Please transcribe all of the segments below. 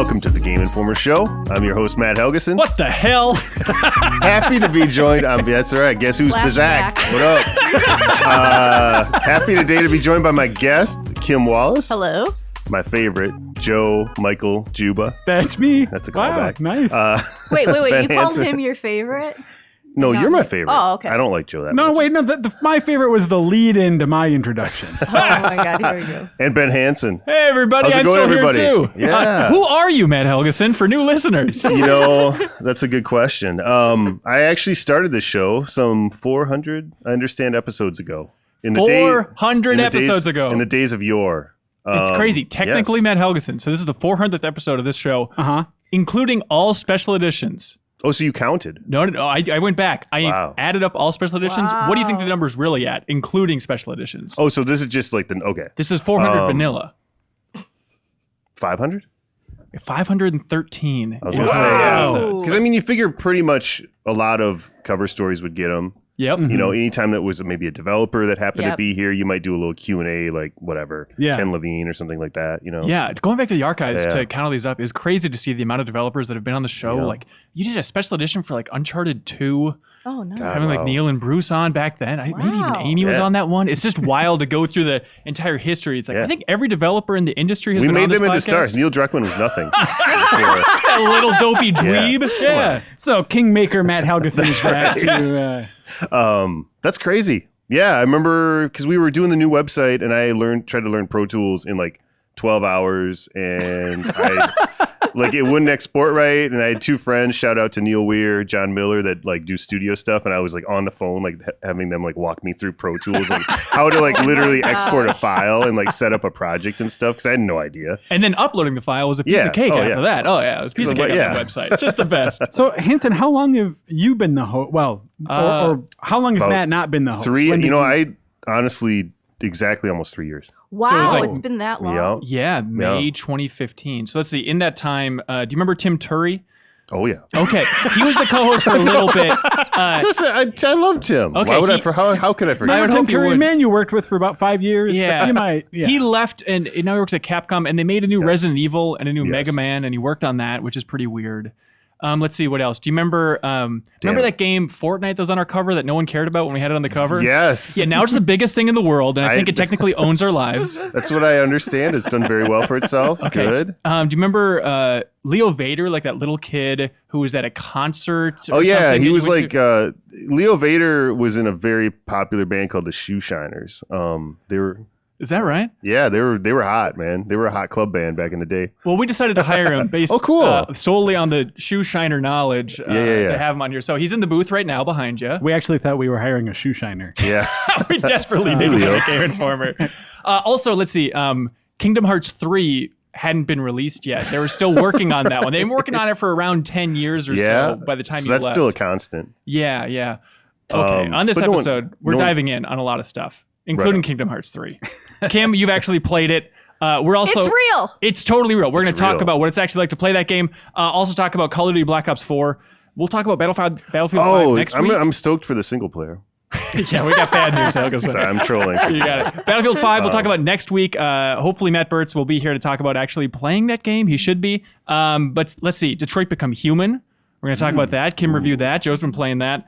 Welcome to the Game Informer Show. I'm your host, Matt Helgeson. What the hell? Happy to be joined. That's right. Guess who's Bizak? What up? Happy today to be joined by my guest, Kim Wallace. Hello. My favorite, Joe Michael Juba. That's me. That's a callback. Wow, nice. Wait. Ben You called Hansen. him your favorite? No, you're my favorite. Oh, okay. I don't like Joe that No, much. wait, no. My favorite was the lead into my introduction. Oh my God, here we go. And Ben Hansen. Hey, everybody. How's it I'm going, still everybody? here, too. Yeah. Who are you, Matt Helgeson, for new listeners? You know, that's a good question. I actually started this show some 400, I understand, episodes ago. In the 400 days- episodes ago. In the days of yore. It's crazy. Technically, yes. Matt Helgeson. So this is the 400th episode of this show, Uh-huh. including all special editions. Oh, so you counted. No. I went back. I Wow. added up all special editions. Wow. What do you think the number's really at, including special editions? Oh, so this is just like okay. This is 400 vanilla. 500? 513. I was going to say, Wow. yeah. Because, I mean, you figure pretty much a lot of cover stories would get them. Yep. You know, anytime that was maybe a developer that happened to Yep. be here, you might do a little Q&A, like whatever. Yeah. Ken Levine or something like that, you know? Yeah, going back to the archives Yeah. to count all these up, it was crazy to see the amount of developers that have been on the show. Yeah. Like, you did a special edition for like Uncharted 2, Oh no. God. having like Wow. Neil and Bruce on back then. Maybe even Wow. Amy was Yeah. on that one. It's just wild to go through the entire history. It's like, Yeah. I think every developer in the industry has We been made on this them into podcast. stars. Neil Druckmann was nothing. A little dopey dweeb. Yeah. So Kingmaker Matt Helgeson is back to... That's crazy. Yeah, I remember because we were doing the new website and I tried to learn Pro Tools in like 12 hours and it wouldn't export right. And I had two friends, shout out to Neil Weir, John Miller, that like do studio stuff. And I was like on the phone, like having them like walk me through Pro Tools, like how to like literally export a file and like set up a project and stuff. Cause I had no idea. And then uploading the file was a piece Yeah. of cake Oh, after yeah. that. Oh, yeah. It was a piece of So, cake on yeah. that website. Just the best. So, Hanson, how long have you been the host? Well, or how long has about Matt not been the host? 3, When did I honestly, exactly almost 3 years. Wow, So it was like- it's been that long. Yeah. Yeah, May 2015. So let's see. In that time, do you remember Tim Turry? Oh yeah. Okay. He was the co-host for a little bit. Listen, I love Tim. Okay, Why would he- how could I forget? I would Tim hope you Curry would. man you worked with for about 5 years? Yeah. You might. Yeah. He left and now he works at Capcom, and they made a new Yes. Resident Evil and a new Yes. Mega Man, and he worked on that, which is pretty weird. Let's see what else. Do you remember that game Fortnite that was on our cover that no one cared about when we had it on the cover? Yes. Yeah, now it's the biggest thing in the world, and I think it technically owns our lives. That's what I understand. It's done very well for itself. Okay. Good. Do you remember Leo Vader, like that little kid who was at a concert? Oh or yeah, something he that you was went like to? Leo Vader was in a very popular band called the Shoe Shiners. They were Is that right? they were hot, man. They were a hot club band back in the day. Well, we decided to hire him based Oh, cool. solely on the shoe shiner knowledge Yeah. to have him on here. So he's in the booth right now behind you. We actually thought we were hiring a shoe shiner. Yeah. We desperately need Leo. a Game Informer. Also, let's see. Kingdom Hearts 3 hadn't been released yet. They were still working on that one. They've been working on it for around 10 years or Yeah. so by the time So you that's left. still a constant. Yeah. Okay, on this but no one- episode, we're no one- diving in on a lot of stuff, including Right. Kingdom Hearts 3. Kim, you've actually played it. We're also It's real. It's totally real. We're going It's to talk real. about what it's actually like to play that game. Also talk about Call of Duty Black Ops 4. We'll talk about Battlefield 5 Oh, next I'm week. I'm stoked for the single player. Yeah, we got bad news, Helgeson. Sorry, I'm trolling. You got it. Battlefield 5, we'll talk about next week. Hopefully, Matt Burtz will be here to talk about actually playing that game. He should be. But let's see. Detroit Become Human. We're going to talk about that. Kim reviewed that. Joe's been playing that.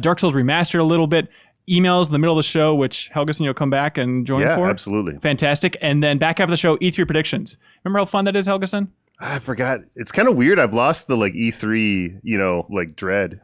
Dark Souls Remastered a little bit. Emails in the middle of the show, which Helgeson, you'll come back and join Yeah, for. absolutely. Fantastic. And then back after the show, E3 predictions. Remember how fun that is, Helgeson? I forgot. It's kind of weird. I've lost the like E3, like dread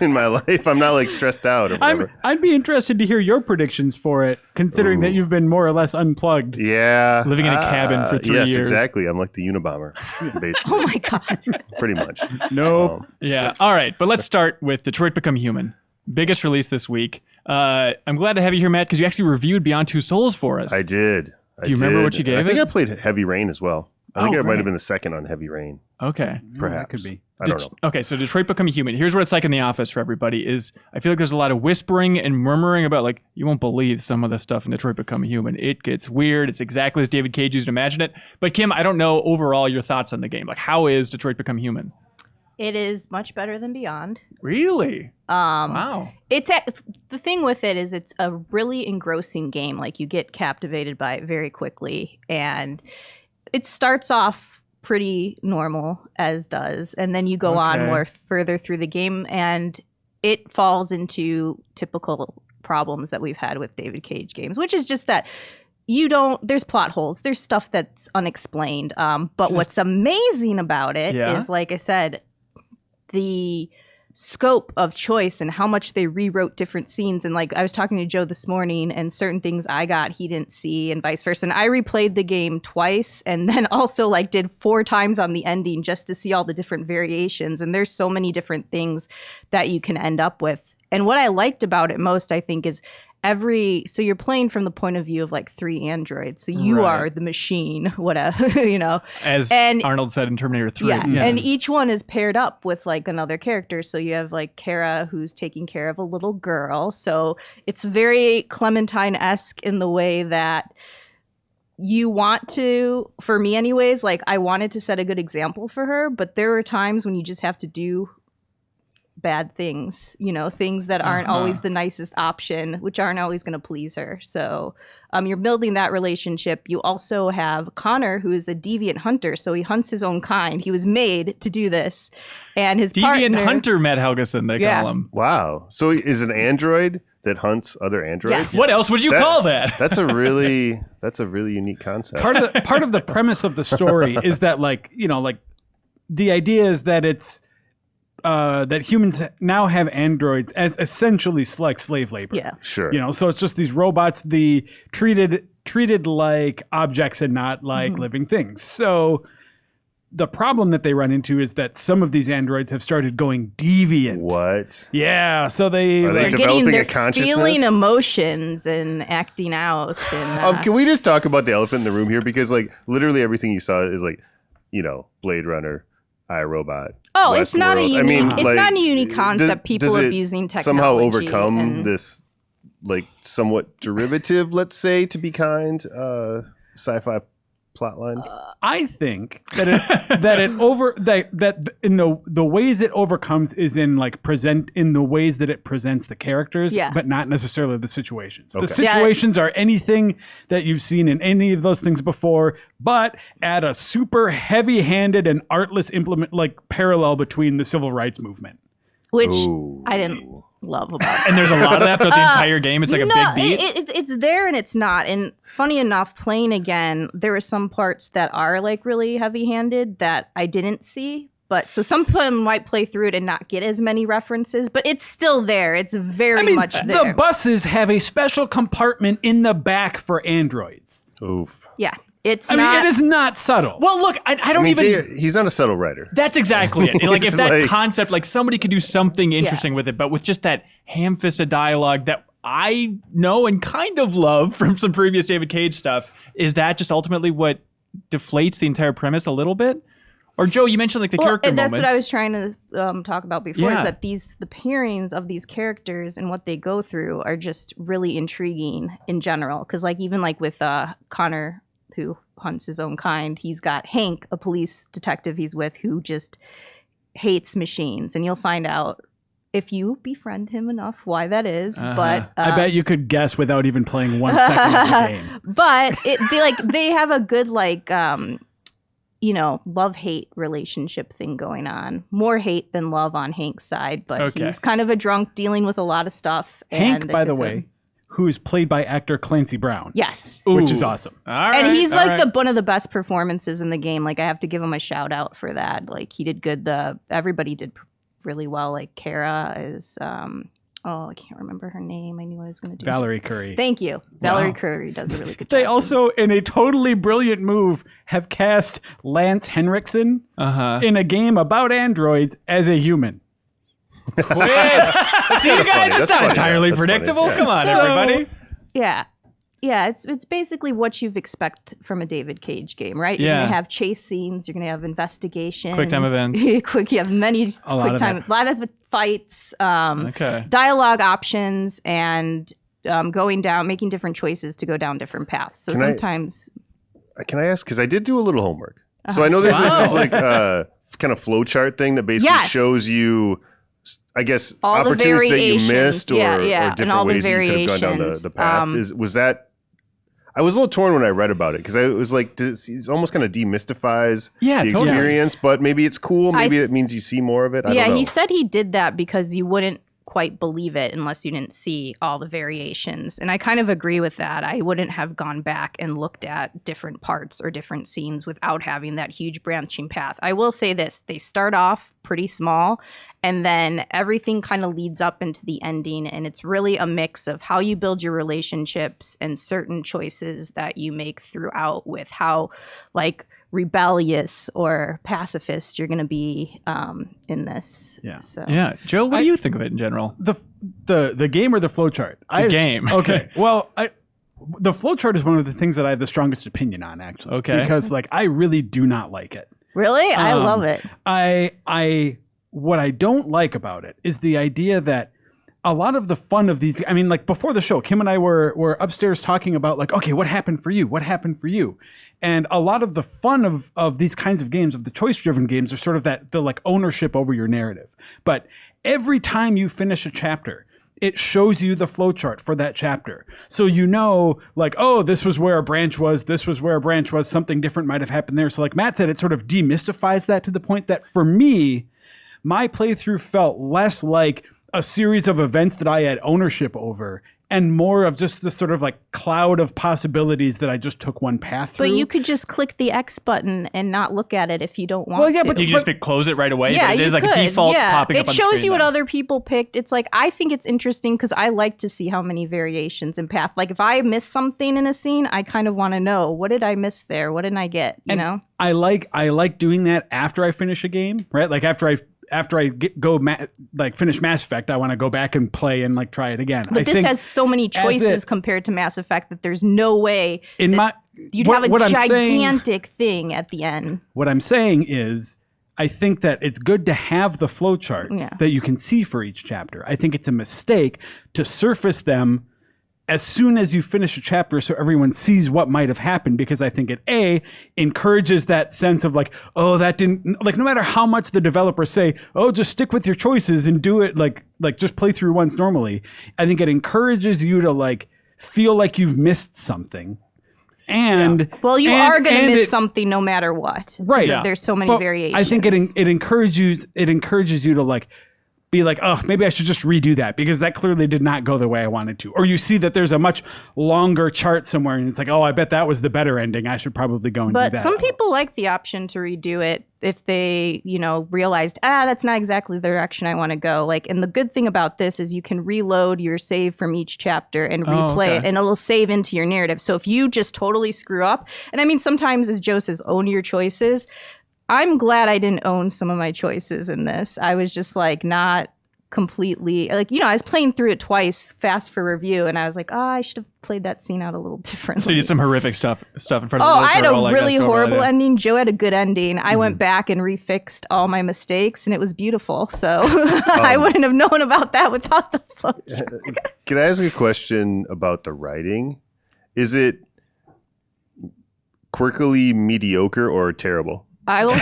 in my life. I'm not like stressed out or whatever. I'd be interested to hear your predictions for it, considering that you've been more or less unplugged. Yeah. Living in a cabin for 3 yes, years. exactly. I'm like the Unabomber, basically. Oh my God. Pretty much. Nope. Yeah. All right. But let's start with Detroit Become Human. Biggest release this week. I'm glad to have you here, Matt, because you actually reviewed Beyond Two Souls for us. I did. Do you remember what you gave I think it? I played Heavy Rain as well. I think Oh, I might great. have been the second on Heavy Rain. Okay. Perhaps. that could be. I don't know. Okay, so Detroit Become Human. Here's what it's like in the office for everybody is I feel like there's a lot of whispering and murmuring about like, you won't believe some of the stuff in Detroit Become Human. It gets weird. It's exactly as David Cage used to imagine it. But Kim, I don't know overall your thoughts on the game. Like, how is Detroit Become Human? It is much better than Beyond. Really? Wow. The thing with it is it's a really engrossing game. Like you get captivated by it very quickly, and it starts off pretty normal, as does. And then you go on Okay. more further through the game, and it falls into typical problems that we've had with David Cage games, which is just that there's plot holes, there's stuff that's unexplained. But what's amazing about it is, like I said, the scope of choice and how much they rewrote different scenes. And like I was talking to Joe this morning, and certain things I got he didn't see, and vice versa. And I replayed the game twice, and then also like did 4 times on the ending just to see all the different variations. And there's so many different things that you can end up with. And what I liked about it most, I think, is so you're playing from the point of view of like 3 androids. So you are the machine, whatever, As Arnold said in Terminator 3. Yeah. And each one is paired up with like another character. So you have like Kara, who's taking care of a little girl. So it's very Clementine-esque in the way that you want to, for me anyways, like I wanted to set a good example for her, but there are times when you just have to do bad things, things that aren't always the nicest option, which aren't always going to please her. So you're building that relationship. You also have Connor, who is a deviant hunter. So he hunts his own kind. He was made to do this. And his Deviant partner, hunter, Matt Helgeson, they call him. Wow. So is an android that hunts other androids? Yes. What else would you call that? That's a really unique concept. Part of the premise of the story is that like the idea is that it's that humans now have androids as essentially like slave labor. Yeah. Sure. So it's just these robots, treated like objects and not like living things. So the problem that they run into is that some of these androids have started going deviant. What? Yeah. So Are they they're developing a consciousness? feeling emotions and acting out. And, can we just talk about the elephant in the room here? Because like literally everything you saw is like, Blade Runner, iRobot. Oh, it's not a Westworld. unique. It's like, not a unique concept. does People it abusing technology. somehow overcome and- this, like somewhat derivative, let's say, to be kind, sci-fi plotline. I think that that in the ways it overcomes is in the ways that it presents the characters, but not necessarily the situations. Okay. The situations are anything that you've seen in any of those things before, but add a super heavy-handed and artless parallel between the civil rights movement. which Ooh. I didn't love about. And there's a lot of that throughout the entire game. It's like a big beat. It's there and it's not. And funny enough, playing again, there were some parts that are like really heavy-handed that I didn't see. But so some people might play through it and not get as many references, but it's still there. It's very much there. The buses have a special compartment in the back for androids. Oof. Yeah, it's I not. mean, it is not subtle. Well, look, I don't even. He's not a subtle writer. That's exactly it. Like, if It's that like- concept, like, somebody could do something interesting with it, but with just that ham-fisted dialogue that I know and kind of love from some previous David Cage stuff, is that just ultimately what deflates the entire premise a little bit? Or Joe, you mentioned like the character and that's moments. what I was trying to talk about before. Yeah. Is that the pairings of these characters and what they go through are just really intriguing in general. Because like even like with Connor, who hunts his own kind, he's got Hank, a police detective he's with, who just hates machines, and you'll find out if you befriend him enough why that is. But I bet you could guess without even playing 1 second of the game. But they have a good love-hate relationship thing going on. More hate than love on Hank's side, but he's kind of a drunk dealing with a lot of stuff. Hank, and by the way, who is played by actor Clancy Brown. Yes. Which is awesome. All right, And he's all like right. one of the best performances in the game. Like I have to give him a shout out for that. Like he did good. Everybody did really well. Like Kara is, I can't remember her name. I knew I was going to do. Valerie Curry. Thank you. Valerie Curry does a really good job. They also, in a totally brilliant move, have cast Lance Henriksen in a game about androids as a human. Quiz. See, you guys, funny. that's That's not funny. entirely Yeah, that's predictable. funny. Come on, everybody. Yeah. Yeah, it's basically what you've expect from a David Cage game, right? You're Yeah. going to have chase scenes, you're going to have investigations. Quick time events. You have many A lot quick of time, it. a lot of fights, Okay. dialogue options, and going down, making different choices to go down different paths. So Can I- sometimes, Can I ask? Because I did do a little homework. So I know there's this like kind of flow chart thing that basically Yes. shows you, I guess, All the opportunities that you variations. missed or, Yeah, or and different all the ways that you could have gone down variations. the path. Was that? I was a little torn when I read about it because I was like, it almost kind of demystifies Yeah, the totally. experience, but maybe it's cool. Maybe it means you see more of it. I don't know. He said he did that because you wouldn't quite believe it unless you didn't see all the variations. And I kind of agree with that. I wouldn't have gone back and looked at different parts or different scenes without having that huge branching path. I will say this, they start off pretty small and then everything kind of leads up into the ending, and it's really a mix of how you build your relationships and certain choices that you make throughout with how like rebellious or pacifist you're going to be in this. Yeah. So. Yeah. Joe, what do you think of it in general? The game or the flowchart? The game. Okay. Well, the flowchart is one of the things that I have the strongest opinion on, actually. Okay. Because like I really do not like it. Really? I love it. What I don't like about it is the idea that a lot of the fun of these, I mean, like before the show, Kim and I were upstairs talking about like, okay, what happened for you? What happened for you? And a lot of the fun of these kinds of games, of the choice-driven games, are sort of the like ownership over your narrative. But every time you finish a chapter, it shows you the flowchart for that chapter. So you know, like, oh, this was where a branch was, this was where a branch was, something different might have happened there. So like Matt said, it sort of demystifies that to the point that for me, my playthrough felt less like a series of events that I had ownership over and more of just this sort of like cloud of possibilities that I just took one path through. But you could just click the X button and not look at it if you don't want Well, yeah, to. but You can just close it right away, Yeah, but it you is like could. default Yeah. popping up on It shows screen you what then. other people picked. It's like, I think it's interesting because I like to see how many variations in path. Like if I miss something in a scene, I kind of want to know, what did I miss there? What didn't I get? You know? I like doing that after I finish a game, right? Like after I finish Mass Effect, I want to go back and play and like try it again. But this has so many choices compared to Mass Effect that there's no way you'd have a gigantic thing at the end. What I'm saying is, I think that it's good to have the flowcharts that you can see for each chapter. I think it's a mistake to surface them as soon as you finish a chapter so everyone sees what might have happened, because I think it encourages that sense of like, oh, that didn't, like, no matter how much the developers say, oh, just stick with your choices and do it like just play through once normally. I think it encourages you to like feel like you've missed something. And well, you are going to miss something no matter what. Right. There's so many variations. I think it encourages you to like be like, oh, maybe I should just redo that because that clearly did not go the way I wanted to. Or you see that there's a much longer chart somewhere and it's like, oh, I bet that was the better ending. I should probably go and do that. But some people like the option to redo it if they, realized, that's not exactly the direction I want to go. Like, and the good thing about this is you can reload your save from each chapter and replay it, and it'll save into your narrative. So if you just totally screw up, and I mean, sometimes, as Joe says, own your choices. I'm glad I didn't own some of my choices in this. I was just like not completely like, I was playing through it twice fast for review and I was like, I should have played that scene out a little differently. So you did some horrific stuff in front of the I had girl, a really horrible ending. ending. Joe had a good ending. I went back and refixed all my mistakes and it was beautiful. So I wouldn't have known about that without the flow. Can I ask a question about the writing? Is it quirkily mediocre or terrible? I will say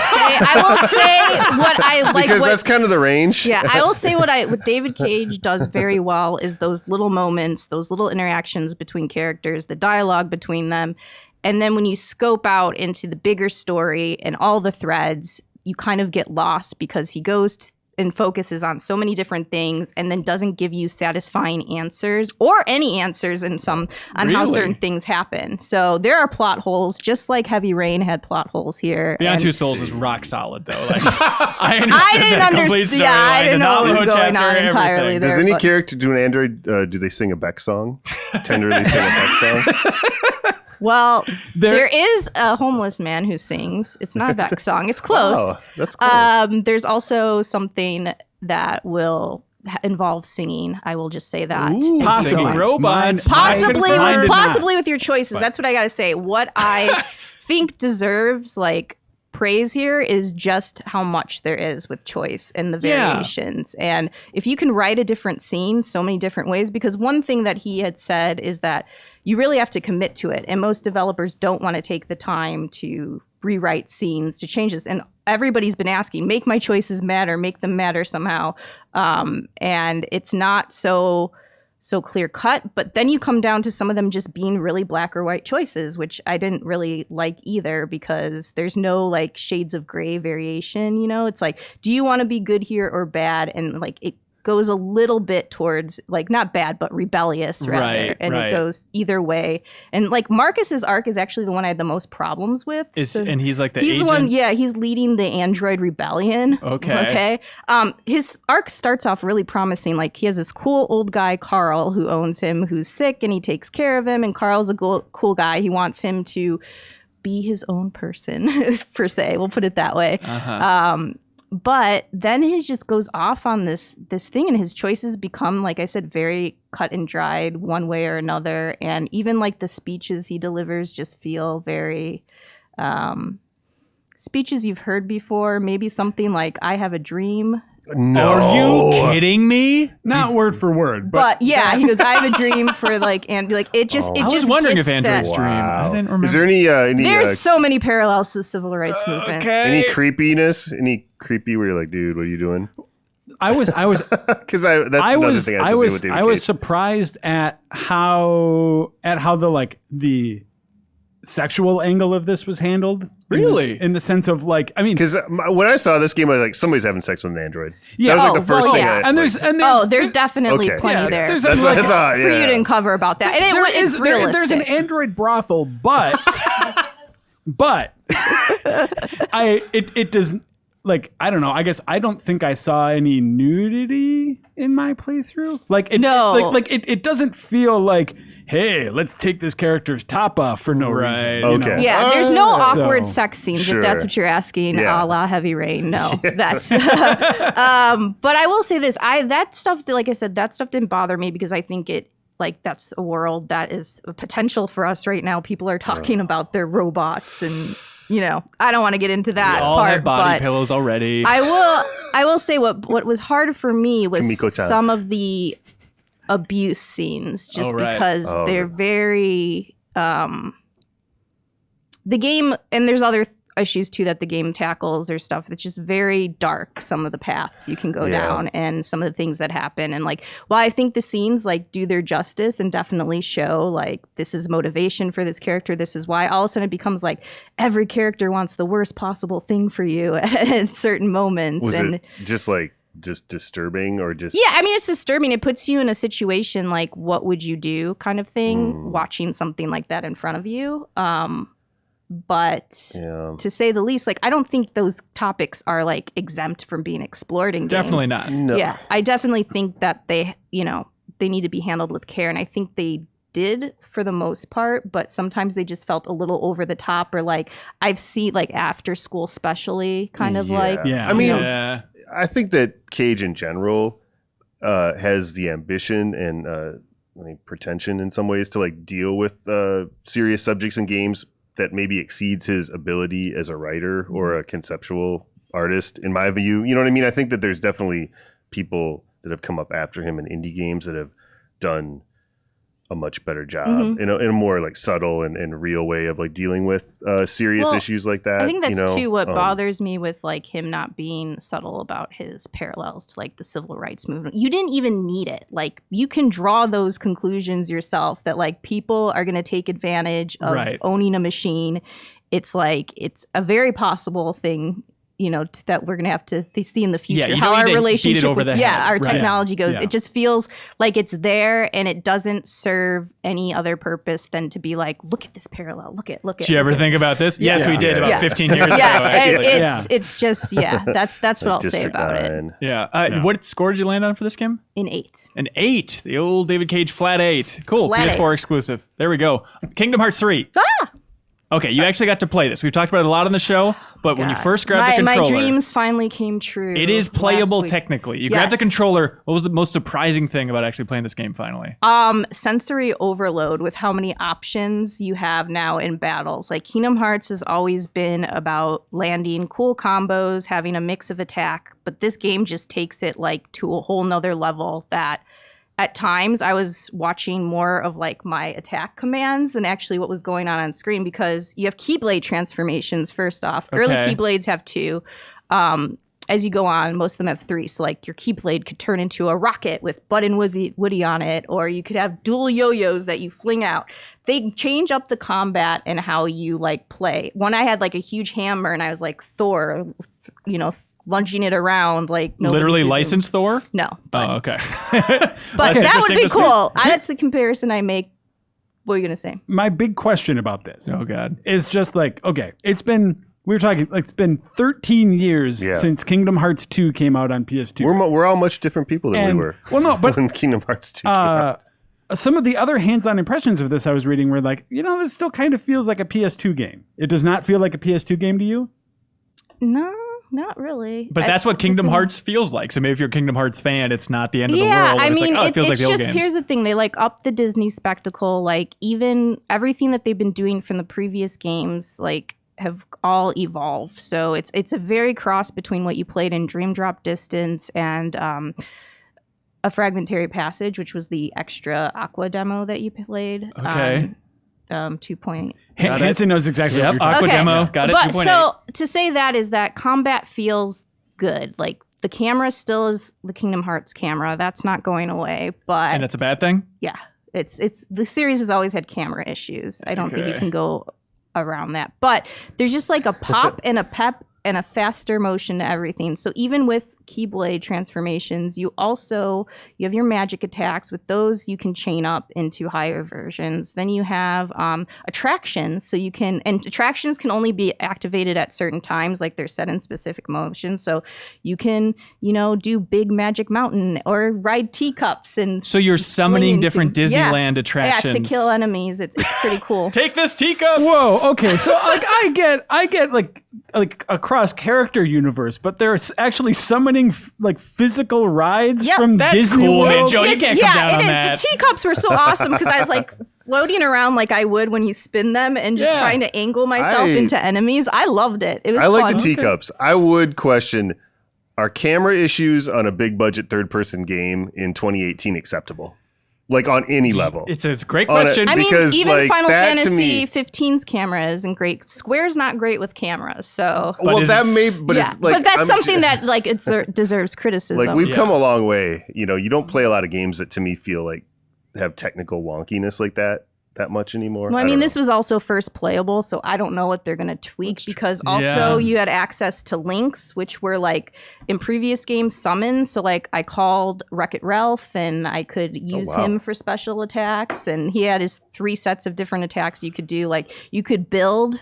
what I like. Because that's kind of the range. Yeah, I will say what David Cage does very well is those little moments, those little interactions between characters, the dialogue between them. And then when you scope out into the bigger story and all the threads, you kind of get lost because he goes and focuses on so many different things and then doesn't give you satisfying answers or any answers on how certain things happen. So there are plot holes, just like Heavy Rain had plot holes here. Beyond Two Souls is rock solid, though. Like, I didn't understand. Yeah, I didn't know what was going on entirely there. Does any character do an android? Do they sing a Beck song? Tenderly sing a Beck song? Well, there is a homeless man who sings. It's not a Beck song. It's close. Oh, that's close. There's also something that will involve singing. I will just say that. Ooh, possibly robots. Possibly with your choices. That's what I got to say. What I think deserves praise here is just how much there is with choice and the variations. Yeah. And if you can write a different scene so many different ways, because one thing that he had said is that you really have to commit to it. And most developers don't want to take the time to rewrite scenes, to change this. And everybody's been asking, make my choices matter, make them matter somehow. And it's not so so clear cut, but then you come down to some of them just being really black or white choices, which I didn't really like either, because there's no like shades of gray variation. You know, it's like, do you want to be good here or bad? And like it goes a little bit towards like not bad but rebellious rather, Right, and right. it goes either way. And like Marcus's arc is actually the one I had the most problems with. And he's like the He's agent. the one, yeah, he's leading the android rebellion. Okay. His arc starts off really promising. Like he has this cool old guy, Carl, who owns him, who's sick, and he takes care of him. And Carl's a cool guy. He wants him to be his own person, per se. We'll put it that way. But then he just goes off on this thing, and his choices become, like I said, very cut and dried one way or another. And even like the speeches he delivers just feel very speeches you've heard before. Maybe something like "I have a dream." No. Are you kidding me? Not word for word, But yeah, he goes, "I have a dream for like," and like it just. It I was just wondering gets if Android's that- dream. I didn't remember. Is there any There's so many parallels to the civil rights movement. any creepiness? Any creepy where you're like, dude, what are you doing? I was Because that's another thing I should say with David I was Cage. surprised at how the sexual angle of this was handled. Really? In the sense of like, I mean, Because when I saw this game, I was like, somebody's having sex with an android. Yeah. That was like Oh, the first well, thing. yeah. I, and there's There's definitely Okay. plenty Yeah, there there's That's what I like- thought. for you Yeah. to uncover about that. And it's there's realistic. an android brothel, but it does, like, I don't know. I guess I don't think I saw any nudity in my playthrough. Like No. it doesn't feel like, hey, let's take this character's top off for no Right. reason. you Okay. know? Yeah, there's no So- awkward sex scenes, Sure. if that's what you're asking, Yeah. a la Heavy Rain. No, that's. But I will say this: that stuff, like I said, that stuff didn't bother me because I think it, like, that's a world that is a potential for us right now. People are talking about their robots, and I don't want to get into that all part, have body but pillows already. I will say what was hard for me was Kimiko-chan. some of the abuse scenes, just Oh, right. because Oh, they're okay. very the game, and there's other issues too that the game tackles, or stuff that's just very dark. Some of the paths you can go Yeah. down, and some of the things that happen, and like, while I think the scenes like do their justice and definitely show like this is motivation for this character, this is why, all of a sudden it becomes like every character wants the worst possible thing for you at certain moments. Was and it just disturbing or just? yeah, I mean, it's disturbing. It puts you in a situation like, what would you do kind of thing, watching something like that in front of you. But Yeah. to say the least, like, I don't think those topics are like exempt from being explored in games. Definitely not. No. Yeah, I definitely think that they need to be handled with care, and I think they did for the most part, but sometimes they just felt a little over the top, or like I've seen like after school specially kind of like Yeah. I mean, Yeah. I think that Cage in general has the ambition and pretension in some ways to like deal with serious subjects in games that maybe exceeds his ability as a writer or a conceptual artist, in my view. You know what I mean? I think that there's definitely people that have come up after him in indie games that have done a much better job in a more like subtle and real way of like dealing with serious Well, issues like that. I think that's too what Um, bothers me with like him not being subtle about his parallels to like the civil rights movement. You didn't even need it. Like, you can draw those conclusions yourself that like people are going to take advantage of Right. owning a machine. It's like, it's a very possible thing, that we're going to have to see in the Yeah, future. you how don't our need to beat it relationship over the head. our Right. technology goes. Yeah. It just feels like it's there, and it doesn't serve any other purpose than to be like, look at this parallel. Look at. Did you ever think about this? Yes, we did Yeah. about Yeah. 15 years ago. Yeah, Actually. it's just that's what I'll say District about it. 9. Yeah. What score did you land on for this game? In 8. An 8. The old David Cage flat 8. Cool. Flat PS4 exclusive. There we go. Kingdom Hearts 3. Okay, you actually got to play this. We've talked about it a lot on the show, but when you God. first grabbed the controller, my dreams finally came true. it is last playable week. technically. You grabbed the Yes. controller. What was the most surprising thing about actually playing this game finally? Sensory overload with how many options you have now in battles. Like, Kingdom Hearts has always been about landing cool combos, having a mix of attack, but this game just takes it like to a whole nother level that at times I was watching more of like my attack commands than actually what was going on screen, because you have Keyblade transformations first off. Early Okay. Keyblades have 2. as you go on, most of them have 3. So like your Keyblade could turn into a rocket with Bud and Woody on it, or you could have dual yo-yos that you fling out. They change up the combat and how you like play. One, I had like a huge hammer and I was like Thor, lunging it around like literally licensed Thor. No. Oh, okay. But that would be cool. That's the comparison I make. What are you gonna say? My big question about this, Oh God, is just like, okay, it's been 13 years since Kingdom Hearts 2 came out on PS2. We're all much different people than we were. Well, no, but when Kingdom Hearts 2 came out. Some of the other hands-on impressions of this I was reading were like, this still kind of feels like a PS2 game. It does not feel like a PS2 game to you? No, not really. But that's what Kingdom Hearts feels like. So maybe if you're a Kingdom Hearts fan, it's not the end of the world. Yeah, I it's mean, like, it feels like the old games. Here's the thing. They like up the Disney spectacle. Like even everything that they've been doing from the previous games, like have all evolved. So it's a very cross between what you played in Dream Drop Distance and a Fragmentary Passage, which was the extra Aqua demo that you played. Okay. 2.0. Hanson knows exactly what you're talking Aqua Okay. demo. Got it. But 2.8. so to say that is that combat feels good. Like the camera still is the Kingdom Hearts camera. That's not going away. But And that's a bad thing? yeah, it's the series has always had camera issues. I don't think you Okay. can go around that. But there's just like a pop and a pep and a faster motion to everything. So even with Keyblade transformations, you have your magic attacks. With those, you can chain up into higher versions. Then you have attractions. So attractions can only be activated at certain times, like they're set in specific motions. So you can, do Big Magic Mountain or ride teacups and. So you're summoning different Disneyland Yeah, attractions. to kill enemies. It's pretty cool. Take this teacup. Whoa, okay. So like I get like across character universe, but there's actually summoning like physical rides Yep. from That's Disney cool, man. World. Joe, you can't come down on that. The teacups were so awesome because I was like floating around like I would when you spin them and just trying to angle myself into enemies. I loved it. It was I like fun. the teacups. I would question, are camera issues on a big budget third-person game in 2018 acceptable? Like on any level? It's a great question. I mean, because, even like, Final that to Fantasy me- 15's camera isn't great. Square's not great with cameras, so well, is that it- may, but yeah. it's like, but that's I'm something ju- that like it deserves criticism. like we've Yeah. come a long way. You don't play a lot of games that to me feel like have technical wonkiness like that much anymore. Well, I don't mean, know. this was also first playable, so I don't know what they're going to tweak because also you had access to links, which were like in previous games summons. So like I called Wreck-It Ralph and I could use wow. him for special attacks, and he had his 3 sets of different attacks you could do. Like you could build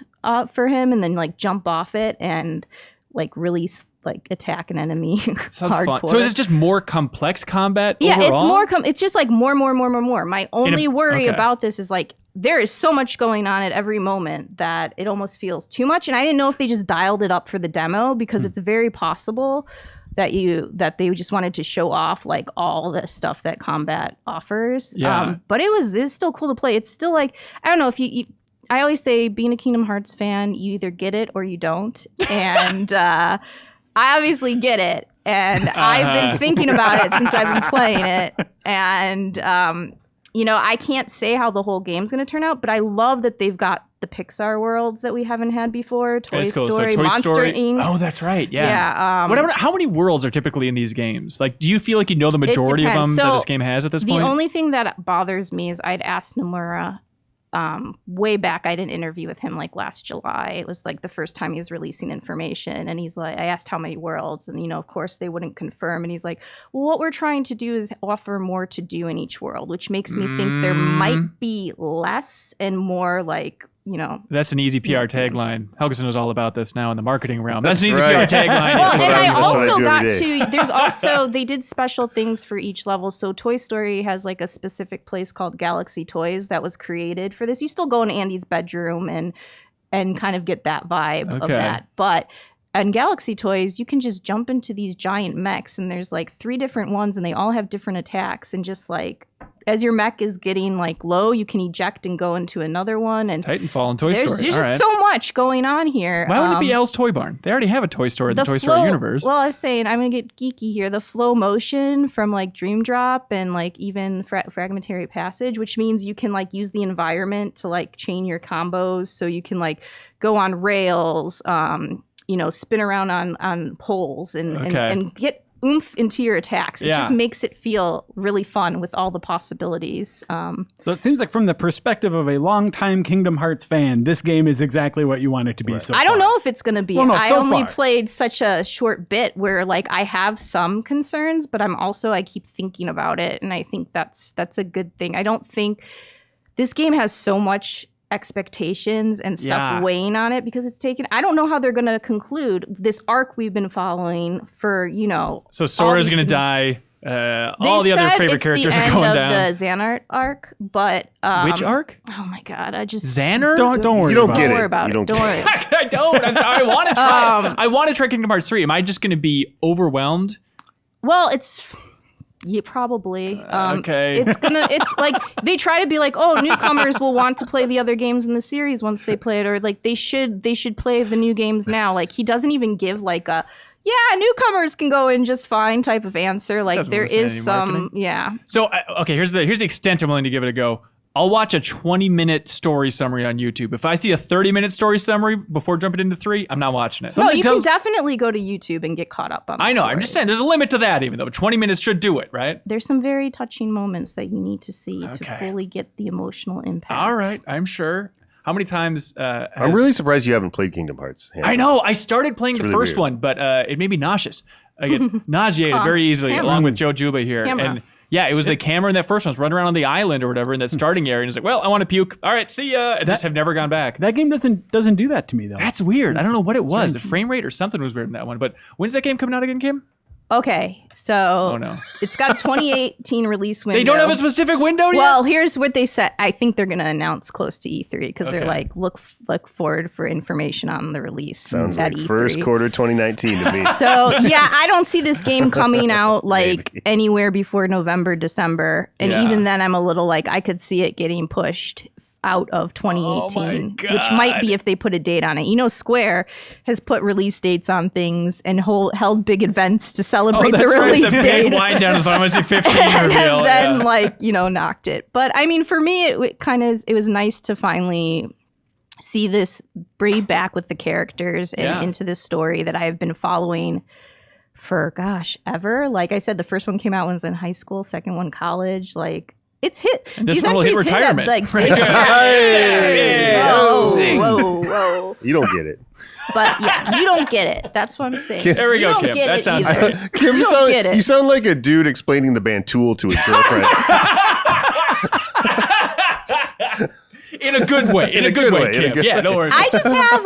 for him and then like jump off it and like release like attack an enemy. Sounds fun. hardcore. So is it just more complex combat Yeah, overall? it's it's just like more. My only worry okay. about this is like there is so much going on at every moment that it almost feels too much. And I didn't know if they just dialed it up for the demo because it's very possible that they just wanted to show off like all the stuff that combat offers. Yeah. But it was still cool to play. It's still like, I don't know if you I always say being a Kingdom Hearts fan, you either get it or you don't. And I obviously get it. And I've been thinking about it since I've been playing it. And, I can't say how the whole game's going to turn out, but I love that they've got the Pixar worlds that we haven't had before. Toy That's cool. So Story, Toy Monster Story- Inc. Oh, that's right. Yeah. Yeah. How many worlds are typically in these games? Like, do you feel like you know the majority of depends. them that So, this game has at this The point? only thing that bothers me is I'd asked Nomura way back. I did an interview with him like last July. It was like the first time he was releasing information, and he's like, I asked how many worlds, and of course they wouldn't confirm, and he's like, well, what we're trying to do is offer more to do in each world, which makes me think there might be less and more like That's an easy PR tagline. Helgeson knows all about this now in the marketing realm. That's an easy right. PR tagline. Well, That's and what I that's what I also do got every day. to, there's also, they did special things for each level. So Toy Story has like a specific place called Galaxy Toys that was created for this. You still go in Andy's bedroom and kind of get that vibe of Okay. that. But in Galaxy Toys, you can just jump into these giant mechs, and there's like 3 different ones, and they all have different attacks. And just like, as your mech is getting like low, you can eject and go into another one. And Titanfall and Toy there's Story. just All right. so much going on here. Why wouldn't it be Elle's Toy Barn? They already have a toy store in the Toy Story universe. Well, I was saying, I'm going to get geeky here. The flow motion from like Dream Drop and like even Fragmentary Passage, which means you can like use the environment to like chain your combos. So you can like go on rails. spin around on poles and Okay. get oomph into your attacks. It Yeah. just makes it feel really fun with all the possibilities. So it seems like from the perspective of a longtime Kingdom Hearts fan, this game is exactly what you want it to be. So I don't know if it's going to be. Well, no, I so only far. played such a short bit where like I have some concerns, but I keep thinking about it, and I think that's a good thing. I don't think this game has so much expectations and stuff Yeah. weighing on it because I don't know how they're going to conclude this arc we've been following for, So Sora's these- going to die. They All the other said favorite it's characters the are end going of down. the Xanart arc, but Which arc? Oh my god, I just Xander? Don't worry. You don't about get Don't it. worry about You it. don't Don't get worry. I don't. I'm sorry. I want to try. Um, I want to try Kingdom Hearts 3. Am I just going to be overwhelmed? Well, yeah, probably. Okay. It's like they try to be like, oh, newcomers will want to play the other games in the series once they play it, or like they should play the new games now. Like he doesn't even give like a newcomers can go in just fine type of answer. Like Doesn't there listen to is any some marketing. So, okay, here's the extent I'm willing to give it a go. I'll watch a 20-minute story summary on YouTube. If I see a 30-minute story summary before jumping into 3, I'm not watching it. No, Something you tells- can definitely go to YouTube and get caught up on. I know. The I'm just story. saying there's a limit to that, even though 20 minutes should do it, right? There's some very touching moments that you need to see Okay. to fully get the emotional impact. All right, I'm sure. How many times? I'm really surprised you haven't played Kingdom Hearts. I know. I started playing It's the really first weird. one, but it made me nauseous. I get nauseated very easily, Camera. along with Joe Juba here. Camera. And yeah, it was the camera in that first one. I was running around on the island or whatever in that starting area, and it's like, well, I want to puke. All right, see ya. I just have never gone back. That game doesn't do that to me though. That's weird. I don't know what it was. The frame rate or something was weird in that one. But when's that game coming out again, Kim? Okay, so Oh no, it's got a 2018 release window. they don't have a specific window yet. Well, here's what they said. I think they're going to announce close to E3 because Okay. they're like, look forward for information on the release Sounds at like E3. first quarter 2019 to me. So yeah, I don't see this game coming out like Maybe. anywhere before November, December, and Yeah. even then, I'm a little like I could see it getting pushed out of 2018, Oh my which might be God. if they put a date on it. Square has put release dates on things and held big events to celebrate the that's right, release the date. big wind down to the Final Fantasy 15 and reveal. then yeah. knocked it. But I mean, for me, it was nice to finally see this bring back with the characters and Yeah. into this story that I've been following for ever. Like I said, the first one came out when I was in high school, second one college. Like it's hit. And this these one will hit entries at, retirement. like Right. Hey! whoa, Zing. whoa. You don't get it. But yeah, you don't get it. That's what I'm saying. There we You go, don't Kim. get That it sounds either. good. Kim, You don't get it. you sound like a dude explaining the band Tool to his girlfriend. In a good way. In a good way, Kim. Yeah, don't worry. I just have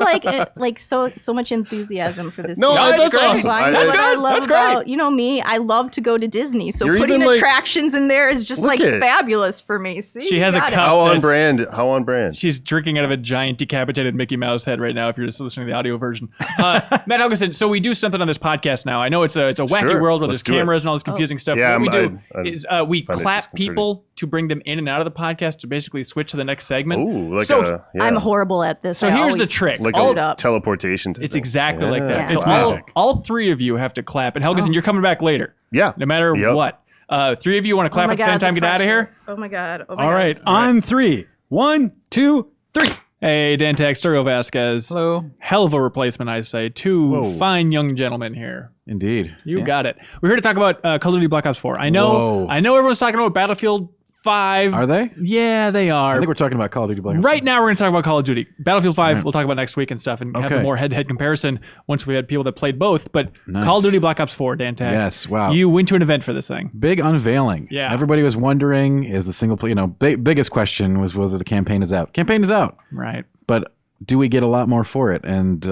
so much enthusiasm for this. No, game. that's It's awesome. fine. That's what I good. love That's great. about me. I love to go to Disney, so You're putting even, like- attractions in there is just Look at it. fabulous for me. See, She has a got it. cup. How on That's- brand? How on brand? She's drinking out of a giant decapitated Mickey Mouse head right now. If you're just listening to the audio version, Matt Helgeson. So we do something on this podcast now. I know it's a wacky Sure, world where let's there's do it. cameras and all this confusing stuff. Yeah, what we do I'm is we find it clap disconcerting. people to bring them in and out of the podcast to basically switch to the next segment. Ooh, like So, I'm horrible at this. So I here's the always trick. like screw a it up. teleportation. It's thing. exactly like that. Yeah, It's that's all three of you have to clap. And Helgeson, you're coming back later, Yeah. no matter Yep. what. Three of you want to clap Oh my at the same God, time, get out of here? Oh my god. Oh my All god. right, on 3. 1, 2, 3. Hey, Dan Stereo Vasquez. Hello. Hell of a replacement, I say. Two Whoa. fine young gentlemen here. Indeed. You Yeah. got it. We're here to talk about Call of Duty Black Ops 4. I know Whoa. everyone's talking about Battlefield 5. Are they? Yeah, they are. I think we're talking about Call of Duty Black Ops. Right now, we're going to talk about Call of Duty. Battlefield 5, we'll talk about next week and stuff and have a Okay. more head-to-head comparison once we had people that played both. But Nice. Call of Duty Black Ops 4, Dan Tag. Yes, wow. You went to an event for this thing. Big unveiling. Yeah. Everybody was wondering, is the single player, biggest question was whether the campaign is out. Campaign is out. Right. But do we get a lot more for it? And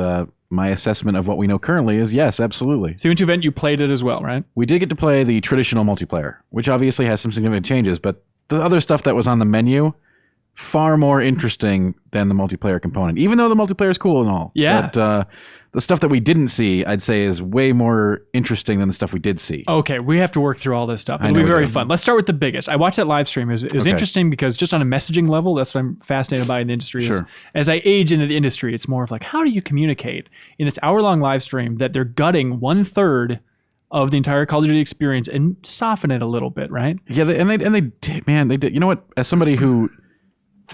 my assessment of what we know currently is yes, absolutely. So you went to an event, you played it as well, right? We did get to play the traditional multiplayer, which obviously has some significant changes, but the other stuff that was on the menu, far more interesting than the multiplayer component, even though the multiplayer is cool and all. Yeah. But the stuff that we didn't see, I'd say, is way more interesting than the stuff we did see. Okay, we have to work through all this stuff. It'll know be we very do. fun. Let's start with the biggest. I watched that live stream. It was Okay. interesting because just on a messaging level, that's what I'm fascinated by in the industry. Is, Sure. as I age into the industry, it's more of like, how do you communicate in this hour-long live stream that they're gutting 1/3 of the entire Call of Duty experience and soften it a little bit, right? Yeah, they did, man, they did. You know what? As somebody who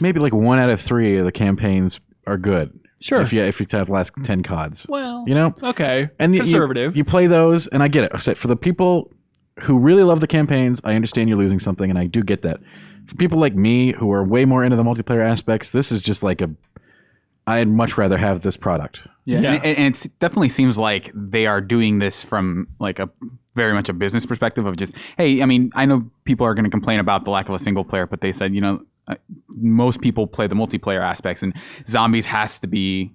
maybe like 1 out of 3 of the campaigns are good, Sure. If you have the last 10 CODs. Well, You know? okay. And Conservative. You play those, and I get it. Except for the people who really love the campaigns, I understand you're losing something, and I do get that. For people like me who are way more into the multiplayer aspects, this is just like I'd much rather have this product. Yeah, Yeah. And it definitely seems like they are doing this from like a very much a business perspective of just, hey, I mean, I know people are going to complain about the lack of a single player, but they said, most people play the multiplayer aspects, and zombies has to be,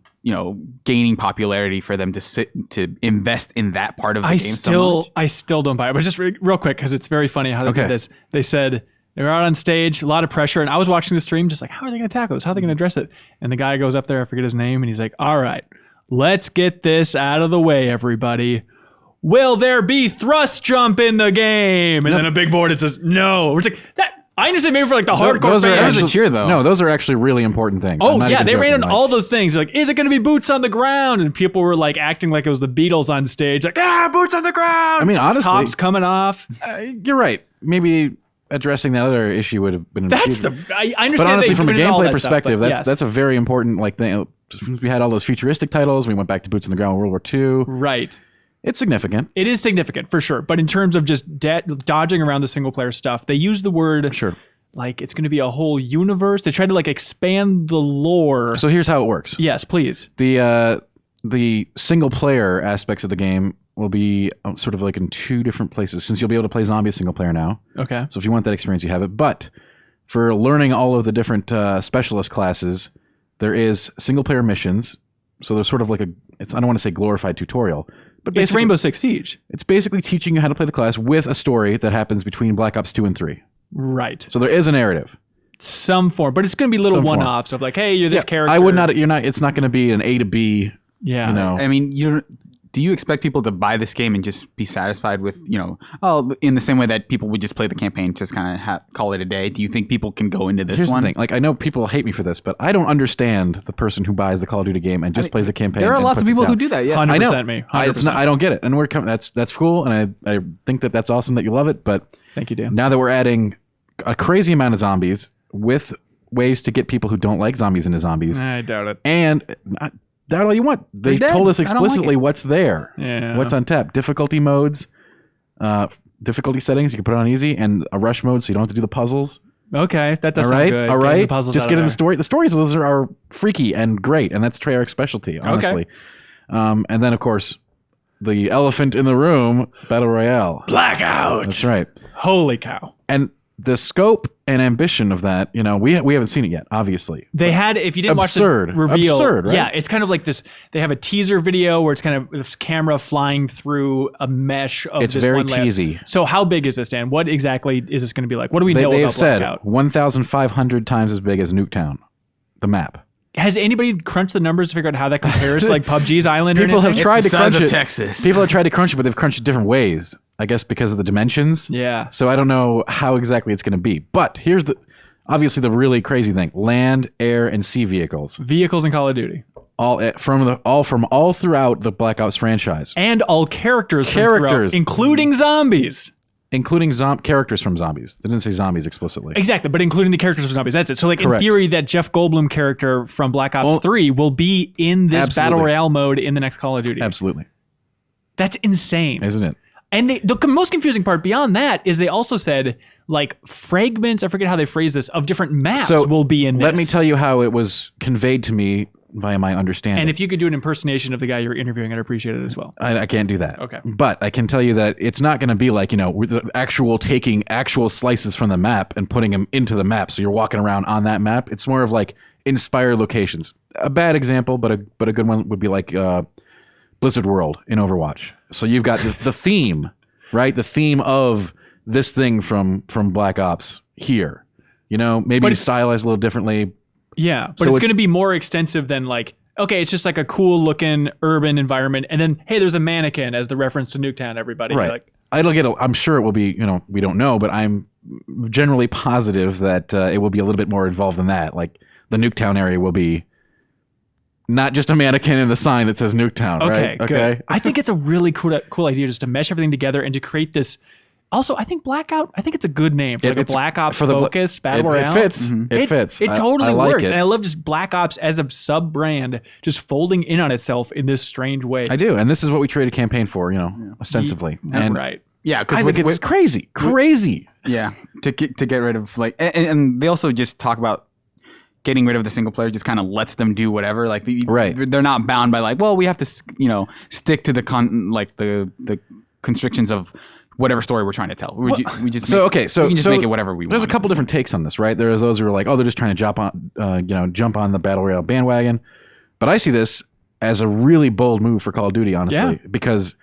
gaining popularity for them to invest in that part of the game. I still don't buy it. But just real quick, because it's very funny how they did this. They said they were out on stage, a lot of pressure, and I was watching the stream, just like, how are they going to tackle this? How are they going to address it? And the guy goes up there, I forget his name, and he's like, all right, let's get this out of the way, everybody. Will there be thrust jump in the game? And then a big board, it says no. We're just like, that. I understand maybe for like the hardcore Those are fans. a cheer, though. No, those are actually really important things. Oh, I'm not yeah, even they ran joking, on like- all those things. They're like, is it going to be boots on the ground? And people were like acting like it was the Beatles on stage. Like, boots on the ground. I mean, honestly- Tops coming off. You're right. Maybe addressing that other issue would have been. That's the... I understand. But honestly, they from a doing all gameplay that stuff, perspective, but that's a very important thing. We had all those futuristic titles. We went back to boots on the ground in World War II. Right. It's significant. It is significant, for sure. But in terms of just dodging around the single-player stuff, they use the word... Sure. Like, it's going to be a whole universe. They tried to, like, expand the lore. So here's how it works. Yes, please. The single player aspects of the game will be sort of like in two different places, since you'll be able to play zombie single player now. Okay. So if you want that experience, you have it. But for learning all of the different specialist classes, there is single player missions. So there's sort of like I don't want to say glorified tutorial, but It's basically, Rainbow Six Siege. it's basically teaching you how to play the class with a story that happens between Black Ops 2 and 3. Right. So there is a narrative. Some form. But it's going to be little Some form. one-offs of like, hey, you're this character. I would not. It's not going to be an A to B. Yeah. You know. I mean, do you expect people to buy this game and just be satisfied with, in the same way that people would just play the campaign, just kind of call it a day? Do you think people can go into this Here's one? the thing. Like, I know people hate me for this, but I don't understand the person who buys the Call of Duty game and just plays the campaign. There are and lots of puts it people who down. do that. Yeah. 100% I know. me. 100%. I don't get it, and that's cool, and I think that's awesome that you love it. But Thank you, Dan. now that we're adding a crazy amount of zombies with ways to get people who don't like zombies into zombies, I doubt it. and that all you want. They They're dead. told us I don't like explicitly it. what's there, Yeah. what's on tap. Difficulty modes, difficulty settings. You can put it on easy, and a rush mode, so you don't have to do the puzzles. Okay, that does All sound right, good. all Getting right. the puzzles Just out get of in the there. story. The stories of those are freaky and great, and that's Treyarch's specialty, honestly. And then, of course, the elephant in the room, Battle Royale. Blackout. That's right. Holy cow. And the scope and ambition of that, we haven't seen it yet, obviously. They had, if you didn't Absurd. watch the reveal, Absurd, right? yeah, it's kind of like this. They have a teaser video where it's kind of this camera flying through a mesh of It's this very one layer. cheesy. So how big is this, Dan? What exactly is this going to be like? What do we They know have about said Blackout? 1,500 times as big as Nuketown, the map. Has anybody crunched the numbers to figure out how that compares to like PUBG's Island or People anything? have tried It's to the size crunch of it. Texas. People have tried to crunch it, but they've crunched it different ways. I guess because of the dimensions. Yeah. So I don't know how exactly it's going to be. But here's obviously the really crazy thing: land, air, and sea vehicles, Vehicles in Call of Duty. from all throughout the Black Ops franchise, And all characters from throughout, Characters. including zombies. including characters from zombies. They didn't say zombies explicitly. Exactly, but including the characters from zombies. That's it. So like Correct. in theory, that Jeff Goldblum character from Black Ops 3 will be in this Absolutely. Battle Royale mode in the next Call of Duty. Absolutely, That's insane. isn't it? And the most confusing part beyond that is they also said like fragments, I forget how they phrased this, of different maps So, will be in this. Let me tell you how it was conveyed to me via my understanding. And if you could do an impersonation of the guy you're interviewing, I'd appreciate it as well. I can't do that. Okay. But I can tell you that it's not going to be like, taking actual slices from the map and putting them into the map. So you're walking around on that map. It's more of like inspired locations. A bad example, but a good one would be like Blizzard World in Overwatch. So you've got the theme, right? The theme of this thing from Black Ops here. Maybe But you it's- stylize a little differently. Yeah, but So it's it's- going to be more extensive than like, okay, it's just like a cool looking urban environment. And then, hey, there's a mannequin as the reference to Nuketown, everybody. You're Right. like, I'm sure it will be, we don't know, but I'm generally positive that it will be a little bit more involved than that. Like the Nuketown area will be not just a mannequin and a sign that says Nuketown, okay, right? good. I think it's a really cool idea just to mesh everything together and to create this Also, I think Blackout, I think it's a good name for like a It's- Black Ops for the focus battle royale. It fits. It fits. It totally I like works. it. And I love just Black Ops as a sub brand just folding in on itself in this strange way. I do, and this is what we traded campaign for, ostensibly. And right. Yeah, I think it's crazy. Yeah, to get rid of like, and they also just talk about getting rid of the single player just kind of lets them do whatever. Like, they're not bound by like, well, we have to stick to the constrictions of whatever story we're trying to tell. We just we can just make it whatever we want. There's a couple different takes on this, right? There's those who are like, oh, they're just trying to jump on the battle royale bandwagon. But I see this as a really bold move for Call of Duty, honestly, because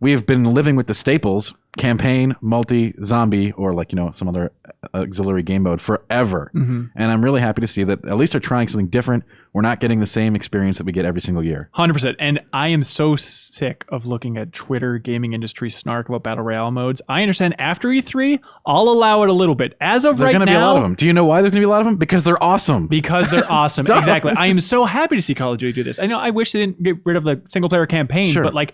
we have been living with the staples: campaign, multi, zombie, or some other auxiliary game mode forever. And I'm really happy to see that at least they're trying something different. We're not getting the same experience that we get every single year. 100%. And I am so sick of looking at Twitter gaming industry snark about battle royale modes. I understand after E3, I'll allow it a little bit. As of right now, there's going to be a lot of them. Do you know why there's going to be a lot of them? Because they're awesome. Because they're awesome. Exactly. I am so happy to see Call of Duty do this. I know I wish they didn't get rid of the single player campaign, but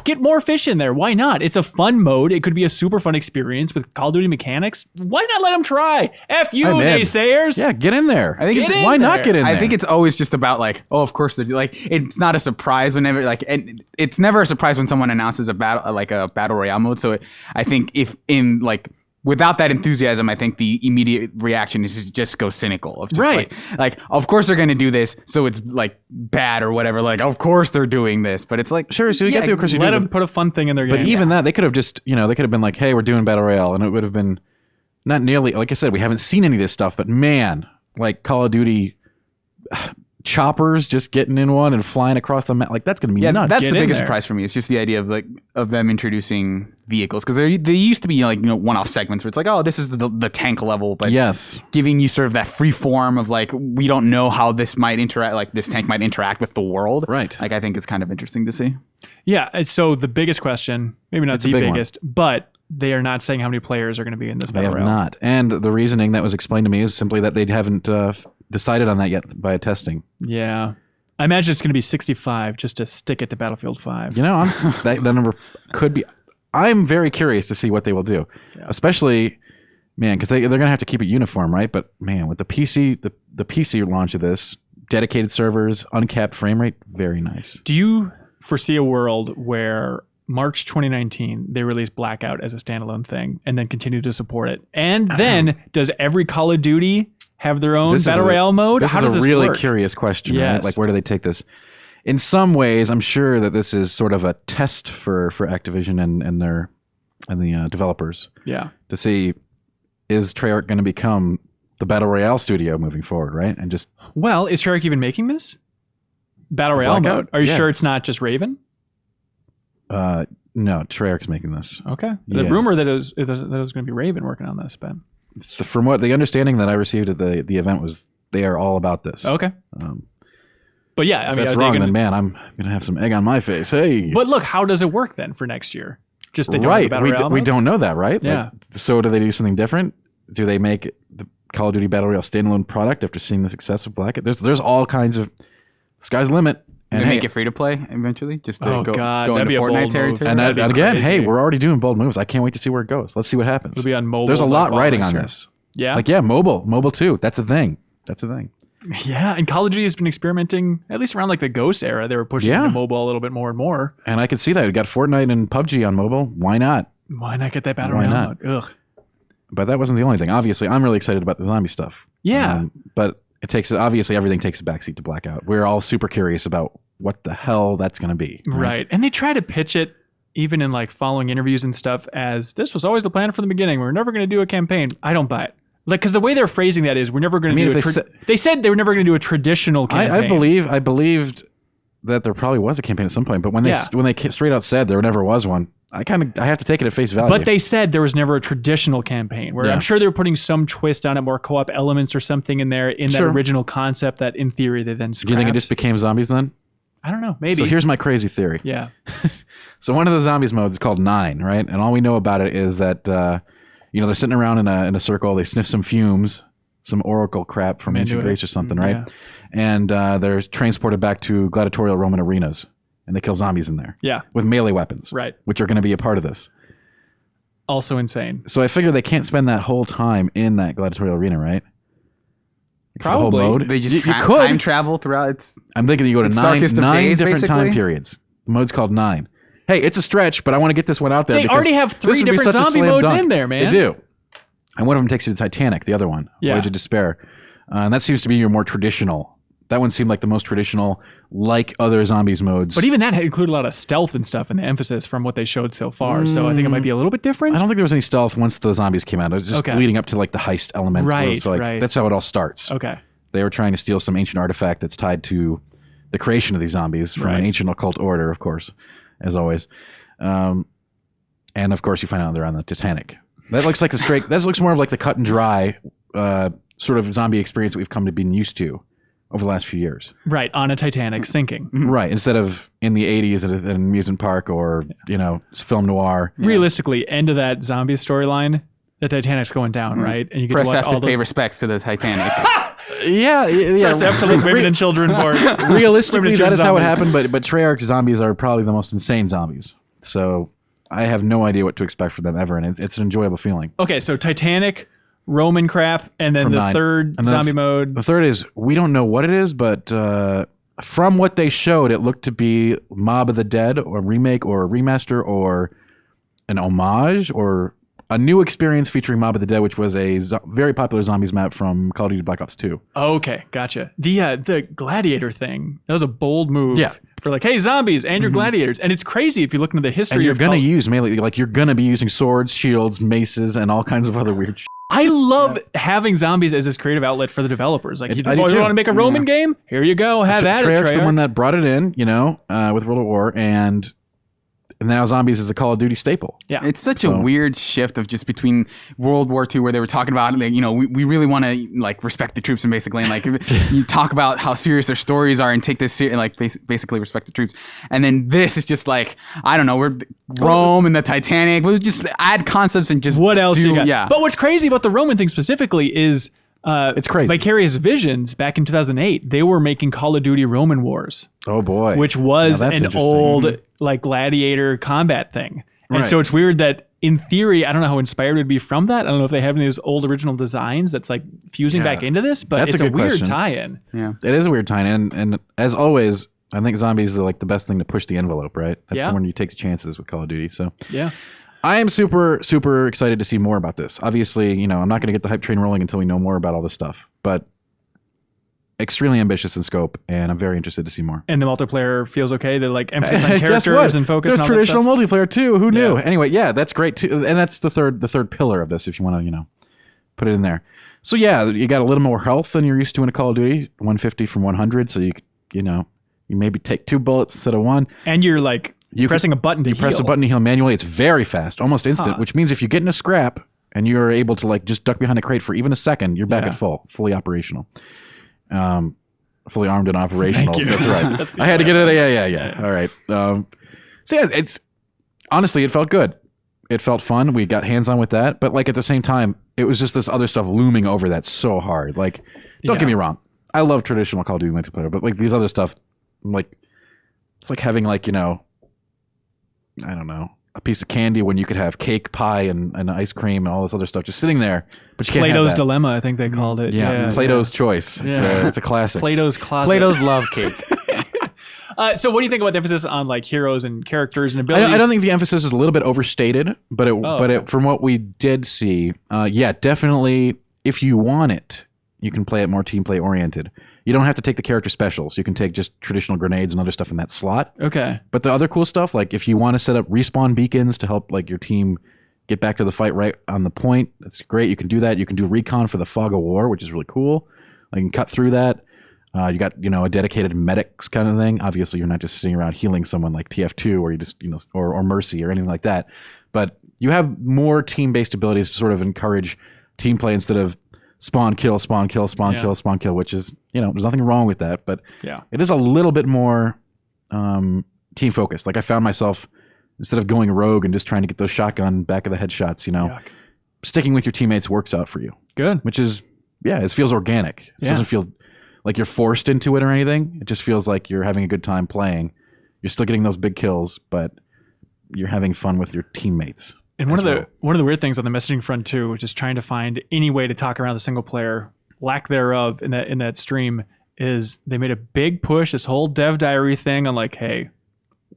get more fish in there. Why not? It's a fun mode. It could be a super fun experience with Call of Duty mechanics. Why not let them try? F you, naysayers. Yeah, get in there. I think why not get in there? I think it's always just about like, oh, of course they're like. It's not a surprise whenever and it's never a surprise when someone announces a battle royale mode. So I think if in like. Without that enthusiasm, I think the immediate reaction is to just go cynical. Of just like, of course they're going to do this, so it's like bad or whatever. Like, of course they're doing this, but it's like sure. So you get the of course you let do, them put a fun thing in their game. But even that, they could have just they could have been like, hey, we're doing battle royale, and it would have been not nearly like I said. We haven't seen any of this stuff, but man, like Call of Duty. Choppers just getting in one and flying across the map, like that's gonna be nuts. That's the biggest surprise for me. It's just the idea of them introducing vehicles, because they used to be like one-off segments where it's like, oh, this is the tank level, but giving you sort of that free form of like, we don't know how this might interact, like this tank might interact with the world, right? Like I think it's kind of interesting to see. Yeah. So the biggest question, maybe not the biggest, but they are not saying how many players are going to be in this battle royale. They have not, and the reasoning that was explained to me is simply that they haven't decided on that yet by testing. Yeah. I imagine it's going to be 65 just to stick it to Battlefield 5. Honestly, that number could be. I'm very curious to see what they will do, especially, man, because they're going to have to keep it uniform, right? But man, with the PC, the PC launch of this, dedicated servers, uncapped frame rate, very nice. Do you foresee a world where March 2019 they release Blackout as a standalone thing and then continue to support it, and then does every Call of Duty have their own battle royale mode? How does this really work? Curious question, right? Like, where do they take this? In some ways, I'm sure that this is sort of a test for Activision and the developers. Yeah. To see, is Treyarch going to become the battle royale studio moving forward, right? And just is Treyarch even making this battle royale mode? Are you sure it's not just Raven? No, Treyarch's making this. Okay. The rumor that it was going to be Raven working on this, Ben. From what the understanding that I received at the event was, they are all about this. Okay. But yeah, I mean, if that's wrong, then man, I'm gonna have some egg on my face. Hey. But look, how does it work then for next year? Just they don't have a battle royale mode? We don't know that, right? Yeah. So do they do something different? Do they make the Call of Duty Battle Royale standalone product after seeing the success of Blackout? There's all kinds of sky's the limit. And make it free to play eventually, just to go that'd into Fortnite territory. And again, hey, we're already doing bold moves. I can't wait to see where it goes. Let's see what happens. It'll be on mobile. There's a lot riding on this. Yeah. Mobile too. That's a thing. Yeah, and Call of Duty has been experimenting, at least around like the Ghost era. They were pushing into mobile a little bit more and more. And I could see that. We got Fortnite and PUBG on mobile. Why not? Why not get that battle royale mode? Ugh. But that wasn't the only thing. Obviously, I'm really excited about the zombie stuff. Yeah. But obviously everything takes a backseat to Blackout. We're all super curious about what the hell that's going to be. Right. And they try to pitch it, even in like following interviews and stuff, as this was always the plan from the beginning. We're never going to do a campaign. I don't buy it. Like, because the way they're phrasing that is, we're never going to do they said they were never going to do a traditional campaign. I believed that there probably was a campaign at some point, but when they straight out said there never was one, I have to take it at face value. But they said there was never a traditional campaign, where I'm sure they were putting some twist on it, more co-op elements or something in there in that original concept that in theory they then scrapped. Do you think it just became zombies then? I don't know. Maybe. So here's my crazy theory. Yeah. So one of the zombies modes is called 9, right? And all we know about it is that they're sitting around in a circle. They sniff some fumes, some oracle crap from ancient Greece or something, right? Yeah. And they're transported back to gladiatorial Roman arenas, and they kill zombies in there. Yeah. With melee weapons. Right. Which are going to be a part of this. Also insane. So I figure they can't spend that whole time in that gladiatorial arena, right? For the whole Probably. mode? They just You could. time travel throughout. It's I'm thinking you go to It's nine darkest of different days, time basically? periods. The mode's called 9. Hey, it's a stretch, but I want to get this one out there. They because already have this 3 would be different such a zombie slam modes dunk. in there, man. They do. And one of them takes you to Titanic, the other one, Yeah. Voyage of Despair. And that seems to be your more traditional. That one seemed like the most traditional, like other zombies modes. But even that had included a lot of stealth and stuff in the emphasis from what they showed so far. So I think it might be a little bit different. I don't think there was any stealth once the zombies came out. It was just Okay. leading up to like the heist element. where Right, it's like, right. That's how it all starts. Okay. They were trying to steal some ancient artifact that's tied to the creation of these zombies from Right. an ancient occult order, of course, as always. And of course, you find out they're on the Titanic. That looks like the straight. That looks more of like the cut and dry sort of zombie experience that we've come to be used to over the last few years. Right. On a Titanic sinking. Right. Instead of in the 80s at an amusement park or, film noir. Realistically, end of that zombie storyline, the Titanic's going down, right? And you get press to watch F all to pay those. respects to the Titanic. Yeah. Press F to look women and children for Realistically, that is how it zombies. happened, but Treyarch zombies are probably the most insane zombies. So I have no idea what to expect from them ever, and it's an enjoyable feeling. Okay, so Titanic, Roman crap, and then From the 9. third And then zombie mode. The third is, we don't know what it is, but from what they showed, it looked to be Mob of the Dead, or a remake, or a remaster, or an homage, or a new experience featuring Mob of the Dead, which was a very popular zombies map from Call of Duty Black Ops 2. Okay, gotcha. The gladiator thing, that was a bold move. Yeah. For like, hey, zombies and your gladiators. And it's crazy if you look into the history And you're of going to how- use melee, like you're going to be using swords, shields, maces, and all kinds of other weird shit. I love having zombies as this creative outlet for the developers. Like, I do you too. want to make a Roman game? Here you go. Have at it, Treyarch's the Treyarch. one that brought it in, with World at War, and now zombies is a Call of Duty staple. Yeah. It's such a weird shift of just between World War II, where they were talking about, like, we really want to like respect the troops, and basically, and like you talk about how serious their stories are and take this and like basically respect the troops, and then this is just like, I don't know, we're Rome and the Titanic. We'll just add concepts and just What else you got? Yeah, But what's crazy about the Roman thing specifically is It's crazy. Vicarious Visions back in 2008, they were making Call of Duty Roman Wars, Oh boy. which was Now that's an interesting. old like gladiator combat thing. And Right. so it's weird that in theory, I don't know how inspired it would be from that. I don't know if they have any of those old original designs that's like fusing back into this, but That's it's a a good weird question. tie-in. yeah. It is a weird tie-in, and as always, I think zombies are like the best thing to push the envelope, right? That's Yeah. the one you take the chances with Call of Duty. So Yeah. I am super, super excited to see more about this. Obviously, I'm not going to get the hype train rolling until we know more about all this stuff, but extremely ambitious in scope, and I'm very interested to see more. And the multiplayer feels okay. They're like emphasis on Guess characters what? and focus There's on all this traditional stuff. multiplayer too. Who knew? Yeah. Anyway, yeah, that's great too, and that's the third pillar of this. If you want to, put it in there. So yeah, you got a little more health than you're used to in a Call of Duty. 150 from 100, so you maybe take 2 bullets instead of 1. And you're like pressing a button to You press a heal. button to heal manually. It's very fast, almost instant, Huh. which means if you get in a scrap and you're able to like just duck behind a crate for even a second, you're back Yeah. at fully operational. Fully armed and operational. Thank you. That's right. I had to get it. Yeah. All right. So yeah, it's honestly, it felt good. It felt fun. We got hands on with that, but like at the same time, it was just this other stuff looming over that so hard. Like, don't get me wrong, I love traditional Call of Duty multiplayer, but like these other stuff, like it's like having like I don't know, a piece of candy when you could have cake, pie, and ice cream and all this other stuff just sitting there, but you can't have Plato's that. Dilemma, I think they called it. Yeah, Plato's Choice. It's a classic. Plato's Closet. Plato's love cake. So what do you think about the emphasis on like heroes and characters and abilities? I don't think the emphasis is a little bit overstated, but okay. from what we did see, definitely if you want it, you can play it more team play oriented. You don't have to take the character specials. You can take just traditional grenades and other stuff in that slot. Okay. But the other cool stuff, like if you want to set up respawn beacons to help like your team get back to the fight right on the point, that's great. You can do that. You can do recon for the fog of war, which is really cool. Like you can cut through that. You got, a dedicated medics kind of thing. Obviously, you're not just sitting around healing someone like TF2 or you just, or Mercy or anything like that. But you have more team-based abilities to sort of encourage team play instead of spawn, kill, spawn, kill, spawn, kill, spawn, kill, which is, there's nothing wrong with that. But it is a little bit more team focused. Like I found myself, instead of going rogue and just trying to get those shotgun back of the head shots, sticking with your teammates works out for you. Good. Which is, it feels organic. It doesn't feel like you're forced into it or anything. It just feels like you're having a good time playing. You're still getting those big kills, but you're having fun with your teammates. And one of the weird things on the messaging front too, just trying to find any way to talk around the single player lack thereof in that stream, is they made a big push, this whole dev diary thing on like, hey,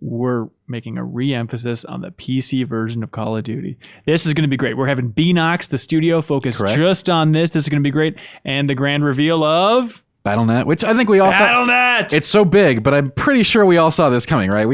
we're making a re-emphasis on the PC version of Call of Duty. This is going to be great. We're having Beanox, the studio, focus just on this. This is going to be great. And the grand reveal of Battle.net, which I think we all Battle.net. It's so big, but I'm pretty sure we all saw this coming, right?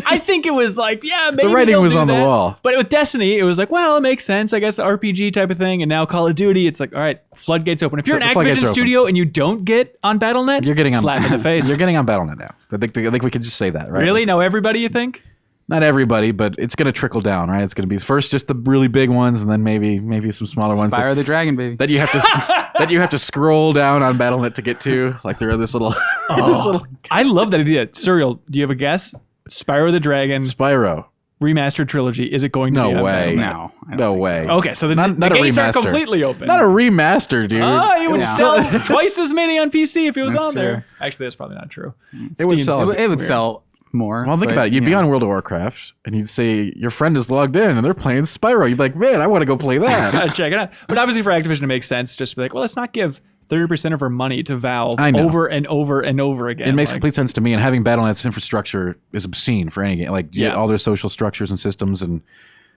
I think it was like, yeah, maybe the writing they'll was do on that. the wall. But with Destiny, it was like, well, it makes sense. I guess RPG type of thing. And now Call of Duty, it's like, all right, floodgates open. If you're an Activision studio and you don't get on Battle.net, you're getting on, slap in the face. You're getting on Battle.net now. I think we could just say that, right? Really? Now everybody, you think? Not everybody, but it's going to trickle down, right? It's going to be first just the really big ones, and then maybe some smaller ones. Spyro the Dragon, baby. That you have to that you have to scroll down on Battle.net to get to. Like there are this little. I love that idea. Serial, do you have a guess? Spyro the Dragon Spyro remastered trilogy. Is it going to be No on way. Battle.net? No way. Okay, so the Not a gates are remaster. completely open. Not a remaster, dude. It would sell twice as many on PC if it was That's on there. fair. Actually, that's probably not true. It would Steam's sell. It would weird. sell more. Well, think about it. You'd be on World of Warcraft, and you'd say your friend is logged in, and they're playing Spyro. You'd be like, man, I want to go play that. Check it out. But obviously for Activision, it makes sense just to be like, well, let's not give 30% of our money to Valve I know. over and over and over again. It makes Like, complete sense to me, and having Battle.net's infrastructure is obscene for any game. Like all their social structures and systems, and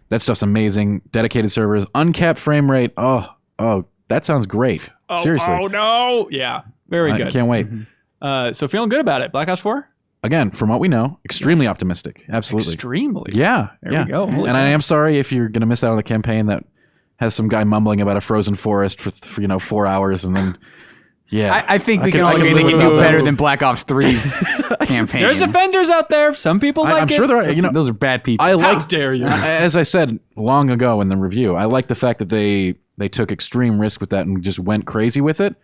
that stuff's amazing. Dedicated servers, uncapped frame rate. Oh, that sounds great. Seriously. Oh, no. Yeah. Very I good. can't wait. So feeling good about it. Black Ops 4? Again, from what we know, extremely optimistic. Absolutely. Extremely. Yeah. There we go. Holy And I cow. am sorry if you're going to miss out on the campaign that has some guy mumbling about a frozen forest for 4 hours, and then I think we can- can I all can agree they live can without do that. better than Black Ops 3's campaign. There's offenders out there. Some people like I'm it. sure there are. You know, Those are bad people. I How like. dare you? As I said long ago in the review, I like the fact that they took extreme risk with that and just went crazy with it.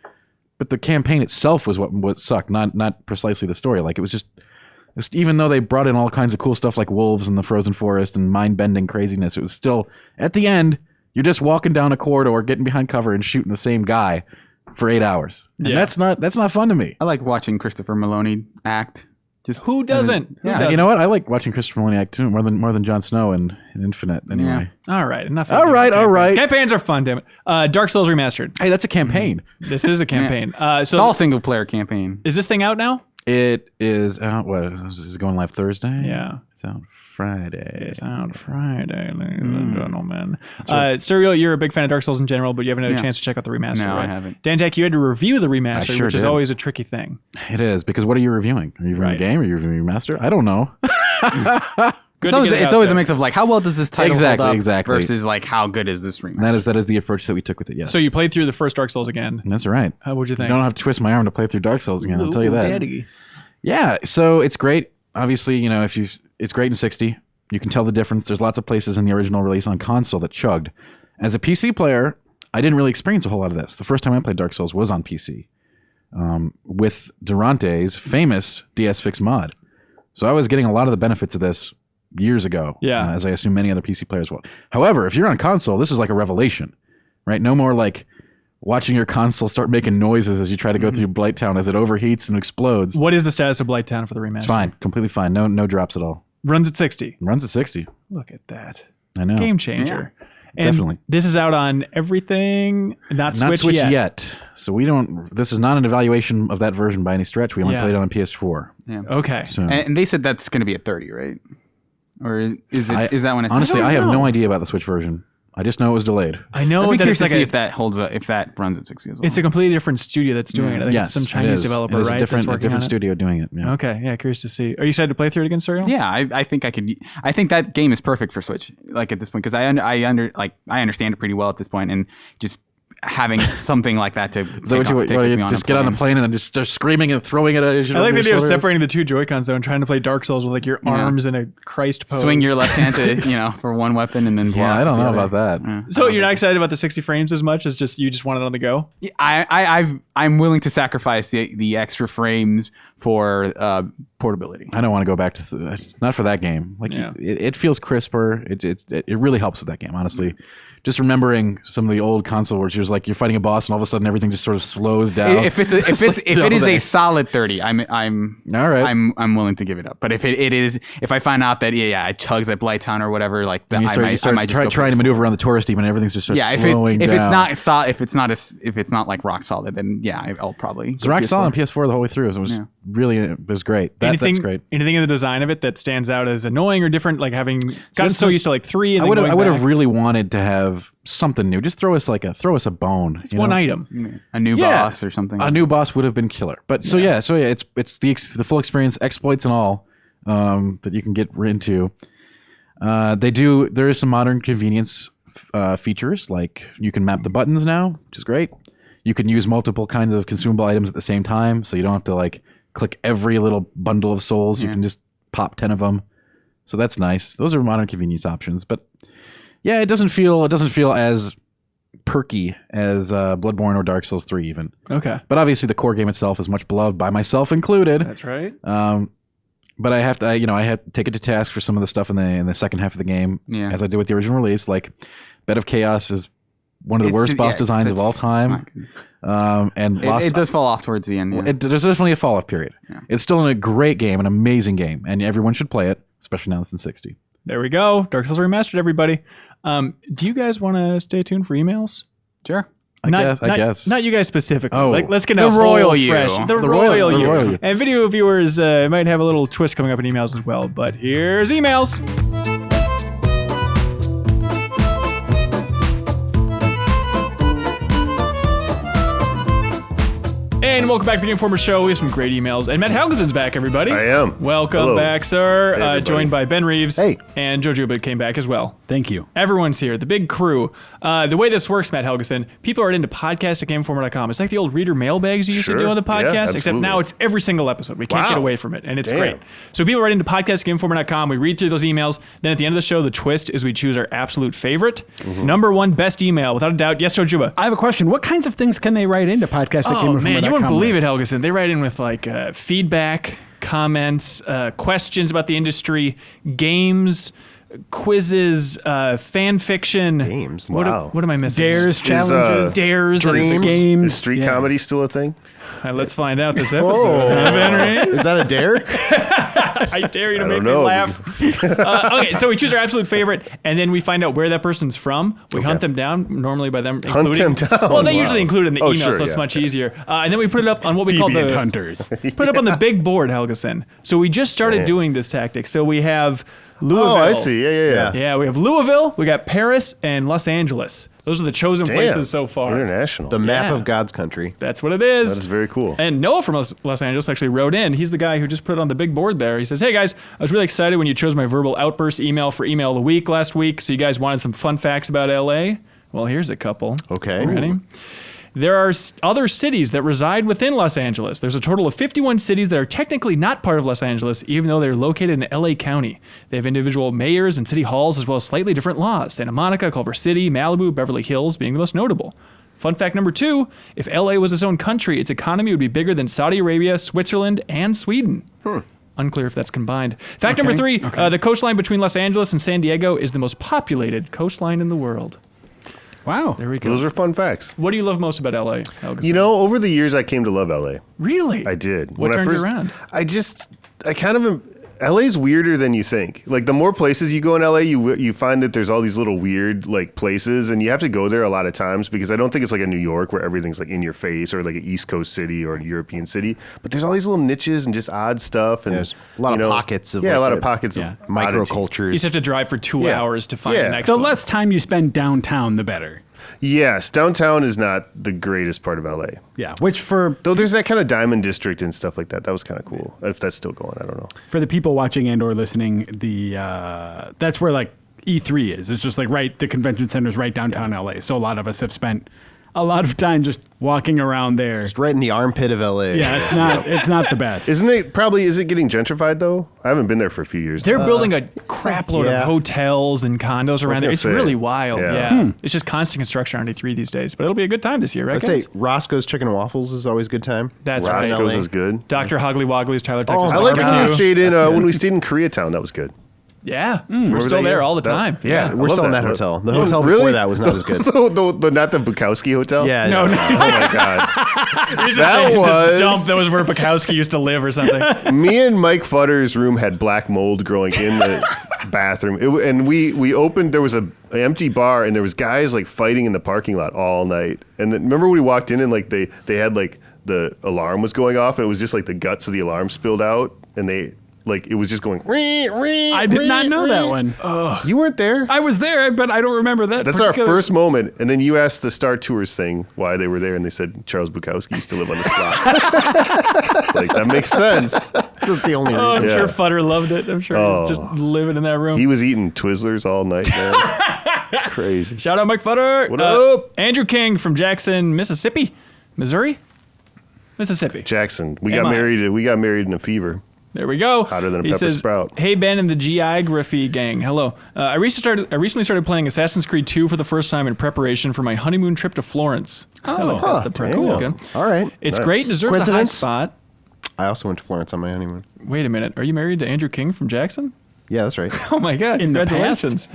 But the campaign itself was what sucked, not precisely the story. Like it was just even though they brought in all kinds of cool stuff like wolves and the frozen forest and mind-bending craziness, it was still at the end you're just walking down a corridor, getting behind cover and shooting the same guy for 8 hours. And Yeah. that's not fun to me. I like watching Christopher Maloney act. Just Who doesn't? Who Yeah. doesn't? You know what? I like watching Christopher Maloney act too more than Jon Snow in Infinite. Anyway, All right. Enough. All right, campaigns. all right. Campaigns are fun, damn it. Dark Souls Remastered. hey, that's a campaign. This is a campaign. So It's all single player campaign. is this thing out now? It is out. What is it going live Thursday? Yeah. It's out Friday. It's out Friday, ladies and gentlemen. Serial, you're a big fan of Dark Souls in general, but you haven't had a chance to check out the remaster, No, I right? haven't. Dantech, you had to review the remaster, sure which is did. always a tricky thing. It is because what are you reviewing? Are you reviewing Right. a game? Are you reviewing a master? I don't know. Good It's to get it out always a there. mix of like, how well does this title Exactly, hold up exactly. versus like, how good is this remake? And that is the approach that we took with it. Yes. So you played through the first Dark Souls again. That's right. What'd you You think? don't have to twist my arm to play through Dark Souls again. I'll tell you that. Daddy. Yeah. So it's great. Obviously, it's great in 60. You can tell the difference. There's lots of places in the original release on console that chugged. As a PC player, I didn't really experience a whole lot of this. The first time I played Dark Souls was on PC with Durante's famous DS Fix mod. So I was getting a lot of the benefits of this years ago, as I assume many other PC players will. However, if you're on console, this is like a revelation, right? No more like watching your console start making noises as you try to go through Blighttown as it overheats and explodes. What is the status of Blighttown for the remaster? It's fine, completely fine. No drops at all. Runs at 60. Runs at 60. Look at that. I know. Game changer. And Definitely. This is out on everything, not Not Switch, yet. So we don't. This is not an evaluation of that version by any stretch. We only Yeah. played it on PS4. Okay. So And they said that's going to be at 30, right? Or is that when it's honestly, I have know. no idea about the Switch version. I just know it was delayed. I know I'd be that curious it's like to see a, if that holds up, if that runs at 60 as well. it's a completely different studio that's doing it. I think Yes, it's some it Chinese is. developer, It is right? a different that's working on it? studio doing it. Yeah. Okay, yeah, curious to see. Are you excited to play through it again, Serial? Yeah, I think I could. I think that game is perfect for Switch. Like at this point, because I understand it pretty well at this point, and just having something like that to Is that what you just get on the plane and then just start screaming and throwing it at you? I like the idea of separating the two Joy-Cons though and trying to play Dark Souls with like your arms in a Christ pose. Swing your left hand to for one weapon and then block. Yeah, I don't the know other. about that. So you're not excited about the 60 frames as much as you just want it on the go? I'm willing to sacrifice the extra frames for portability. I don't want to go back to not for that game. Like it feels crisper. It really helps with that game, honestly. Just remembering some of the old console where you're like you're fighting a boss and all of a sudden everything just sort of slows down. If it is a solid 30, I'm all right. I'm willing to give it up. But if if I find out that it chugs at Blighttown or whatever, like that, you start trying to maneuver around the tourist team and everything's just slowing down. if it's not like rock solid, then I'll probably. It's rock solid on PS4 the whole way through. So it was great. That's great. Anything in the design of it that stands out as annoying or different, like having gotten so used to like 3 and I would have really wanted to have something new. Just throw us a bone. It's one item. A new boss or something. A new boss would have been killer. But it's the full experience, exploits and all that you can get into. There is some modern convenience features, like you can map the buttons now, which is great. You can use multiple kinds of consumable items at the same time, so you don't have to like click every little bundle of souls. You can just pop 10 of them. So that's nice. Those are modern convenience options, but it doesn't feel as perky as Bloodborne or Dark Souls 3 even. Okay. But obviously the core game itself is much beloved by myself included. That's right. But I have to take it to task for some of the stuff in the second half of the game, as I did with the original release. Like Bed of Chaos is one of the worst boss designs of all time. And it does fall off towards the end. Yeah. There's definitely a fall-off period. Yeah. It's still a great game, an amazing game, and everyone should play it, especially now it's in 60. There we go. Dark Souls Remastered, everybody. Do you guys want to stay tuned for emails? Sure. I guess. Not you guys specifically. Oh. Like, let's get the a royal you. fresh. The royal you. And video viewers might have a little twist coming up in emails as well. But here's emails. And welcome back to the Game Informer Show. We have some great emails. And Matt Helgeson's back, everybody. I am. Welcome back, sir. Hey, joined by Ben Reeves. Hey. And Joe Juba came back as well. Thank you. Everyone's here. The big crew. The way this works, Matt Helgeson, people are into podcasts at GameInformer.com. It's like the old reader mailbags you used to do on the podcast, except now it's every single episode. We can't get away from it, and it's great. So people write into podcasts at GameInformer.com. We read through those emails. Then at the end of the show, the twist is we choose our absolute favorite. Number one best email, without a doubt. Yes, Joe Juba. I have a question. What kinds of things can they write into podcast at GameInformer.com? Oh, man, you wouldn't believe it, Helgeson. They write in with like feedback, comments, questions about the industry, games, quizzes, fan fiction. Games? Wow. What am I missing? Dares, challenges, dares, Dreams? games. Is street comedy still a thing? Let's find out this episode. Ben Reeves? Is that a dare? I dare you to I make don't me know. laugh. Okay, so we choose our absolute favorite, and then we find out where that person's from. We hunt them down, normally by them including. them down? Well, they Wow. usually include it in the email, sure, so it's yeah. much easier. And then we put it up on what we call Deviant the hunters. Put it up on the big board, Helgeson. So we just started doing this tactic. So we have Louisville. Oh, I see. Yeah. Yeah, we have Louisville, we got Paris, and Los Angeles. Those are the chosen places so far. International. The map Yeah. of God's country. That's what it is. That is very cool. And Noah from Los Angeles actually wrote in. He's the guy who just put it on the big board there. He says, "Hey guys, I was really excited when you chose my verbal outburst email for email of the week last week. So you guys wanted some fun facts about LA? Well, here's a couple. Okay. Ready? There are other cities that reside within Los Angeles. There's a total of 51 cities that are technically not part of Los Angeles, even though they're located in LA County. They have individual mayors and city halls, as well as slightly different laws. Santa Monica, Culver City, Malibu, Beverly Hills being the most notable. Fun fact number 2, if LA was its own country, its economy would be bigger than Saudi Arabia, Switzerland, and Sweden. Unclear if that's combined. Fact number 3, the coastline between Los Angeles and San Diego is the most populated coastline in the world. Wow. There we go. Those are fun facts. What do you love most about LA, Helgeson? You know, over the years, I came to love LA. Really? I did. What When turned I first, you around? I kind of LA's weirder than you think. Like the more places you go in LA, you find that there's all these little weird like places, and you have to go there a lot of times because I don't think it's like a New York where everything's like in your face, or like an East Coast city or a European city. But there's all these little niches and just odd stuff, and There's a lot of pockets of a like lot of the pockets of oddity. microcultures. You just have to drive for 2 hours to find Yeah. the next The one. less time you spend downtown, the better. Yes, downtown is not the greatest part of LA. Yeah, which for Though there's that kind of diamond district and stuff like that. That was kind of cool. If that's still going, I don't know. the people watching and or listening, that's where like E3 is. It's just like the convention center's right downtown LA. So a lot of us have spent a lot of time just walking around there. It's right in the armpit of LA. Yeah, it's not the best. Is it getting gentrified though? I haven't been there for a few years. They're building a crap load yeah. of hotels and condos around there. gonna It's say, really wild. yeah. Yeah. It's just constant construction on E3 these days. But it'll be a good time this year, right, I'd guys? say Roscoe's Chicken and Waffles is always a good time. That's right. Roscoe's LA. is good. Dr. Hoggly Woggly's Tyler, Texas. I like when we Barbecue. stayed in Koreatown. That was good. Yeah. We're Remember still that there year? all the time. Yeah, I we're love still in that hotel. The hotel Really? before that was not as good. Not the Bukowski Hotel? Yeah, No, no. no. Oh my God. He's just That saying was- this dump that was where Bukowski used to live or something. Me and Mike Futter's room had black mold growing in the bathroom. And we opened, there was an empty bar and there was guys like fighting in the parking lot all night. And then, remember when we walked in and like they had like the alarm was going off and it was just like the guts of the alarm spilled out and they like it was just going. I did not know that one. You weren't there? I was there, but I don't remember that. That's our particular- first moment. And then you asked the Star Tours thing why they were there, and they said Charles Bukowski used to live on this block. It's like, that makes sense. That's the only Oh, reason. I'm Yeah. sure Futter loved it. I'm sure he was just Oh. living in that room. He was eating Twizzlers all night, man. It's crazy. Shout out Mike Futter. What up? Andrew King from Jackson, Mississippi. Missouri? Mississippi. Jackson, we Am got I? married in a fever. There we go. Hotter than a He pepper says, sprout. Hey, Ben and the Geography gang. Hello. I recently started playing Assassin's Creed 2 for the first time in preparation for my honeymoon trip to Florence. That's the prep. damn. That's good. All right. It's Nice. great. Deserves a high Coincidence? spot. I also went to Florence on my honeymoon. Wait a minute. Are you married to Andrew King from Jackson? Yeah, that's right. Oh my God. In the Congratulations.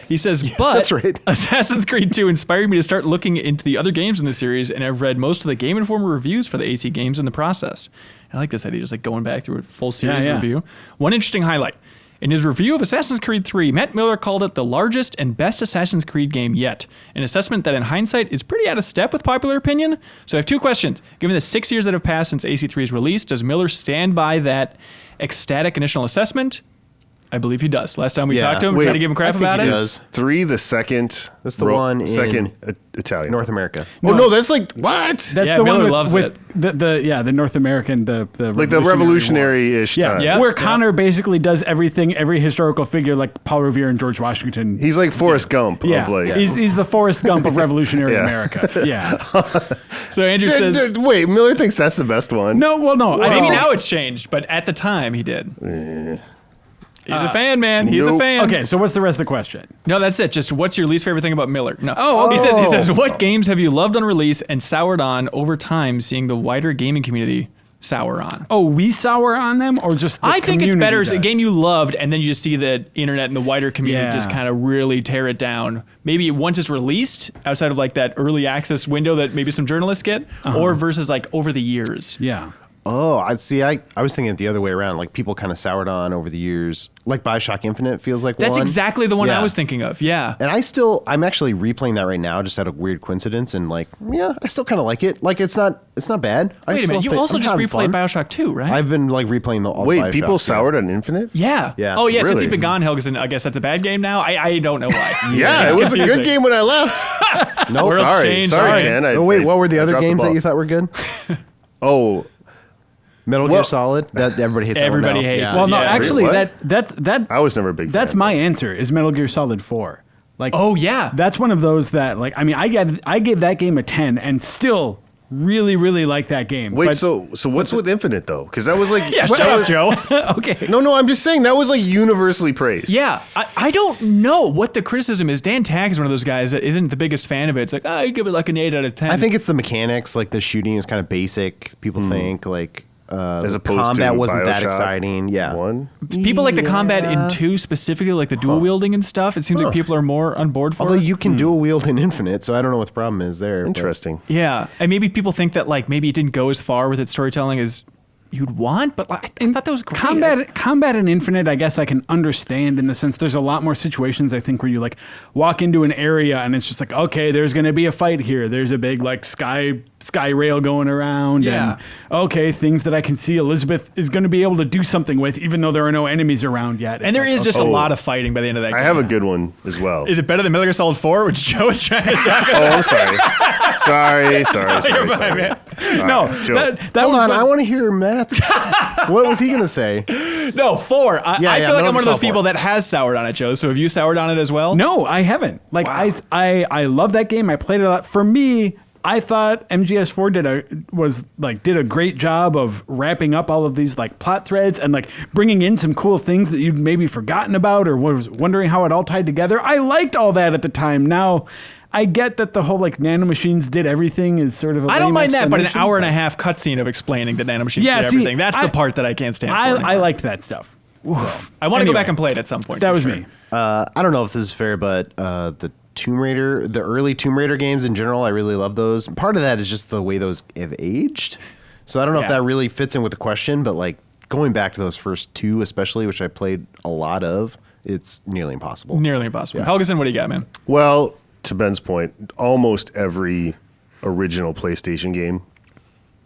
He says, but that's right. Assassin's Creed 2 inspired me to start looking into the other games in the series, and I've read most of the Game Informer reviews for the AC games in the process. I like this idea, just like going back through a full series Yeah. review. One interesting highlight. In his review of Assassin's Creed 3, Matt Miller called it the largest and best Assassin's Creed game yet, an assessment that in hindsight is pretty out of step with popular opinion. So I have two questions. Given the 6 years that have passed since AC3's release, does Miller stand by that ecstatic initial assessment? I believe he does. Last time we Yeah. talked to him, Wait, tried to give him crap I think about he it. does. 3, the second. That's the one in second Italian. North America. Oh no, that's like what? That's Yeah, the Miller one loves with the North American the Like the revolutionary-ish War. time. Yeah. Where Connor basically does everything, every historical figure like Paul Revere and George Washington. He's like Forrest Gump. Yeah, Of like, he's the Forrest Gump of revolutionary Yeah. America. Yeah. So Andrew says, Wait, Miller thinks that's the best one. No, well, no. I maybe mean, now it's changed, but at the time he did. He's a fan, man. He's a nope. fan. okay, so what's the rest of the question? No, that's it. Just what's your least favorite thing about Miller? No. Oh, He okay. says, what games have you loved on release and soured on over time, seeing the wider gaming community sour on? Oh, we sour on them, or just the I think it's community better as a does? game you loved, and then you just see the internet and the wider community Yeah. just kind of really tear it down. Maybe once it's released, outside of like that early access window that maybe some journalists get, or versus like over the years. Yeah. Oh, I see. I was thinking it the other way around. Like people kind of soured on over the years. Like Bioshock Infinite feels like That's one. exactly the one I Yeah. was thinking of. Yeah. And I'm actually replaying that right now, just out of weird coincidence, and like, yeah, I still kind of like it. Like, it's not bad. Wait a minute. You also just replayed Bioshock 2, right? I've been like replaying all Wait, Bioshock, people yeah. soured on Infinite? Yeah. Yeah. Oh, yeah. Since Really? you've been gone, Helgeson, I guess that's a bad game now. I don't know why. Yeah, It's it was a confusing. good game when I left. No, World's sorry, changed. sorry, Sorry. Ken. Oh wait, what were the I other dropped games ball. that you thought were good? Oh, Metal Well- Gear Solid. That everybody hates. that one Everybody now. hates Yeah. it. Well, no, Yeah. actually, What? that I was never a big that's fan. my answer. Is Metal Gear Solid 4? Like, Oh, yeah. that's one of those that like. I mean, I gave that game a 10, and still really like that game. Wait, But- so what's with Infinite though? Because that was like Yeah, that shut up, was- Joe. okay. No, I'm just saying that was like universally praised. Yeah, I don't know what the criticism is. Dan Tagg is one of those guys that isn't the biggest fan of it. It's like, I give it like an 8 out of 10. I think it's the mechanics. Like the shooting is kind of basic. People think like As the opposed combat to wasn't that Bioshock exciting. Yeah. 1. people like the combat in 2 specifically, like the dual wielding and stuff. It seems like people are more on board for Although it. you can dual wield in Infinite, so I don't know what the problem is there. but- Interesting. Yeah, and maybe people think that like maybe it didn't go as far with its storytelling as you'd want, but like, I thought that was great. Combat in Infinite, I guess I can understand in the sense there's a lot more situations I think where you like walk into an area and it's just like, okay, there's going to be a fight here. There's a big like sky rail going around. Yeah. And okay, things that I can see Elizabeth is going to be able to do something with, even though there are no enemies around yet. And there is just a lot of fighting by the end of that game. I have a good one as well. Is it better than Metal Gear Solid 4, which Joe is trying to talk about? Oh, I'm sorry. sorry. You're fine, man. no, Joe. that Hold was on, what- I want to hear Matt's. What was he gonna say? No, 4. I Yeah, feel like Metal I'm one Gear of those Solid people 4. that has soured on it, Joe. So have you soured on it as well? No, I haven't. Like I love that game. I played it a lot. For me, I thought MGS4 did a great job of wrapping up all of these like plot threads and like bringing in some cool things that you'd maybe forgotten about or was wondering how it all tied together. I liked all that at the time. Now, I get that the whole like nanomachines did everything is sort of a I don't lame mind that, but an explanation, hour and a half cutscene of explaining that nanomachines Yeah, did see, everything. That's the part that I can't stand for. I anymore. liked that stuff. So, I want to go anyway, back and play it at some point. That for was sure. me. I don't know if this is fair, but the Tomb Raider, the early Tomb Raider games in general, I really love those. Part of that is just the way those have aged. So I don't know if Yeah. that really fits in with the question, but like going back to those first two, especially, which I played a lot of, it's nearly impossible. Nearly impossible. Helgeson, what do you got, man? Well, to Ben's point, almost every original PlayStation game,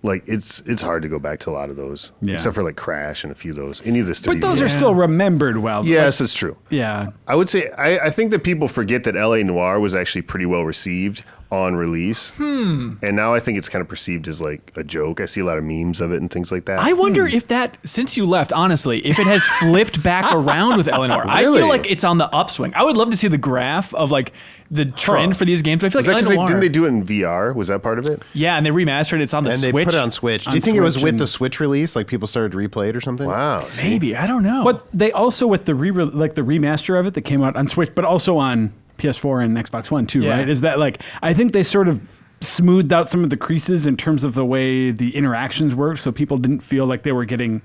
like it's hard to go back to a lot of those, Yeah. except for like Crash and a few of those. Any of the 3D But those are games. still remembered well. Yes, it's true. Yeah. I would say I think that people forget that LA Noire was actually pretty well received on release. And now I think it's kind of perceived as like a joke. I see a lot of memes of it and things like that. I wonder if that, since you left, honestly, if it has flipped back around with Eleanor. I Really? feel like it's on the upswing. I would love to see the graph of like the trend for these games. But I feel Is that like because Eleanor. didn't they do it in VR? Was that part of it? Yeah, and they remastered it. It's on the And Switch. they put it on Switch. Do you On think it was Switch with and- the Switch release? Like people started to replay it or something? Wow. see? Maybe, I don't know. But they also with the the remaster of it that came out on Switch, but also on PS4 and Xbox One too, Yeah. right? Is that like I think they sort of smoothed out some of the creases in terms of the way the interactions worked, so people didn't feel like they were getting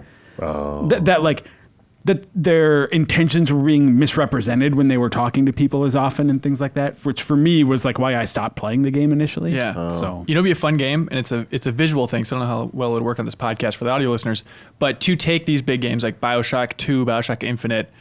that their intentions were being misrepresented when they were talking to people as often and things like that. Which for me was like why I stopped playing the game initially. Yeah. So You know, it'd be a fun game, and it's a visual thing, so I don't know how well it would work on this podcast for the audio listeners. But to take these big games like BioShock 2, BioShock Infinite,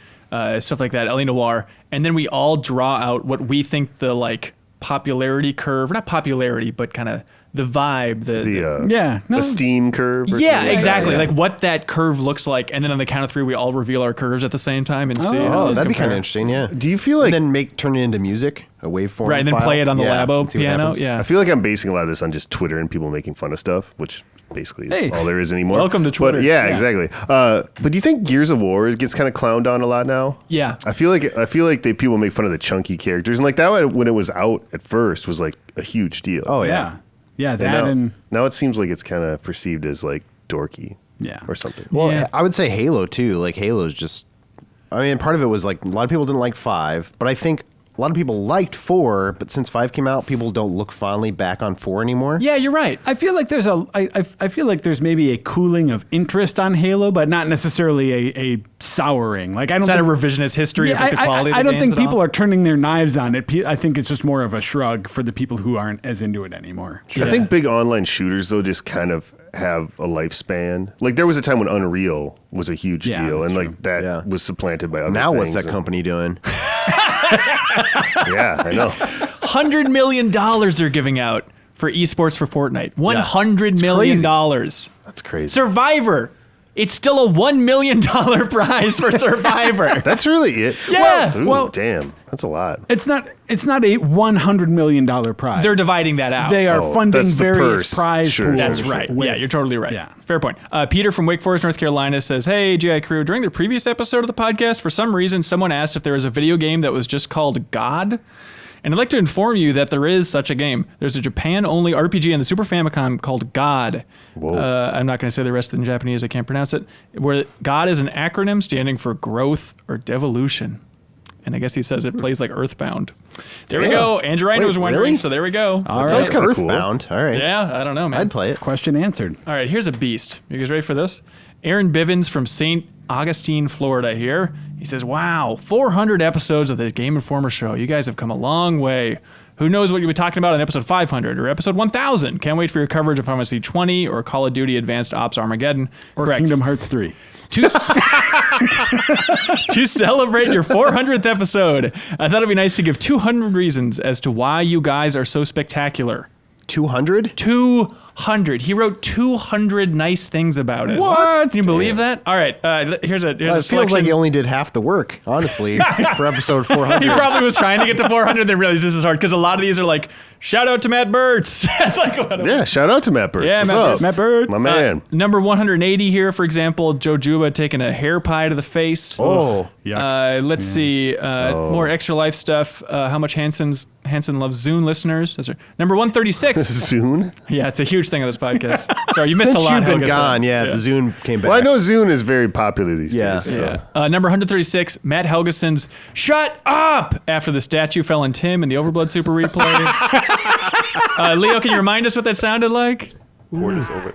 stuff like that, LA Noire, and then we all draw out what we think the like popularity curve, not popularity, but kind of the vibe, The Steam curve. or yeah, something? exactly. Yeah. Like what that curve looks like, and then on the count of three, we all reveal our curves at the same time and see how Oh, those that'd be compare. kind of interesting, yeah. Do you feel like and then turn it into music, a waveform Right, and then file? play it on the Yeah, Labo and see what piano. happens. Yeah. I feel like I'm basing a lot of this on just Twitter and people making fun of stuff, which basically is Hey, all there is anymore. welcome to Twitter. But yeah, Yeah. exactly. But do you think Gears of War gets kind of clowned on a lot now? Yeah. I feel like people make fun of the chunky characters, and like that when it was out at first was like a huge deal. Oh, yeah. Yeah, And that and now it seems like it's kind of perceived as like dorky, Yeah. or something. Well, Yeah. I would say Halo too. Like Halo's just, I mean, part of it was like a lot of people didn't like 5, but I think a lot of people liked 4. But since 5 came out, people don't look fondly back on 4 anymore. Yeah, you're right. I feel like I feel like there's maybe a cooling of interest on Halo, but not necessarily a souring. Like I don't Is that a think, revisionist history of Yeah, like, the quality of the I don't games think at all? people are turning their knives on it. I think it's just more of a shrug for the people who aren't as into it anymore. I think big online shooters though just kind of have a lifespan. Like there was a time when Unreal was a huge Yeah, deal, that's and true. like that Yeah. was supplanted by other Now things. what's that company doing? Yeah, I know. $100 million they're giving out for esports for Fortnite. $100 million. That's crazy. Survivor. It's still a $1 million prize for Survivor. That's really it. Yeah. Ooh, damn, that's a lot. It's not a $100 million prize. They're dividing that out. They are Oh, funding that's the various purse. prize Sure, pools. That's right. with- Yeah, you're totally right. Yeah. Fair point. Peter from Wake Forest, North Carolina says, "Hey, GI Crew, during the previous episode of the podcast, for some reason, someone asked if there was a video game that was just called God. And I'd like to inform you that there is such a game. There's a Japan-only RPG on the Super Famicom called God. I'm not going to say the rest in Japanese. I can't pronounce it. Where God is an acronym standing for growth or devolution. And I guess he says it plays like Earthbound. There we go. Andrew Rhino Wait, was wondering, really? so there we go. All That right. sounds kind of cool. Earthbound. All right. Yeah, I don't know, man. I'd play it. Question answered. All right, here's a beast. You guys ready for this? Aaron Bivens from St. Augustine, Florida here. He says, "Wow, 400 episodes of the Game Informer show. You guys have come a long way. Who knows what you'll be talking about in episode 500 or episode 1000? Can't wait for your coverage of Final Fantasy 20 or Call of Duty Advanced Ops Armageddon." Or Correct. Kingdom Hearts 3. To celebrate your 400th episode, I thought it'd be nice to give 200 reasons as to why you guys are so spectacular. 200? 200. He wrote 200 nice things about us. What? Can you believe that? All right, here's a It feels selection. like you only did half the work, honestly, for episode 400. He probably was trying to get to 400, then realized this is hard because a lot of these are like, shout out to Matt Burtz. It's like, what Yeah, shout out to Matt Burtz. Yeah, What's Matt up? Burtz. Matt Burtz. My man. Number 180 here, for example, Joe Juba taking a hair pie to the face. Oh, Let's see. More Extra Life stuff. How much Hansen loves Zune listeners. That's right. Number 136. Zune? Yeah, it's a huge thing on this podcast. Sorry, you missed since a lot. you've been Helga, gone, so- yeah, the Zune came back. Well, I know Zune is very popular these Yeah. days. So. Yeah. Number 136, Matt Helgeson's "Shut Up" after the statue fell on Tim in the Overblood Super Replay. Leo, can you remind us what that sounded like? Board is over.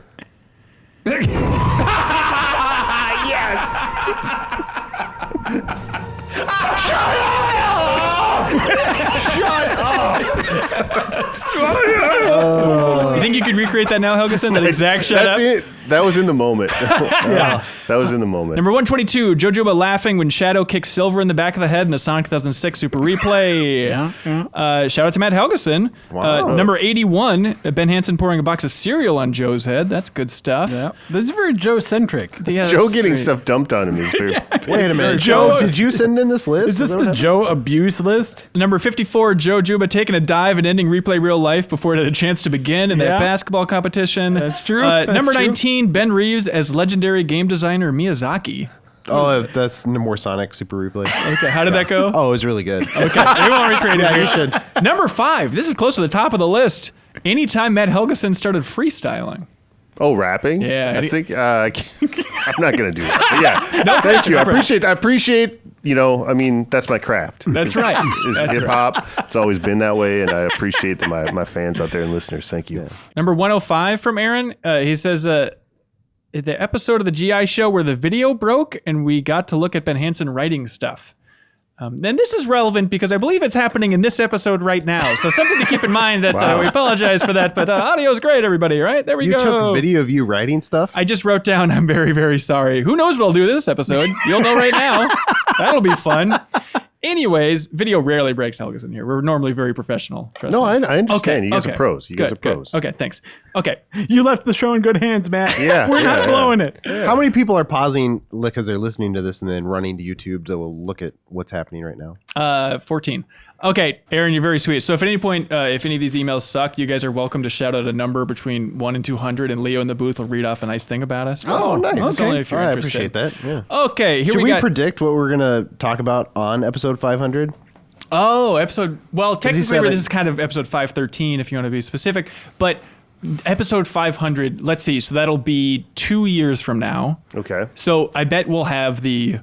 You think you could recreate that now, Helgeson? That exact "shut That's up"? it. That was in the moment. Yeah. That was in the moment. Number 122, Joe Juba laughing when Shadow kicks Silver in the back of the head in the Sonic 2006 Super Replay. Shout out to Matt Helgeson. Wow. Number 81, Ben Hansen pouring a box of cereal on Joe's head. That's good stuff. Yeah. This is very Joe-centric. Yeah, Joe that's getting great. stuff dumped on him is very. Wait a minute, Joe- Joe, did you send in this list? Is this that the what Joe abuse list? Number 54, Joe Juba taking a dive and ending Replay Real Life before it had a chance to begin in that Yeah. basketball competition. That's true. That's Number true. 19, Ben Reeves as legendary game designer Miyazaki. Oh, that's no more Sonic Super Replay. Okay, how did that go? Oh, it was really good. Okay, we won't recreate it Yeah, here. you should. Number 5, this is close to the top of the list. Anytime Matt Helgeson started freestyling. Oh, rapping? Yeah. I think I'm not gonna do that. But yeah. Thank you. I appreciate. I mean, that's my craft. That's right. Is hip hop. It's always been that way, and I appreciate my fans out there and listeners. Thank you. Number 105 from Aaron. He says, the episode of the GI show where the video broke and we got to look at Ben Hansen writing stuff. And this is relevant because I believe it's happening in this episode right now. So something to keep in mind that Wow. we apologize for that, but audio's great, everybody, right? There we You go. took video of you writing stuff? I just wrote down, I'm very, very sorry. Who knows what I'll do this episode? You'll know right now. That'll be fun. Anyways, video rarely breaks Helgeson here. We're normally very professional. Trust No, me. I understand. You guys okay. are pros. You guys are Good, pros. good. Okay, thanks. Okay. You left the show in good hands, Matt. Yeah, We're yeah, not yeah. blowing it. How many people are pausing because they're listening to this and then running to YouTube to look at what's happening right now? 14. Okay, Aaron, you're very sweet. So if at any point, if any of these emails suck, you guys are welcome to shout out a number between 1 and 200, and Leo in the booth will read off a nice thing about us. Oh, nice. It's only if you're I interested. appreciate that. Yeah. Okay, here Should we got. predict what we're gonna talk about on episode 500? Oh, episode. Well, technically, said this it- is kind of episode 513 if you want to be specific. But episode 500, let's see. So that'll be 2 years from now. Okay. So I bet we'll have the,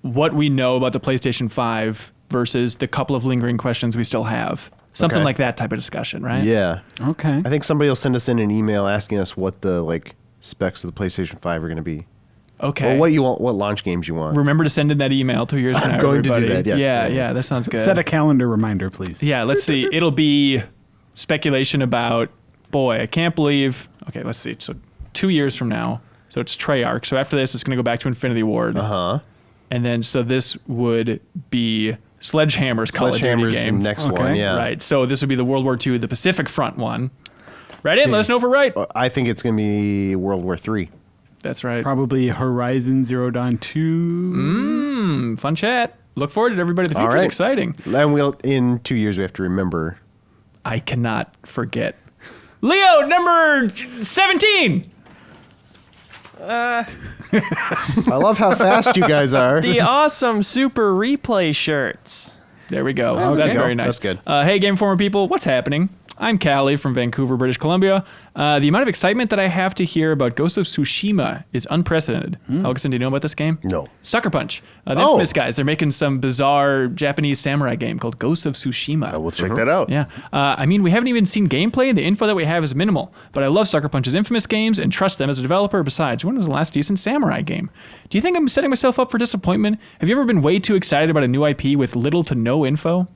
what we know about the PlayStation 5 versus the couple of lingering questions we still have. Something Okay. like that type of discussion, right? Yeah. Okay. I think somebody will send us in an email asking us what the specs of the PlayStation 5 are going to be. Okay. Or what you want, what launch games you want. Remember to send in that email 2 years from now, going to do everybody. that, yes. Yeah, that sounds good. Set a calendar reminder, please. Yeah, let's see. It'll be speculation about, boy, I can't believe. Okay, let's see. So 2 years from now, so it's Treyarch. So after this, it's going to go back to Infinity Ward. Uh-huh. And then, so this would be Sledgehammer's Call of Duty Sledgehammer's the game. next Okay. one, yeah. Right. So this would be the World War II, the Pacific Front one. Right in. Let us know if we're right. I think it's going to be World War III. That's right. Probably Horizon Zero Dawn 2. Fun chat. Look forward to it, everybody. The future's right. exciting. And in 2 years, we have to remember. I cannot forget. Leo, number 17. I love how fast you guys are. The awesome Super Replay shirts. There we go. there That's you go. very nice. That's good. Hey, Game Informer people, what's happening? I'm Callie from Vancouver, British Columbia. The amount of excitement that I have to hear about Ghost of Tsushima is unprecedented. Helgeson, do you know about this game? No. Sucker Punch. The Oh. infamous guys. They're making some bizarre Japanese samurai game called Ghost of Tsushima. I will check that out. Yeah. I mean, we haven't even seen gameplay, and the info that we have is minimal. But I love Sucker Punch's infamous games and trust them as a developer. Besides, when was the last decent samurai game? Do you think I'm setting myself up for disappointment? Have you ever been way too excited about a new IP with little to no info?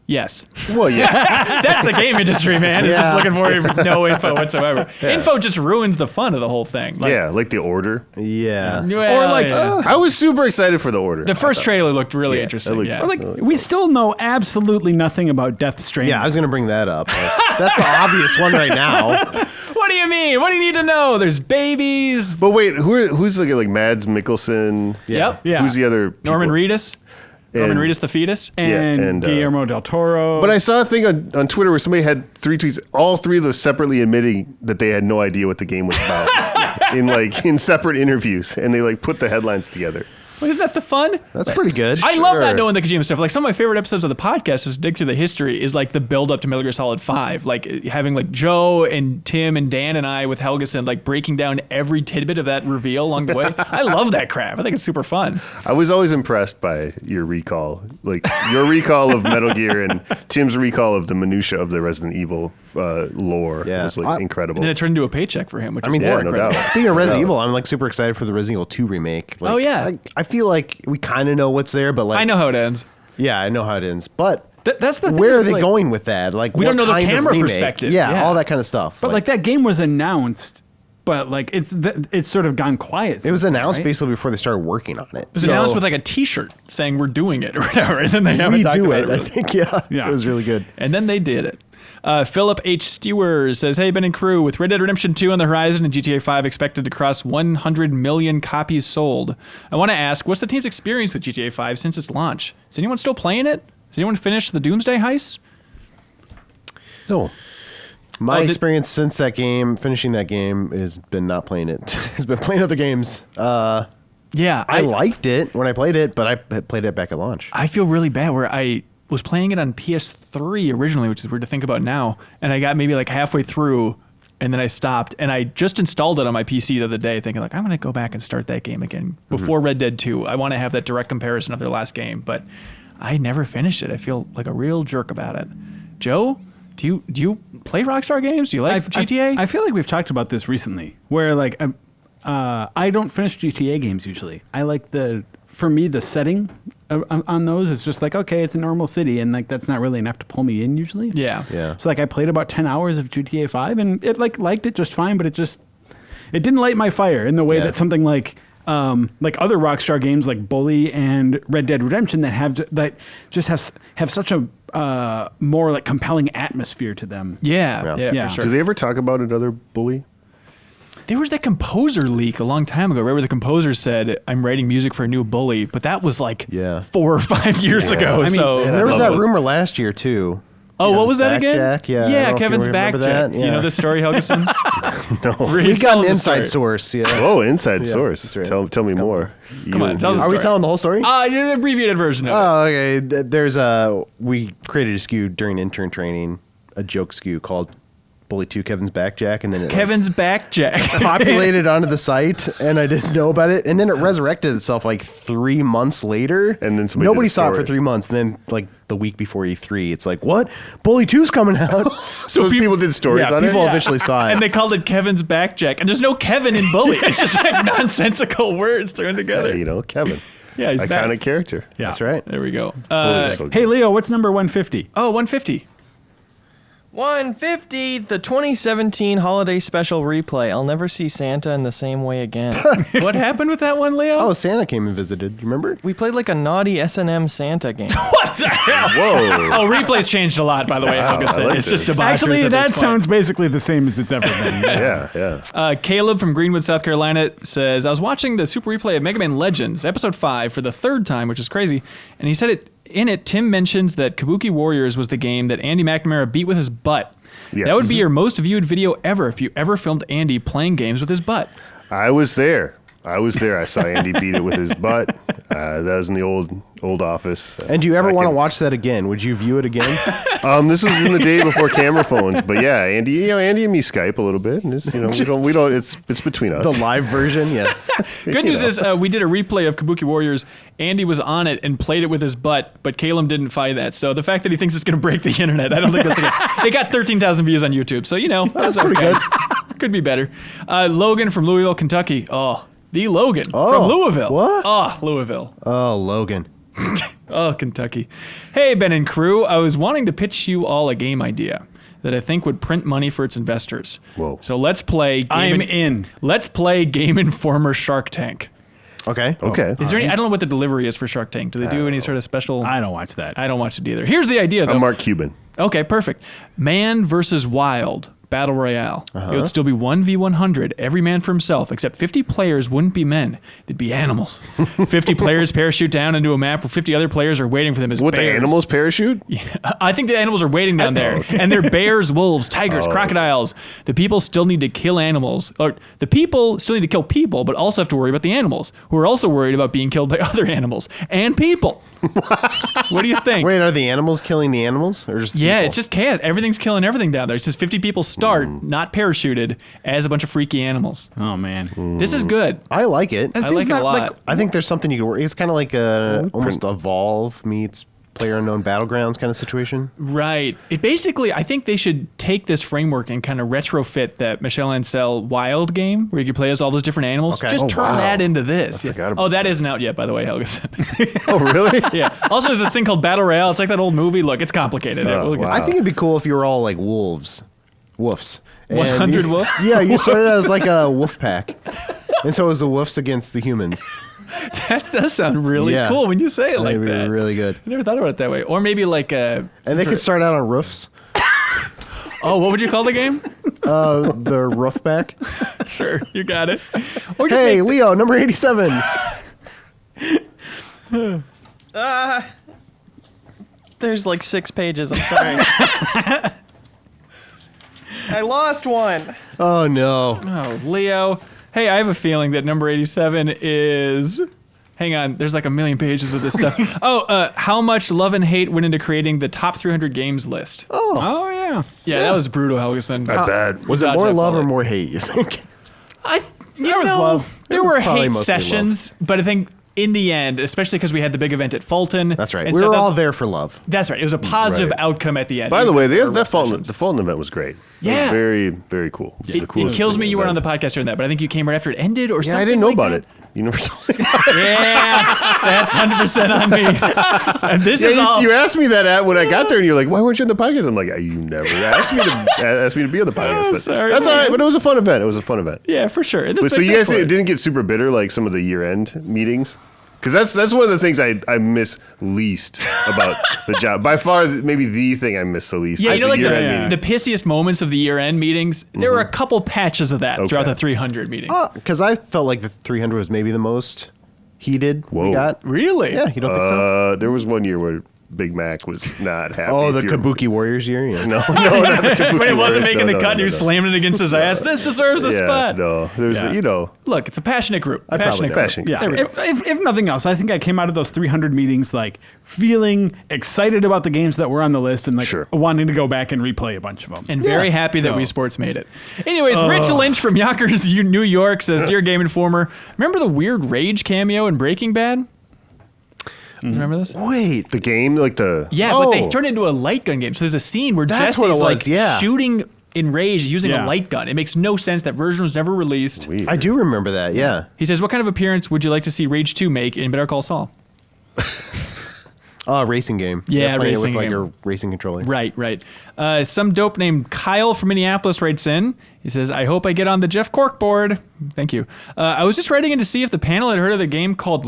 Yes. Well, yeah. That's the game industry, man. It's just looking for no info whatsoever. Info just ruins the fun of the whole thing. Like, Yeah, like The Order. Yeah. well, Or like, I was super excited for The Order. the first trailer looked really interesting. looked- Yeah. or like we still know absolutely nothing about Death Stranding. Yeah, I was going to bring that up. That's the obvious one right now. What do you mean? What do you need to know? There's babies. But wait, who's like Mads Mikkelsen? Yep. Yeah. Who's the other? Norman people? Reedus. Norman Reedus the fetus. and and, Guillermo del Toro. But I saw a thing on Twitter where somebody had 3 tweets, all 3 of those separately admitting that they had no idea what the game was about in separate interviews, and they like put the headlines together. Well, isn't that the fun? That's pretty good. I love that Sure. knowing the Kojima stuff. Like some of my favorite episodes of the podcast is dig through the history is like the build up to Metal Gear Solid 5. Like having like Joe and Tim and Dan and I with Helgeson like breaking down every tidbit of that reveal along the way. I love that crap. I think it's super fun. I was always impressed by your recall, like your recall of Metal Gear and Tim's recall of the minutia of the Resident Evil lore. Yeah. It was like incredible. And then it turned into a paycheck for him, which is mean, more yeah, no incredible. doubt. Speaking of Resident No. Evil, I'm like super excited for the Resident Evil 2 remake. Like, Oh, yeah. I feel like we kind of know what's there, but like I know how it ends. Yeah, I know how it ends. But that's the thing. where are is, they like, going with that? Like We what don't know the kind of camera remake? perspective. Yeah, Yeah. all that kind of stuff. But like that game was announced, but like it's sort of gone quiet. it was since then, announced right? basically before they started working on it. It was announced with like a T-shirt saying we're doing it or whatever, and then they haven't we talked do about it. I really. think yeah, Yeah. it was really good. And then they did it. Philip H. Stewart says, "Hey, Ben and crew, with Red Dead Redemption 2 on the horizon and GTA 5 expected to cross 100 million copies sold, I want to ask, what's the team's experience with GTA 5 since its launch? Is anyone still playing it? Has anyone finished the Doomsday Heist?" No. My did- experience since that game, finishing that game, has been not playing it. has been playing other games. Yeah, I liked it when I played it, but I had played it back at launch. I feel really bad where I was playing it on PS3 originally, which is weird to think about now, and I got maybe like halfway through, and then I stopped, and I just installed it on my PC the other day, thinking like I'm gonna go back and start that game again before Red Dead 2. I want to have that direct comparison of their last game, but I never finished it. I feel like a real jerk about it. Joe, do you play Rockstar games? Do you like GTA? I feel like we've talked about this recently, where like I don't finish GTA games usually. I like for me the setting on those is just like, okay, it's a normal city, and like that's not really enough to pull me in usually. yeah. Yeah. So like I played about 10 hours of GTA 5 and it liked it just fine, but it didn't light my fire in the way that something like other Rockstar games like Bully and Red Dead Redemption that have such a more like compelling atmosphere to them. Yeah, Yeah. for sure. Do they ever talk about another Bully? There was that composer leak a long time ago, right, where the composer said, "I'm writing music for a new Bully," but that was like 4 or 5 years ago. I mean, so And there was love that those. rumor last year too. Oh, what Kevin's was that again? Backjack, yeah, I don't know if you Kevin's remember backjack. that, Do you yeah. know this story, Helgeson? No. We got an inside source. Yeah. Oh, inside Yeah, source. that's right. Tell me more. Come on, tell us Are we story. telling the whole story? An abbreviated version of it. Oh, okay. There's we created a SKU during intern training, a joke SKU called Bully 2 Kevin's Backjack, and then it Kevin's backjack. populated onto the site, and I didn't know about it, and then it resurrected itself like 3 months later, And then somebody nobody did a saw it for story. 3 months. Then like the week before E3, it's like, what? Bully 2's coming out. So people did stories yeah, on people it? eventually saw it. And they called it Kevin's backjack. And there's no Kevin in Bully. It's just like nonsensical words thrown together. You know, Kevin. Yeah, he's Iconic back. character. Yeah. That's right. There we go. Bullies are so Hey good. Leo, what's number 150? 150. 150, the 2017 holiday special replay. I'll never see Santa in the same way again. What happened with that one, Leo? Oh, Santa came and visited. You remember? We played like a naughty S&M Santa game. What the hell? Whoa. Oh, replay's changed a lot, by the way, Wow, Helgeson. I like It's just this. debauchery Actually, at this that point. sounds basically the same as it's ever been. Yeah. Caleb from Greenwood, South Carolina says, I was watching the Super Replay of Mega Man Legends, Episode 5, for the 3rd time, which is crazy. And he said in it, Tim mentions that Kabuki Warriors was the game that Andy McNamara beat with his butt. Yes. That would be your most viewed video ever if you ever filmed Andy playing games with his butt. I was there. I saw Andy beat it with his butt. That was in the old office. And do you ever I want to can- watch that again? Would you view it again? This was in the day before camera phones, but yeah, Andy and me Skype a little bit, and just, we don't. It's between us. The live version, yeah. Good news is we did a replay of Kabuki Warriors. Andy was on it and played it with his butt, but Caleb didn't find that. So the fact that he thinks it's going to break the internet, I don't think that's the case. It got 13,000 views on YouTube, so that's pretty good. Could be better. Logan from Louisville, Kentucky. Oh, the Logan from Louisville. what? Oh, Louisville. Oh, Logan. Oh, Kentucky. Hey, Ben and crew. I was wanting to pitch you all a game idea that I think would print money for its investors. Whoa. So let's play I'm in. Let's play Game Informer Shark Tank. Okay. Okay. Is there any? I don't know what the delivery is for Shark Tank. Do they do any sort of special? I don't watch that. I don't watch it either. Here's the idea, though. I'm Mark Cuban. Okay, perfect. Man versus Wild Battle Royale. It would still be 1v100, every man for himself, except 50 players wouldn't be men. They'd be animals. 50 players parachute down into a map where 50 other players are waiting for them as What, bears. the animals parachute? I think the animals are waiting down there. And they're bears, wolves, tigers, crocodiles. The people still need to kill animals. Or the people still need to kill people, but also have to worry about the animals, who are also worried about being killed by other animals and people. What do you think? Wait, are the animals killing the animals, or just Yeah, people? it's just chaos. Everything's killing everything down there. It's just 50 people start, not parachuted, as a bunch of freaky animals. Oh man. This is good. I like it. I like it a lot. I think there's something you can work. It's kind of like almost Evolve meets PlayerUnknown Battlegrounds kind of situation. Right. It basically, I think they should take this framework and kind of retrofit that Michel Ancel Wild game, where you can play as all those different animals. Okay. Just Oh, turn wow. that into this. forgot about Oh, that isn't out yet, by the way, Helga said. Oh, really? Yeah. Also, there's this thing called Battle Royale. It's like that old movie. Look, it's complicated. Oh, We'll get- wow. I think it'd be cool if you were all like woofs. And 100 you- wolves? Yeah, you started as like a wolf pack. And so it was the wolves against the humans. That does sound really Yeah. cool when you say it like That'd be that. really good. I never thought about it that way. Or maybe like a... And they could start out on roofs. Oh, what would you call the game? The roof pack. Sure, you got it. Or just Hey, make... Leo, number 87. There's like 6 pages. I'm sorry. I lost one. Oh, no. Oh, Leo. Hey, I have a feeling that number 87 is... Hang on, there's like a million pages of this stuff. How much love and hate went into creating the top 300 games list? Oh yeah. Yeah, that was brutal, Helgeson. That's bad. Was it Dodge more that love or bullet. more hate, you think? There was love. There was were probably hate mostly sessions, but I think in the end, especially because we had the big event at Fulton. That's right. and We stuff, were that's- all there for love. That's right. It was a positive Right. outcome at the end. By the even way, if there were that rough Fulton, sessions. the Fulton event was great. It Yeah. was very, very cool. It was the It coolest kills me you weren't on the event. podcast during that, but I think you came right after it ended or Yeah, something. I didn't know like about that. it. You never told me. Yeah, that's 100% on me. And this is all. You asked me that when I got there, and you're like, "Why weren't you in the podcast?" I'm like, "You never asked me to be on the podcast." But sorry, that's all right. man. But it was a fun event. It was a fun event. Yeah, for sure. And this But so makes you up guys for it. didn't get super bitter like some of the year-end meetings? Because that's one of the things I miss least about the job. By far, maybe the thing I miss the least. Yeah, is you know, the like year-end meeting. the pissiest moments of the year-end meetings. There were a couple patches of that throughout Okay. the 300 meetings. Because I felt like the 300 was maybe the most heated Whoa. we got. Really? Yeah, you don't think so? There was one year where Big Mac was not happy. Oh, if the you're- Kabuki Warriors year? Yeah. No, not the Kabuki When it wasn't Warriors. making No, the no, cut, no, and he was no. slamming it against his ass. This deserves a Yeah, spot. no. There's, Yeah. Look, it's a passionate group. probably Passionate do. group. Passionate. Yeah. There we go. If nothing else, I think I came out of those 300 meetings like feeling excited about the games that were on the list and like Sure. wanting to go back and replay a bunch of them. And very happy that So- Wii Sports made it. Anyways, Rich Lynch from Yonkers, New York says, "Dear Game Informer, remember the weird Rage cameo in Breaking Bad? Do you remember this? Wait. the game, like the Yeah, but they Oh. turned it into a light gun game. So there's a scene where That's Jesse's what it was, like yeah. shooting in Rage using Yeah. a light gun. It makes no sense. That version was never released. Weird. I do remember that, yeah. He says, "What kind of appearance would you like to see Rage 2 make in Better Call Saul?" Oh, a racing game. Yeah, They're playing it racing with like game. a racing controller. Right. Some dope named Kyle from Minneapolis writes in. He says, "I hope I get on the Jeff Cork board." Thank you. I was just writing in to see if the panel had heard of the game called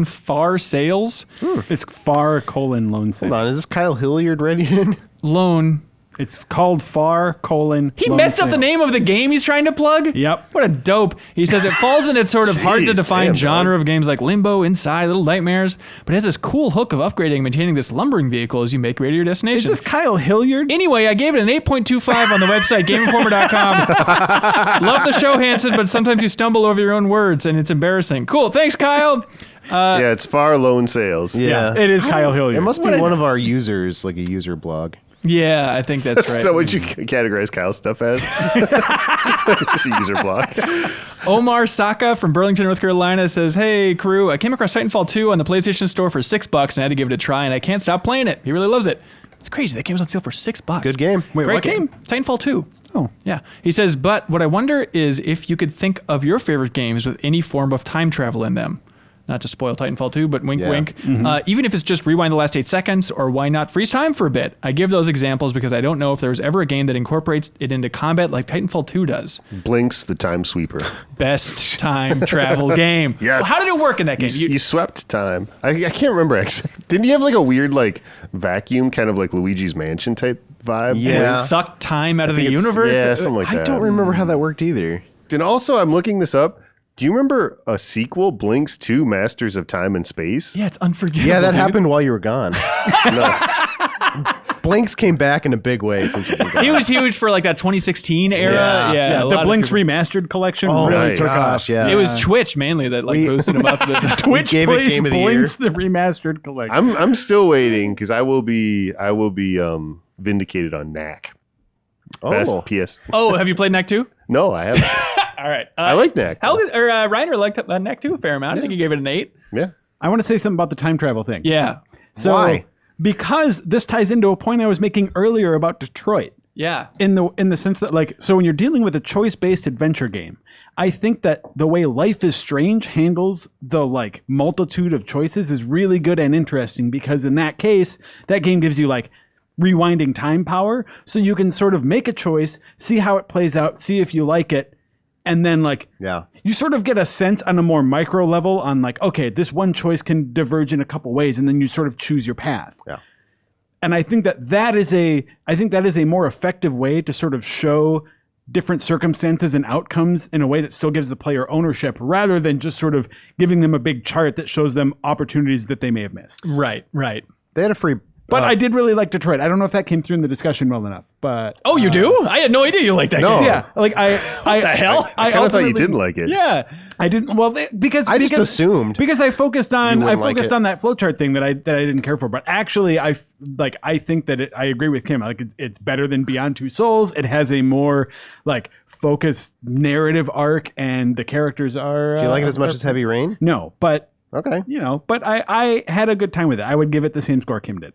Far Sales. It's far : lone sale. Hold on, is this Kyle Hilliard writing in? Lone. It's called far : He lone messed up the sale. name of the game he's trying to plug? Yep. What a dope. He says it falls in its sort of hard to Jeez, define damn, genre dog. of games like Limbo, Inside, Little Nightmares, but it has this cool hook of upgrading and maintaining this lumbering vehicle as you make your way to your Is destination. this Kyle Hilliard? Anyway, I gave it an 8.25 on the website, GameInformer.com. Love the show, Hanson, but sometimes you stumble over your own words, and it's embarrassing. Cool. Thanks, Kyle. Yeah, it's Far Loan Sales. Yeah. It is Kyle Hilliard. It must be What a- one of our users, like a user blog. Yeah, I think that's right. So what you categorize Kyle's stuff as? Just a user block. Omar Saka from Burlington, North Carolina says, "Hey, crew, I came across Titanfall 2 on the PlayStation Store for $6 and I had to give it a try, and I can't stop playing it. He really loves it. It's crazy. That game was on sale for $6. Good game. Wait, Great what game? Titanfall 2. Oh. Yeah. He says, but what I wonder is if you could think of your favorite games with any form of time travel in them. Not to spoil Titanfall 2, but wink, Yeah. wink. Even if it's just rewind the last 8 seconds, or why not freeze time for a bit? I give those examples because I don't know if there was ever a game that incorporates it into combat like Titanfall 2 does. Blinks the time sweeper. Best time travel game. Yes. Well, how did it work in that game? You swept time. I can't remember actually. Didn't you have like a weird like vacuum, kind of like Luigi's Mansion type vibe? Yeah. Sucked time out of the think it's- universe? Yeah, something like that. I don't remember how that worked either. And also, I'm looking this up. Do you remember a sequel, Blinks 2 Masters of Time and Space? Yeah, it's unforgivable. Yeah, that dude. happened while you were gone. Blinks came back in a big way since you've been gone. He was huge for like that 2016 era. Yeah, a the lot of Blinks people- Remastered collection Oh really nice. took Gosh, off. yeah. It was Twitch mainly that like boosted him up. Twitch gave it plays Game of the Year. Blinks the Remastered collection. I'm still waiting because I will be vindicated on Knack. Best Oh. PS. Oh, have you played Knack 2? No, I haven't. All right. I like Knack. Reiner liked Knack 2 a fair amount. I think he gave it an 8. Yeah. I want to say something about the time travel thing. Yeah. So, Why? Because this ties into a point I was making earlier about Detroit. Yeah. In the sense that, like, so when you're dealing with a choice-based adventure game, I think that the way Life is Strange handles the like multitude of choices is really good and interesting, because in that case, that game gives you like rewinding time power, so you can sort of make a choice, see how it plays out, see if you like it, and then like Yeah. you sort of get a sense on a more micro level on like, okay, this one choice can diverge in a couple ways, and then you sort of choose your path. Yeah. And I think that is a more effective way to sort of show different circumstances and outcomes in a way that still gives the player ownership, rather than just sort of giving them a big chart that shows them opportunities that they may have missed. Right. They had a free. But I did really like Detroit. I don't know if that came through in the discussion well enough, but Oh, you do? I had no idea you liked that No. game. yeah, like I the hell? I kind of thought you ultimately- didn't like it. Yeah. I didn't. Well, because I just assumed. because I focused on You wouldn't like it. on that flowchart thing that I didn't care for. But actually, I think that I agree with Kim. Like it's better than Beyond Two Souls. It has a more like focused narrative arc, and the characters are. Do you like it as much as Heavy Rain? No, but Okay. but I had a good time with it. I would give it the same score Kim did.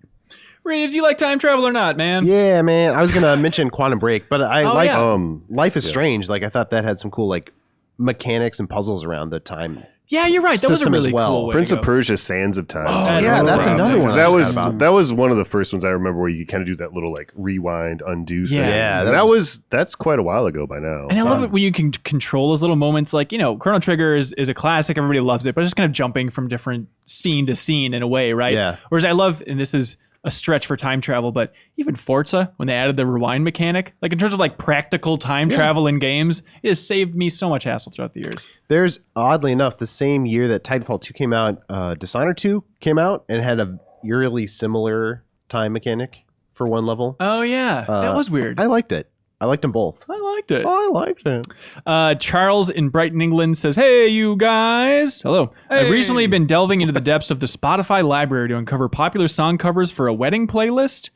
Reeves, you like time travel or not, man? Yeah, man. I was gonna mention Quantum Break, but I Oh, like yeah. Life is Strange. Like I thought that had some cool like mechanics and puzzles around the time. Yeah, you're right. That was a System as really well. cool way Prince to of go. Persia: Sands of Time. Yeah, that's right. another one. That I was just thought about. that was one of the first ones I remember where you kind of do that little like rewind, undo thing. Yeah. And that's quite a while ago by now. And I love it when you can control those little moments. Like, Chrono Trigger is a classic. Everybody loves it. But it's just kind of jumping from different scene to scene in a way, right? Yeah. Whereas I love, and this is a stretch for time travel, but even Forza, when they added the rewind mechanic, like in terms of like practical time travel in games, it has saved me so much hassle throughout the years. There's oddly enough the same year that Titanfall 2 came out, Dishonored 2 came out and had a eerily similar time mechanic for one level. Oh, yeah. That was weird. I liked it. I liked them both. I liked it. I liked it. Charles in Brighton, England says, "Hey, you guys. Hello. I've recently been delving into the depths of the Spotify library to uncover popular song covers for a wedding playlist.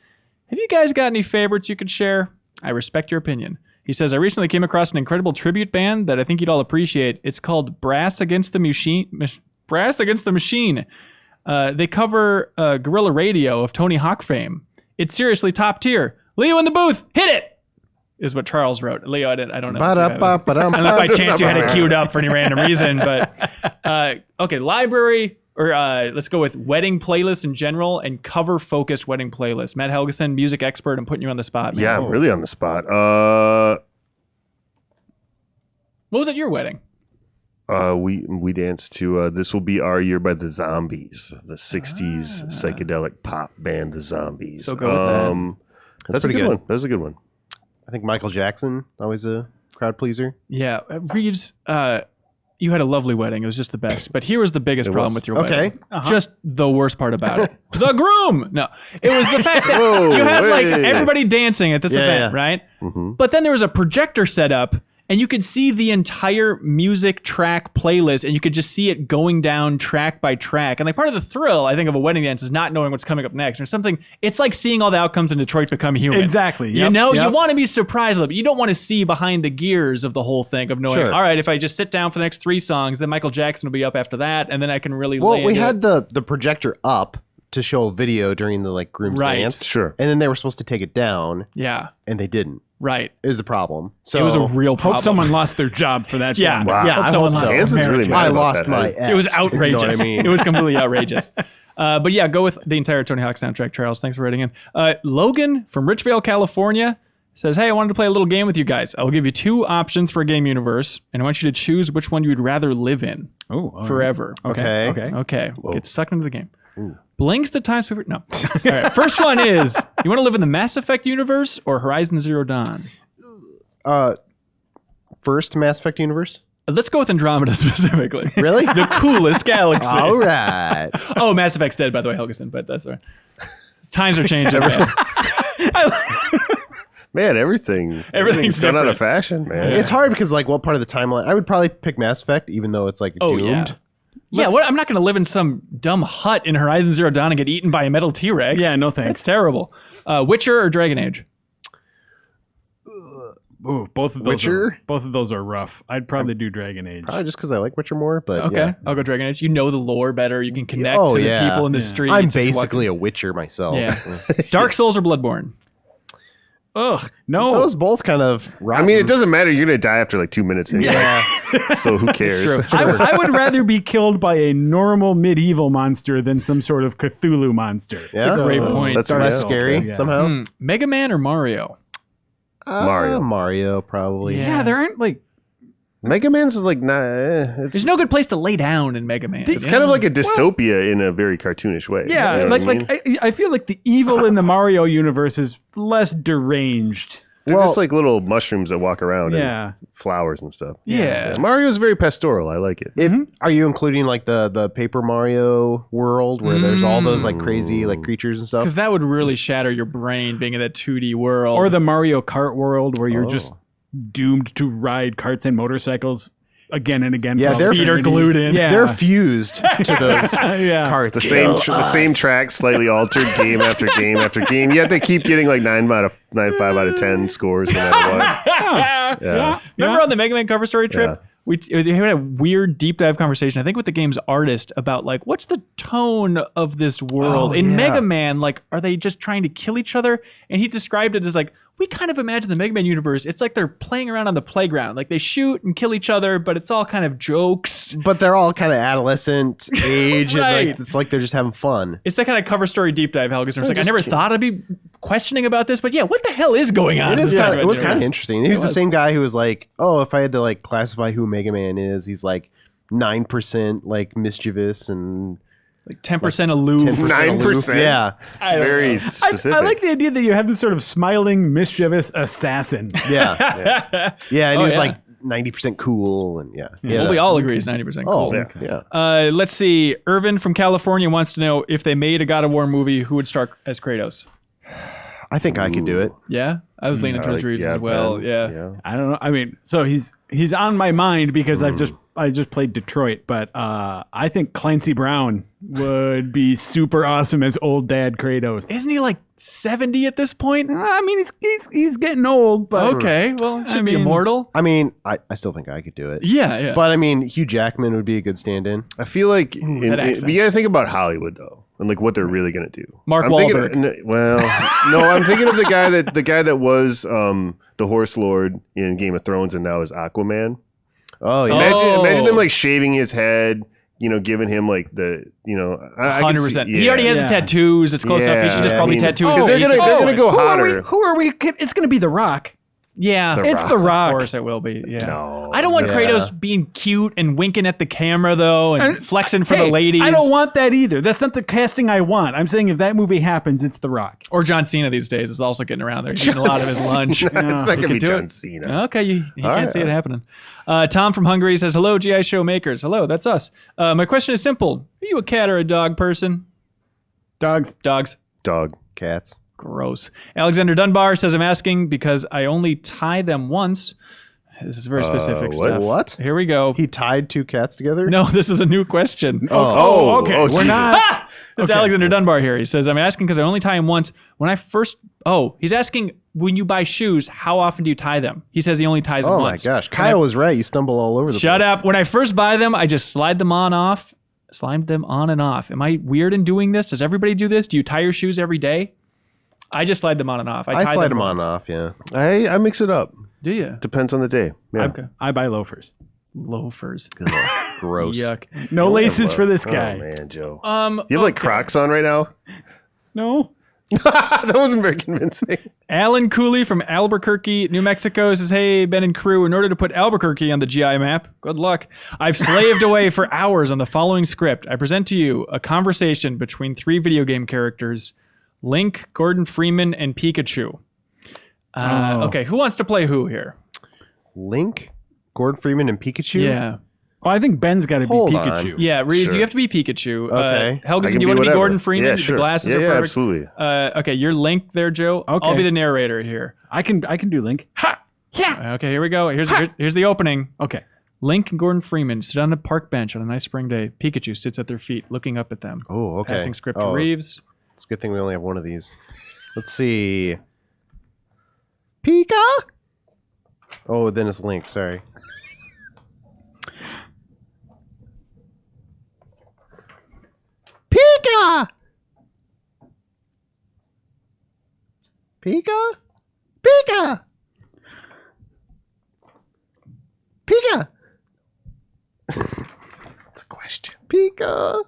Have you guys got any favorites you could share? I respect your opinion." He says, "I recently came across an incredible tribute band that I think you'd all appreciate. It's called Brass Against the Machine. Brass Against the Machine. They cover Guerrilla Radio of Tony Hawk fame. It's seriously top tier. Leo in the booth, hit it!" Is what Charles wrote. Leo, I don't know. I don't know if by chance you had it queued up for any random reason, but okay, library, or let's go with wedding playlists in general and cover-focused wedding playlists. Matt Helgeson, music expert, I'm putting you on the spot, man. Yeah, I'm really on the spot. What was at your wedding? We danced to "This Will Be Our Year" by the Zombies, the '60s psychedelic pop band, the Zombies. So go with that. That's a pretty good good. one. That was a good one. I think Michael Jackson, always a crowd pleaser. Yeah, Reeves, you had a lovely wedding. It was just the best. But here was the biggest problem was. with your Okay. wedding. Just the worst part about it. The groom! No, it was the fact that Whoa, you had like hey. everybody dancing at this Yeah, event, yeah. right? But then there was a projector set up, and you could see the entire music track playlist, and you could just see it going down track by track. And like part of the thrill, I think, of a wedding dance is not knowing what's coming up next or something. It's like seeing all the outcomes in Detroit Become Human. Exactly. You Yep, know, yep. you want to be surprised a little bit. You don't want to see behind the gears of the whole thing of knowing, Sure. all right, if I just sit down for the next 3 songs, then Michael Jackson will be up after that, and then I can really Well, lay we into had it. the projector up to show a video during the like groom's Right. dance. Sure. And then they were supposed to take it down, Yeah. and they didn't. Right. is the problem. So It was a real problem. Hope someone lost their job for that. Yeah. one. Wow. Yeah, Hope I someone hope lost so. their Anson's really marriage. mad I about lost that. my. It was ex, if you know outrageous. what I mean? It was completely outrageous. But yeah, go with the entire Tony Hawk soundtrack. Trails, thanks for writing in. Logan from Richvale, California says, hey, I wanted to play a little game with you guys. I'll give you 2 options for a game universe, and I want you to choose which one you'd rather live in Oh, all right. forever. Okay. Okay, get sucked into the game. Blink's the time sweeper. No. All right. First one is, you want to live in the Mass Effect universe or Horizon Zero Dawn? First Mass Effect universe. Let's go with Andromeda specifically. Really? The coolest galaxy. All right. Oh, Mass Effect's dead, by the way, Helgeson, but that's all right. Times are changing, man. Man, everything's gone out of fashion, man. It's hard because like what part of the timeline? I would probably pick Mass Effect, even though it's like Oh, doomed. Yeah, what? I'm not going to live in some dumb hut in Horizon Zero Dawn and get eaten by a metal T-Rex. Yeah, no thanks. That's terrible. Witcher or Dragon Age? Ooh, both of those are rough. I'd probably do Dragon Age. Probably just because I like Witcher more. But Okay, yeah. I'll go Dragon Age. You know the lore better. You can connect Oh, to the yeah. people in the Yeah. streets. I'm as you walk basically in. a Witcher myself. Yeah. Dark Souls or Bloodborne? Ugh, no. Those both kind of. I Rotten. mean, it doesn't matter. You're gonna die after like 2 minutes anyway. So who cares? true. I would rather be killed by a normal medieval monster than some sort of Cthulhu monster. Yeah. a great point. That's less yeah, scary okay. Yeah. somehow. Mega Man or Mario? Mario probably. Yeah, there aren't like Mega Man's like not. There's no good place to lay down in Mega Man. It's kind of like a dystopia in a very cartoonish way. yeah, You know what like I mean? I feel like the evil in the Mario universe is less deranged. They're well- just like little mushrooms that walk around Yeah. and flowers and stuff. Yeah. Mario's very pastoral. I like it. Are you including like the Paper Mario world where there's all those like crazy like creatures and stuff? Because that would really shatter your brain being in that 2D world. Or the Mario Kart world where you're just Oh. doomed to ride carts and motorcycles again and again. Yeah, for their feet are infinity. glued in. Yeah. They're fused to those yeah. carts. The same track, slightly altered, game after game after game. You have to keep getting like 5 out of 10 scores no matter what. Yeah. Remember on the Mega Man cover story trip? Yeah. We had a weird deep dive conversation, I think, with the game's artist about like, what's the tone of this world? In Mega Man, like, are they just trying to kill each other? And he described it as like, we kind of imagine the Mega Man universe. It's like they're playing around on the playground. Like they shoot and kill each other, but it's all kind of jokes. But they're all kind of adolescent age, and Right. like it's like they're just having fun. It's that kind of cover story deep dive, Helgeson. It's like, I just never thought I'd be questioning about this, but yeah, what the hell is going on? It in is this kind Mega of, it was Man kind of universe? interesting. He was the same guy who was like, oh, if I had to like classify who Mega Man is, he's like 9% like mischievous and Like 10% aloof. 9%. Yeah. It's very specific. I like the idea that you have this sort of smiling, mischievous assassin. Yeah. Yeah. And Oh, he was yeah. like 90% cool and yeah. Well, we all agree it's 90% cool. Oh, yeah. Let's see. Irvin from California wants to know if they made a God of War movie, who would star as Kratos? I think I could do it. Yeah, I was leaning towards Reeves as well. Ben, Yeah. I don't know. I mean, so he's on my mind because I just played Detroit, but I think Clancy Brown would be super awesome as old dad Kratos. Isn't he like 70 at this point? I mean, he's getting old, but Okay, well, it should be mean- immortal. I mean, I still think I could do it. Yeah. But I mean, Hugh Jackman would be a good stand-in. I feel like that accent. you gotta think about Hollywood though, and like what they're really gonna do. Mark I'm Wahlberg. Thinking, well, no, I'm thinking of the guy that was the Horse Lord in Game of Thrones and now is Aquaman. Oh yeah. Imagine them like shaving his head. You know, giving him like the I can see- 100%. He already has the Yeah. tattoos. It's close enough. He should just Yeah, probably I mean, tattoo his because face. they're gonna go hotter. Who are we? It's going to be The Rock. Yeah. The It's Rock. The Of Rock. course it will be. Yeah. No. I don't want Yeah. Kratos being cute and winking at the camera though and flexing for Hey, the ladies. I don't want that either. That's not the casting I want. I'm saying if that movie happens, it's The Rock. Or John Cena these days is also getting around there, eating a lot of his lunch. it's not gonna be do John it. Cena. Okay, you can't right. see it happening. Tom from Hungary says, hello, GI Show makers. Hello, that's us. My question is simple. Are you a cat or a dog person? Dogs. Dogs. Dog. Cats. Gross. Alexander Dunbar says, I'm asking because I only tie them once. This is very specific what? stuff. What? Here we go. He tied two cats together? No, this is a new question. Oh, okay. oh, We're Jesus. not. This is Alexander Dunbar here. He says, I'm asking because I only tie them once. When I first... Oh, he's asking, when you buy shoes, how often do you tie them? He says he only ties them Oh my once. gosh. Kyle was right. You stumble all over the Shut place. up. When I first buy them, I just slide them on and off. Am I weird in doing this? Does everybody do this? Do you tie your shoes every day? I just slide them on and off. I tie slide them on once. and off, yeah. I mix it up. Do you? Depends on the day. Yeah. Okay. I buy loafers. Loafers. Gross. Yuck. No laces for this guy. Oh man, Joe. Okay. You have like Crocs on right now? No. That wasn't very convincing. Alan Cooley from Albuquerque, New Mexico says, hey, Ben and crew, in order to put Albuquerque on the GI map, good luck, I've slaved away for hours on the following script. I present to you a conversation between 3 video game characters, Link, Gordon Freeman, and Pikachu. Okay, who wants to play who here? Link, Gordon Freeman, and Pikachu? Yeah. Well, I think Ben's got to be Hold on. Pikachu. Yeah, Reeves, Sure. you have to be Pikachu. Okay. I Helgeson, can do you want to be whatever. Gordon Freeman? Yeah, sure. The glasses yeah, are yeah, perfect. absolutely. Okay, you're Link there, Joe. Okay. I'll be the narrator here. I can do Link. Okay, here we go. Here's the opening. Okay. Link and Gordon Freeman sit on a park bench on a nice spring day. Pikachu sits at their feet, looking up at them. Oh, okay. Passing script to Reeves. It's a good thing we only have one of these. Let's see. Pika? Oh, then it's Link. Sorry. Pika! Pika? Pika! Pika! It's a question. Pika!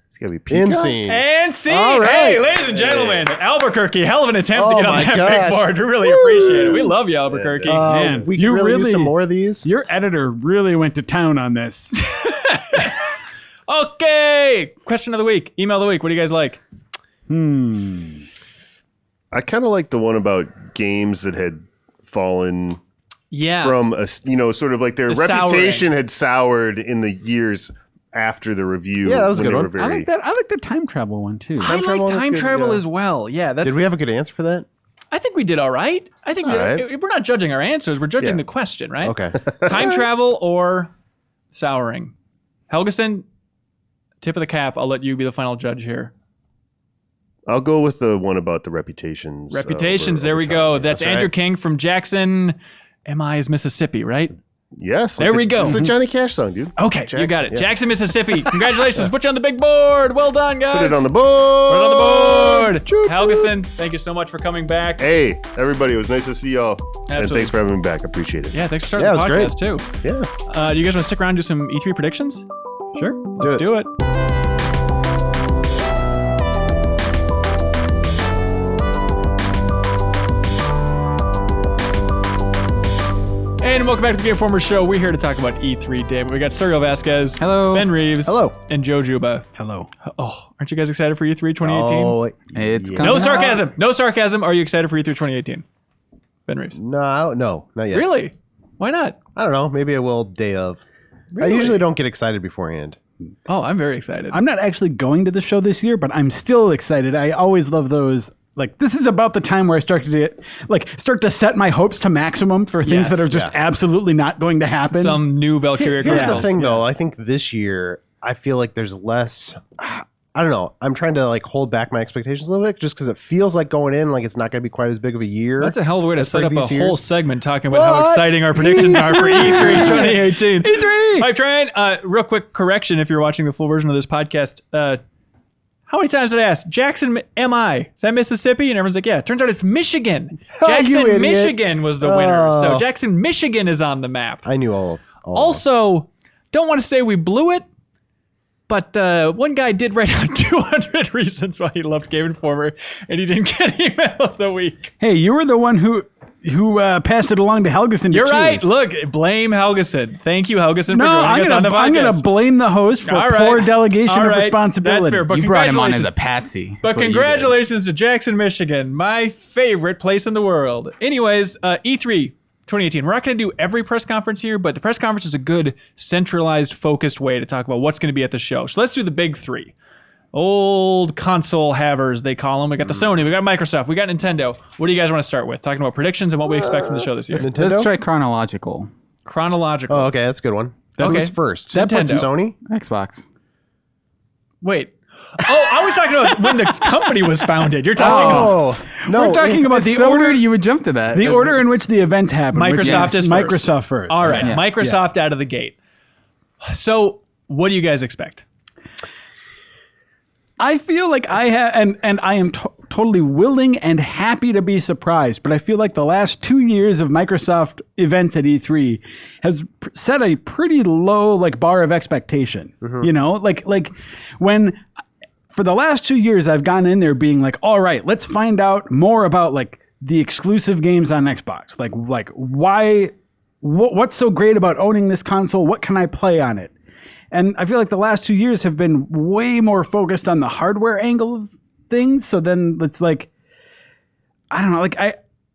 It's gotta be Pika. In scene. And scene. All right. Hey, ladies and gentlemen, Albuquerque, hell of an attempt to Oh get on my that gosh. big board. We really appreciate it. We love you, Albuquerque. Man, we you could really use really- some more of these. Your editor really went to town on this. Okay. Question of the week. Email of the week. What do you guys like? I kind of like the one about games that had fallen Yeah. from a, sort of like their The reputation had soured in the years after the review. Yeah, that was a when good they one. were very- I like that. I like the time travel one too. I like travel is time good, travel yeah. as well. Yeah, that's. Did we have a good answer for that? I think we did all right. I think All right. we're not judging our answers. We're judging Yeah. the question, right? Okay. Time travel or souring? Helgeson, tip of the cap. I'll let you be the final judge here. I'll go with the one about the reputations. Reputations. over There we time. go. Yeah. That's Andrew right. King from Jackson. MI's Mississippi, right? Yes. There we go. It's a Johnny Cash song, dude. Okay, you got it. Jackson, yeah. Jackson, Mississippi. Congratulations. Put you on the big board. Well done, guys. Put it on the board. Put it on the board. Helgeson, thank you so much for coming back. Hey, everybody. It was nice to see y'all. And Absolutely. thanks for having me back. I appreciate it. Yeah, thanks for starting Yeah, the it was podcast, too. Yeah. Do you guys want to stick around and do some E3 predictions? Sure. Let's do it. And welcome back to the Game Informer Show. We're here to talk about E3 Day, but we got Serial Vasquez, Hello. Ben Reeves, Hello. and Joe Juba. Hello. Oh, aren't you guys excited for E3 2018? Oh, It's yeah. coming No out. sarcasm. No sarcasm. Are you excited for E3 2018? Ben Reeves. no, not yet. Really? Why not? I don't know. Maybe I will day of. Really? I usually don't get excited beforehand. Oh, I'm very excited. I'm not actually going to the show this year, but I'm still excited. I always love those. Like, this is about the time where I start to set my hopes to maximum for things Yes. that are just absolutely not going to happen. Some new Valkyria Here's Chronicles. the thing, though. I think this year, I feel like there's less. I don't know. I'm trying to hold back my expectations a little bit, just because it feels like going in like it's not going to be quite as big of a year. That's a hell of a way to as set up a previous whole years. segment talking about how What? exciting our predictions are for E3 2018. E3! Hype Train. Real quick correction if you're watching the full version of this podcast. How many times did I ask? Jackson, MI. Is that Mississippi? And everyone's like, yeah. Turns out it's Michigan. Oh, you Jackson, idiot. Michigan was the winner. So Oh. Jackson, Michigan is on the map. I knew all. Also, don't want to say we blew it, but one guy did write out 200 reasons why he loved Game Informer, and he didn't get email of the week. Hey, you were the one who passed it along to Helgeson. to You're right. choose. Look, blame Helgeson. Thank you, Helgeson, No, for joining us on the podcast. I'm gonna blame the host for All right. poor delegation All of right. responsibility. That's fair, but You brought him on as congratulations. a patsy. But That's what you did. congratulations to Jackson, Michigan, my favorite place in the world. Anyways, E3 2018. We're not going to do every press conference here, but the press conference is a good, centralized, focused way to talk about what's going to be at the show. So let's do the big three. Old console havers, they call them. We got the Sony, we got Microsoft, we got Nintendo. What do you guys want to start with? Talking about predictions and what we expect from the show this year. Nintendo. Let's try chronological. Chronological. Oh, okay, that's a good one. Okay. Who's first? That puts Sony. Xbox. Wait. Oh, I was talking about when the company was founded. You're talking about no, We're talking about the So order. weird you would jump to that. The order in which the events happen. which Microsoft is first. Microsoft first. All right, Yeah. Microsoft out of the gate. So, what do you guys expect? I feel like I have, and I am totally willing and happy to be surprised, but I feel like the last 2 years of Microsoft events at E3 has set a pretty low like bar of expectation. You know, like when for the last 2 years I've gone in there being like, all right, let's find out more about like the exclusive games on Xbox. Like why, what's so great about owning this console? What can I play on it? And I feel like the last 2 years have been way more focused on the hardware angle of things. So then it's like, I don't know, like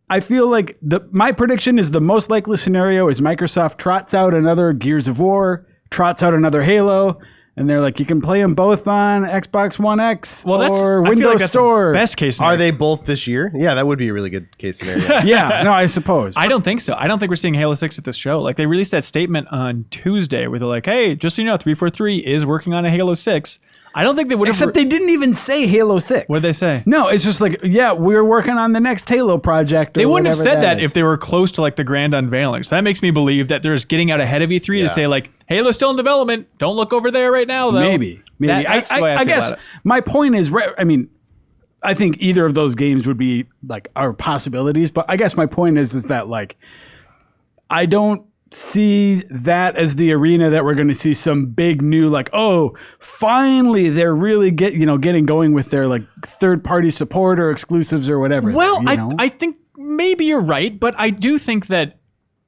I feel like my prediction is the most likely scenario is Microsoft trots out another Gears of War, trots out another Halo, and they're like, you can play them both on Xbox One X or I feel Windows like that's Store. the best case scenario. Are they both this year? Yeah, that would be a really good case scenario. Yeah, no, I suppose. I don't think so. I don't think we're seeing Halo 6 at this show. Like, they released that statement on Tuesday where they're like, hey, just so you know, 343 is working on a Halo 6. I don't think they would have... Except they didn't even say Halo 6. What did they say? No, it's just like, yeah, we're working on the next Halo project. They wouldn't have said that is. if they were close to like the grand unveiling. So that makes me believe that they're just getting out ahead of E3 to say like, Halo's still in development. Don't look over there right now, though. Maybe. That's the way I feel guess about it. my point is, I mean, I think either of those games would be like our possibilities. But I guess my point is that like, I don't see that as the arena that we're going to see some big new like, oh, finally they're really getting going with their like third party support or exclusives or whatever. Well, I think maybe you're right, but I do think that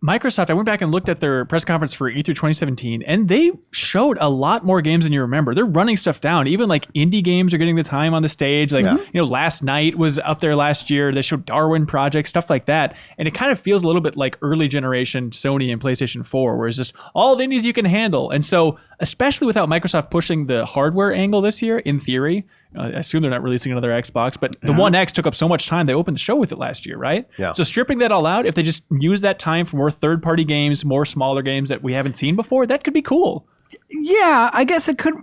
Microsoft, I went back and looked at their press conference for E3 2017, and they showed a lot more games than you remember. They're running stuff down. Even like indie games are getting the time on the stage. Like, Last Night was up there last year. They showed Darwin Project, stuff like that. And it kind of feels a little bit like early generation Sony and PlayStation 4, where it's just all the indies you can handle. And so, especially without Microsoft pushing the hardware angle this year, in theory, I assume they're not releasing another Xbox, but the One X took up so much time. They opened the show with it last year, right? Yeah. So stripping that all out, if they just use that time for more third-party games, more smaller games that we haven't seen before, that could be cool. Yeah, I guess it could.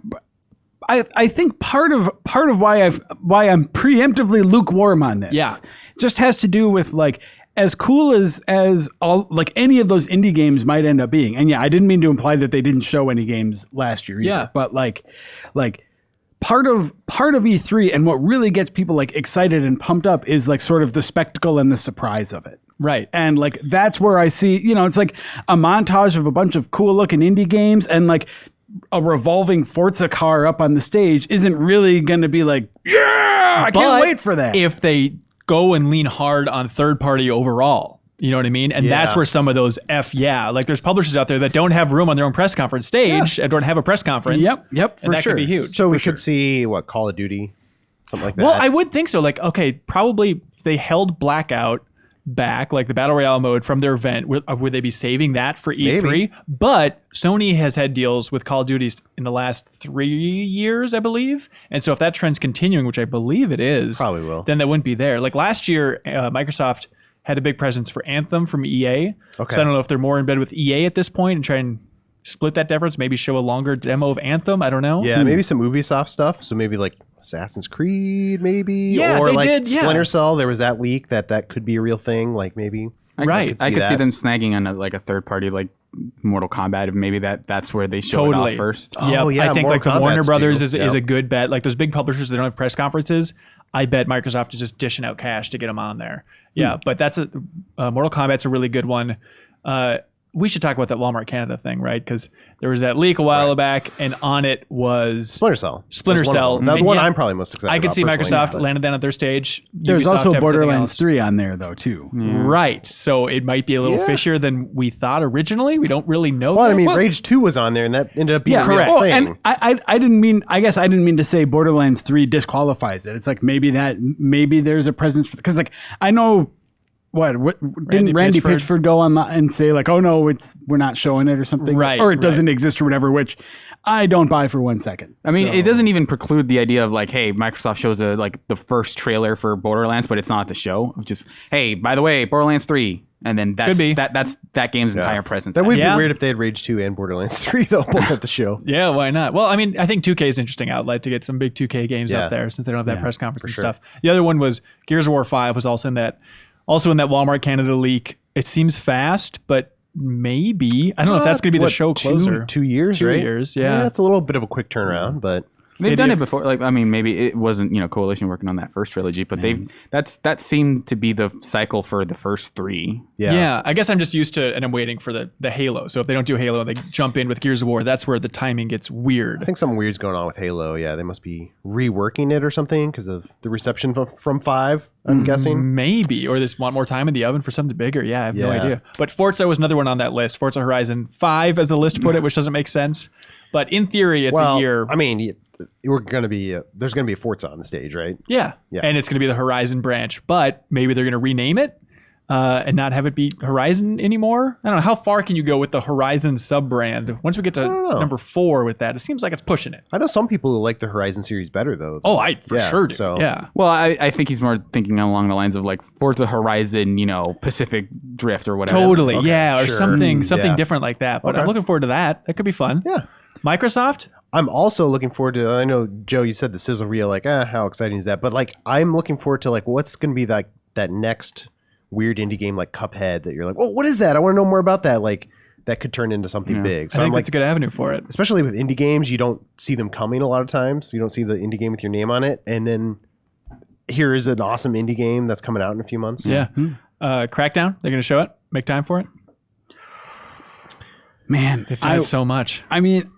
I think part of why I'm preemptively lukewarm on this, just has to do with like as cool as all like any of those indie games might end up being. And yeah, I didn't mean to imply that they didn't show any games last year either. But like. Part of E3 and what really gets people like excited and pumped up is like sort of the spectacle and the surprise of it. Right. And like that's where I see, it's like a montage of a bunch of cool looking indie games and like a revolving Forza car up on the stage isn't really going to be like, I can't wait for that. If they go and lean hard on third party overall. You know what I mean? And that's where some of those like there's publishers out there that don't have room on their own press conference stage and don't have a press conference. Yep, for that sure. could be huge. So we could see Call of Duty, something like that. Well, I would think so. Like, okay, probably they held Blackout back, like the Battle Royale mode from their event. Would they be saving that for E3? Maybe. But Sony has had deals with Call of Duty in the last 3 years, I believe. And so if that trend's continuing, which I believe it is, Probably will. then that wouldn't be there. Like last year, Microsoft had a big presence for Anthem from EA. Okay. So I don't know if they're more in bed with EA at this point and try and split that difference, maybe show a longer demo of Anthem. I don't know. Yeah, maybe some Ubisoft stuff. So maybe like Assassin's Creed, maybe. Yeah, or they like did, yeah. Splinter Cell. There was that leak that could be a real thing. Like maybe. Right. I I could could see see them snagging on a third party like Mortal Kombat. If maybe that's where they show Totally. it off first. Oh, Yep. yeah, I think like Mortal the Warner Kombat's Brothers due. is a Yep. good bet. Like those big publishers that don't have press conferences, I bet Microsoft is just dishing out cash to get them on there. Yeah, but that's Mortal Kombat's a really good one. We should talk about that Walmart Canada thing, right? Because there was that leak a while back, and on it was Splinter Cell. Splinter That's one of Cell. them. That's the And one yeah, I'm probably most excited I could about see personally, Microsoft but- landed that on their stage. There's Ubisoft also have something Borderlands else. 3 on there though too. Right. So it might be a little fishier than we thought originally. We don't really know. Well, I that. mean, Rage 2 was on there, and that ended up being a real correct. Oh, thing. and I didn't mean. I guess I didn't mean to say Borderlands 3 disqualifies it. It's like maybe there's a presence because like I know. What didn't Randy Pitchford go on and say like, oh no, we're not showing it or something, Right, or it doesn't exist or whatever, which I don't buy for 1 second. I mean, it doesn't even preclude the idea of like, hey, Microsoft shows the first trailer for Borderlands, but it's not at the show. Just, hey, by the way, Borderlands 3, and then that's Could be. that's that game's entire presence. That would Yeah. be weird if they had Rage 2 and Borderlands 3 though, both at the show. Yeah, why not? Well, I mean, I think 2K is an interesting outlet to get some big 2K games Yeah. up there since they don't have that press conference and sure. stuff. The other one was Gears of War 5 was also in that Walmart Canada leak. It seems fast, but maybe I don't know if that's going to be the show closer. 2 years, 2 right? years, yeah. It's a little bit of a quick turnaround, but They've done it before. Like, I mean, maybe it wasn't, Coalition working on that first trilogy, but that seemed to be the cycle for the first 3. Yeah. I guess I'm just used to, and I'm waiting for the Halo. So if they don't do Halo and they jump in with Gears of War, that's where the timing gets weird. I think something weird's going on with Halo. Yeah, they must be reworking it or something because of the reception from 5, I'm guessing. Maybe, or they just want more time in the oven for something bigger. Yeah, I have no idea. But Forza was another one on that list. Forza Horizon 5, as the list put it, which doesn't make sense. But in theory, it's a year. I mean, there's going to be a Forza on the stage, right? Yeah. And it's going to be the Horizon branch, but maybe they're going to rename it and not have it be Horizon anymore. I don't know. How far can you go with the Horizon sub-brand? Once we get to number 4 with that, it seems like it's pushing it. I know some people who like the Horizon series better, though. Oh, I for sure do. So. Yeah. Well, I think he's more thinking along the lines of like Forza Horizon, Pacific Drift or whatever. Totally. Okay, yeah. Or sure. something different like that. But I'm Okay. looking forward to that. That could be fun. Yeah. Microsoft? I'm also looking forward to, I know, Joe, you said the sizzle reel, like, how exciting is that? But, like, I'm looking forward to, like, what's going to be, like, that next weird indie game like Cuphead that you're like, well, what is that? I want to know more about that. Like, that could turn into something big. So I think I'm like, that's a good avenue for it. especially with indie games, you don't see them coming a lot of times. You don't see the indie game with your name on it. And then here is an awesome indie game that's coming out in a few months. Yeah. Crackdown, they're going to show it? Make time for it? Man, They've done it so much. I mean,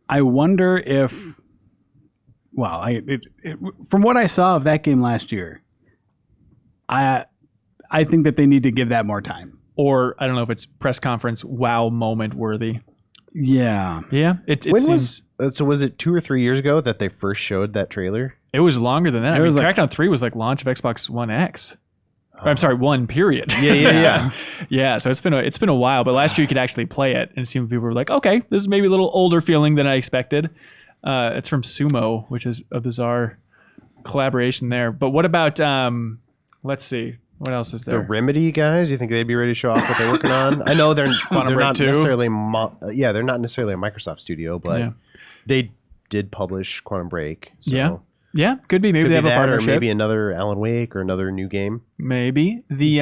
I wonder if, well, from what I saw of that game last year, I think that they need to give that more time. Or I don't know if it's press conference wow moment worthy. Yeah. Yeah. It When seems was it 2 or 3 years ago that they first showed that trailer? it was longer than that. It was like- Crackdown 3 was like launch of Xbox One X. I'm sorry, 1 period. Yeah. Yeah, so it's been a while, but last year you could actually play it, and it seemed people were like, okay, this is maybe a little older feeling than I expected. It's from Sumo, which is a bizarre collaboration there. But what about let's see, what else is The there? Remedy guys, you think they'd be ready to show off what they're working on? I know they're Break not 2? necessarily they're not necessarily a Microsoft studio, but Yeah. they did publish Quantum Break. So Yeah, could be. Maybe could they be have a that, or partnership. maybe another Alan Wake or another new game. Maybe the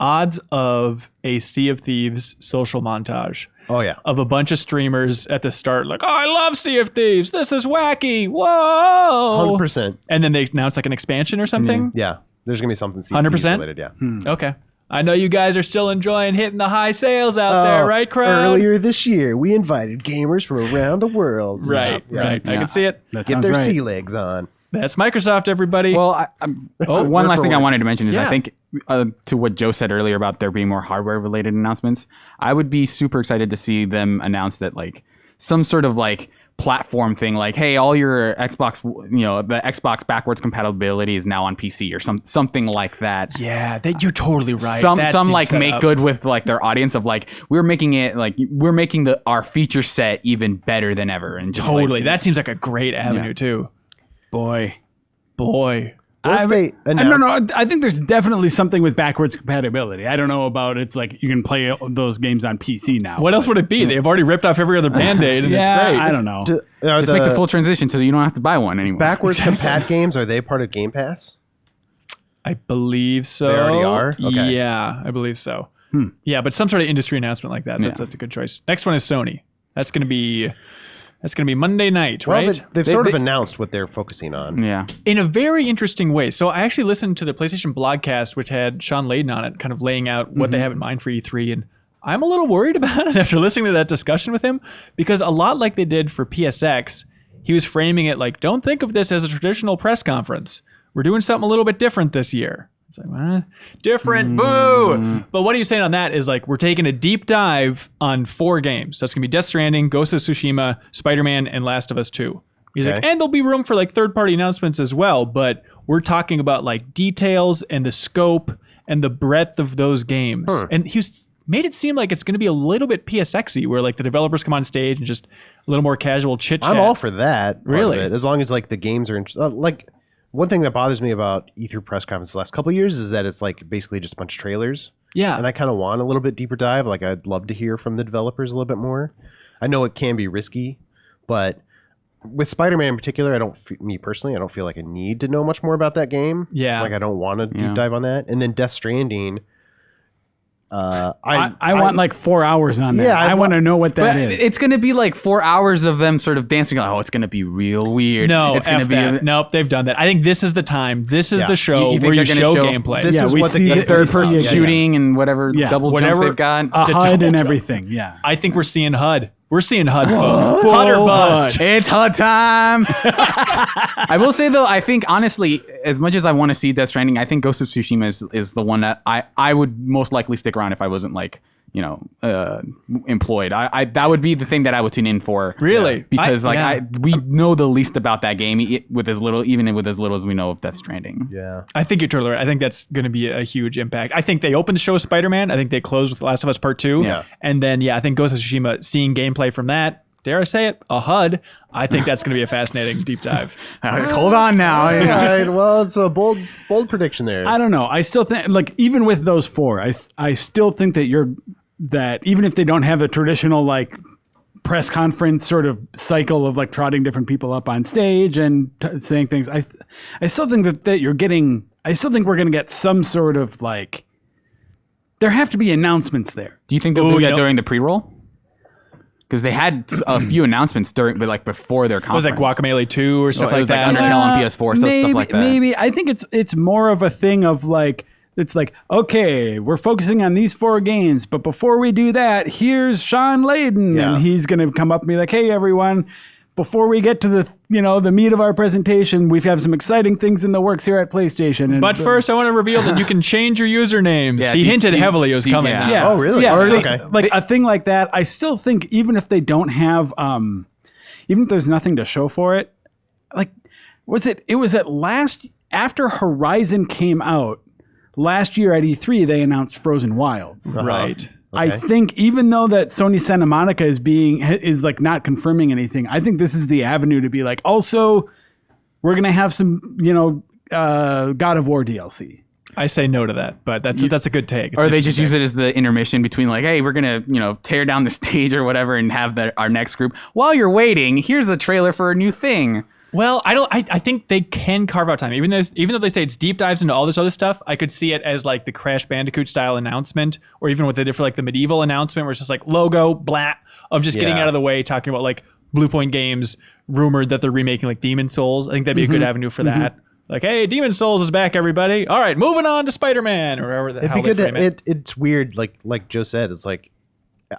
odds of a Sea of Thieves social montage Oh yeah, of a bunch of streamers at the start, like, oh, I love Sea of Thieves. This is wacky. Whoa. 100%. And then they announce like an expansion or something. Yeah, there's gonna be something 100%? related. Yeah. Okay. I know you guys are still enjoying hitting the high sales out there, right, crowd? Earlier this year, we invited gamers from around the world. Right, Yeah. right. I can see it. That Get sounds their right. sea legs on. That's Microsoft, everybody. Well, one last thing I wanted to mention is Yeah. I think to what Joe said earlier about there being more hardware related announcements, I would be super excited to see them announce that like some sort of like platform thing, like, hey, all your Xbox, the Xbox backwards compatibility is now on PC or something like that. yeah, you're totally right. Some That seems like set make up. good with like their audience of like we're making our feature set even better than ever and just Totally. like, That seems like a great avenue too. Boy. What if they I announce- don't know. I think there's definitely something with backwards compatibility. I don't know about it's like you can play those games on PC now. What else would it be? They've already ripped off every other Band-Aid and it's great. I don't know. Are just make the full transition so you don't have to buy one anymore. backwards compat games, are they part of Game Pass? I believe so. They already are? Okay. Yeah, I believe so. Yeah, but some sort of industry announcement like that. That's a good choice. Next one is Sony. That's gonna be Monday night, Well, right? they've sort of announced what they're focusing on. Yeah. In a very interesting way. So I actually listened to the PlayStation Blogcast, which had Sean Layden on it, kind of laying out what they have in mind for E3. And I'm a little worried about it after listening to that discussion with him, because a lot like they did for PSX, he was framing it like, don't think of this as a traditional press conference. We're doing something a little bit different this year. It's like, what? Different, boo! But what are you saying on that is like, we're taking a deep dive on 4 games. So it's going to be Death Stranding, Ghost of Tsushima, Spider-Man, and Last of Us 2. He's like, and there'll be room for like third-party announcements as well, but we're talking about like details and the scope and the breadth of those games. And he's made it seem like it's going to be a little bit PSX-y, where like the developers come on stage and just a little more casual chit-chat. I'm all for that. part of Really? it, as long as like the games are like. One thing that bothers me about E3 press conferences the last couple of years is that it's like basically just a bunch of trailers. Yeah. And I kind of want a little bit deeper dive. Like I'd love to hear from the developers a little bit more. I know it can be risky, but with Spider-Man in particular, me personally, I don't feel like I need to know much more about that game. Yeah. Like I don't want to deep dive on that. And then Death Stranding, I want like 4 hours on that. Yeah, I want to know what that But is. it's going to be like 4 hours of them sort of dancing. Oh, it's going to be real weird. No, it's going to be. Nope, they've done that. I think this is the time. This is Yeah. the show You think where you they're show gonna show gameplay. this Yeah, is we what see the it- Third we see person it, shooting and whatever Yeah. double Whatever- jumps they've got. a the HUD double and jumps. everything. Yeah. I think we're seeing HUD. We're seeing HUD, folks. HUD or bust. It's HUD time. I will say though, I think honestly, as much as I want to see Death Stranding, I think Ghost of Tsushima is the one that I would most likely stick around if I wasn't like employed. I that would be the thing that I would tune in for. Really? Because Yeah. we know the least about that game with as little as we know of Death Stranding. Yeah. I think you're totally right. I think that's going to be a huge impact. I think they opened the show with Spider-Man. I think they closed with Last of Us Part 2. Yeah. And then, I think Ghost of Tsushima, seeing gameplay from that, dare I say it, a HUD, I think that's going to be a fascinating deep dive. Hold on now. All right. Well, it's a bold prediction there. I don't know. I still think, like, even with those 4, I still think that even if they don't have the traditional, like, press conference sort of cycle of, like, trotting different people up on stage and saying things, I still think that you're getting, I still think we're going to get some sort of, like, there have to be announcements there. Do you think they'll do that during the pre-roll? Because they had a few announcements before their It was conference. like Guacamelee 2 or stuff it like was that. like Undertale on PS4, stuff like that. Maybe. I think it's more of a thing of like, it's like, okay, we're focusing on these 4 games, but before we do that, here's Sean Layden, and he's going to come up and be like, hey, everyone, before we get to the meat of our presentation, we have some exciting things in the works here at PlayStation. And But first, I want to reveal that you can change your usernames. Yeah, he hinted deep- heavily it was deep- coming. yeah. now. yeah. Oh, really? Yeah. Or So, okay. like a thing like that, I still think even if they don't have, even if there's nothing to show for it, like, it was after Horizon came out last year at E3, they announced Frozen Wilds. Right. I think even though that Sony Santa Monica is like not confirming anything, I think this is the avenue to be like, also, we're going to have some, God of War DLC. I say no to that, but that's a good take. Or they just use it as the intermission between like, hey, we're gonna tear down the stage or whatever and have our next group. While you're waiting, here's a trailer for a new thing. Well, I think they can carve out time. Even though they say it's deep dives into all this other stuff, I could see it as like the Crash Bandicoot style announcement, or even with the different, like the medieval announcement where it's just like logo, blah, of just getting out of the way, talking about like Blue Point Games rumored that they're remaking like Demon Souls. I think that'd be a good avenue for that. Like, hey, Demon Souls is back, everybody. All right, moving on to Spider-Man, or whatever It'd be good. It's weird, like Joe said. It's like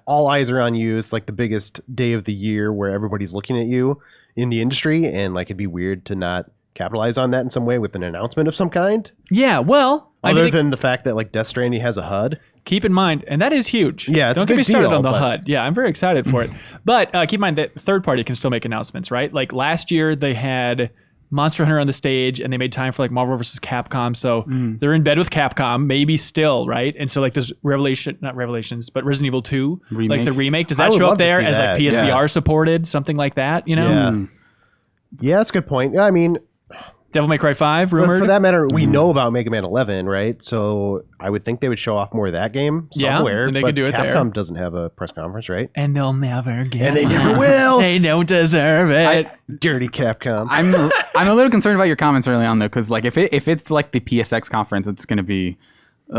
all eyes are on you. It's like the biggest day of the year where everybody's looking at you in the industry, and like it'd be weird to not capitalize on that in some way with an announcement of some kind. Yeah, well, Other than the fact that like Death Stranding has a HUD. keep in mind, and that is huge. Yeah, it's don't a get me big started deal, on the but- HUD. Yeah, I'm very excited for it. But keep in mind that third party can still make announcements, right? Like last year they had Monster Hunter on the stage, and they made time for like Marvel vs. Capcom. So they're in bed with Capcom, maybe still, right? And so like does not Revelations, but Resident Evil 2, like the remake, does I that would show love up to there see as like that, PSVR supported, something like that? Yeah, that's a good point. I mean, Devil May Cry 5 for rumored. that matter, we know about Mega Man 11, right? So I would think they would show off more of that game Yeah, somewhere. and they but could do it there. Capcom doesn't have a press conference, right? And they'll never get And they one. never will. They don't deserve it. Dirty Capcom. I'm a little concerned about your comments early on though, because like if it's like the PSX conference, it's gonna be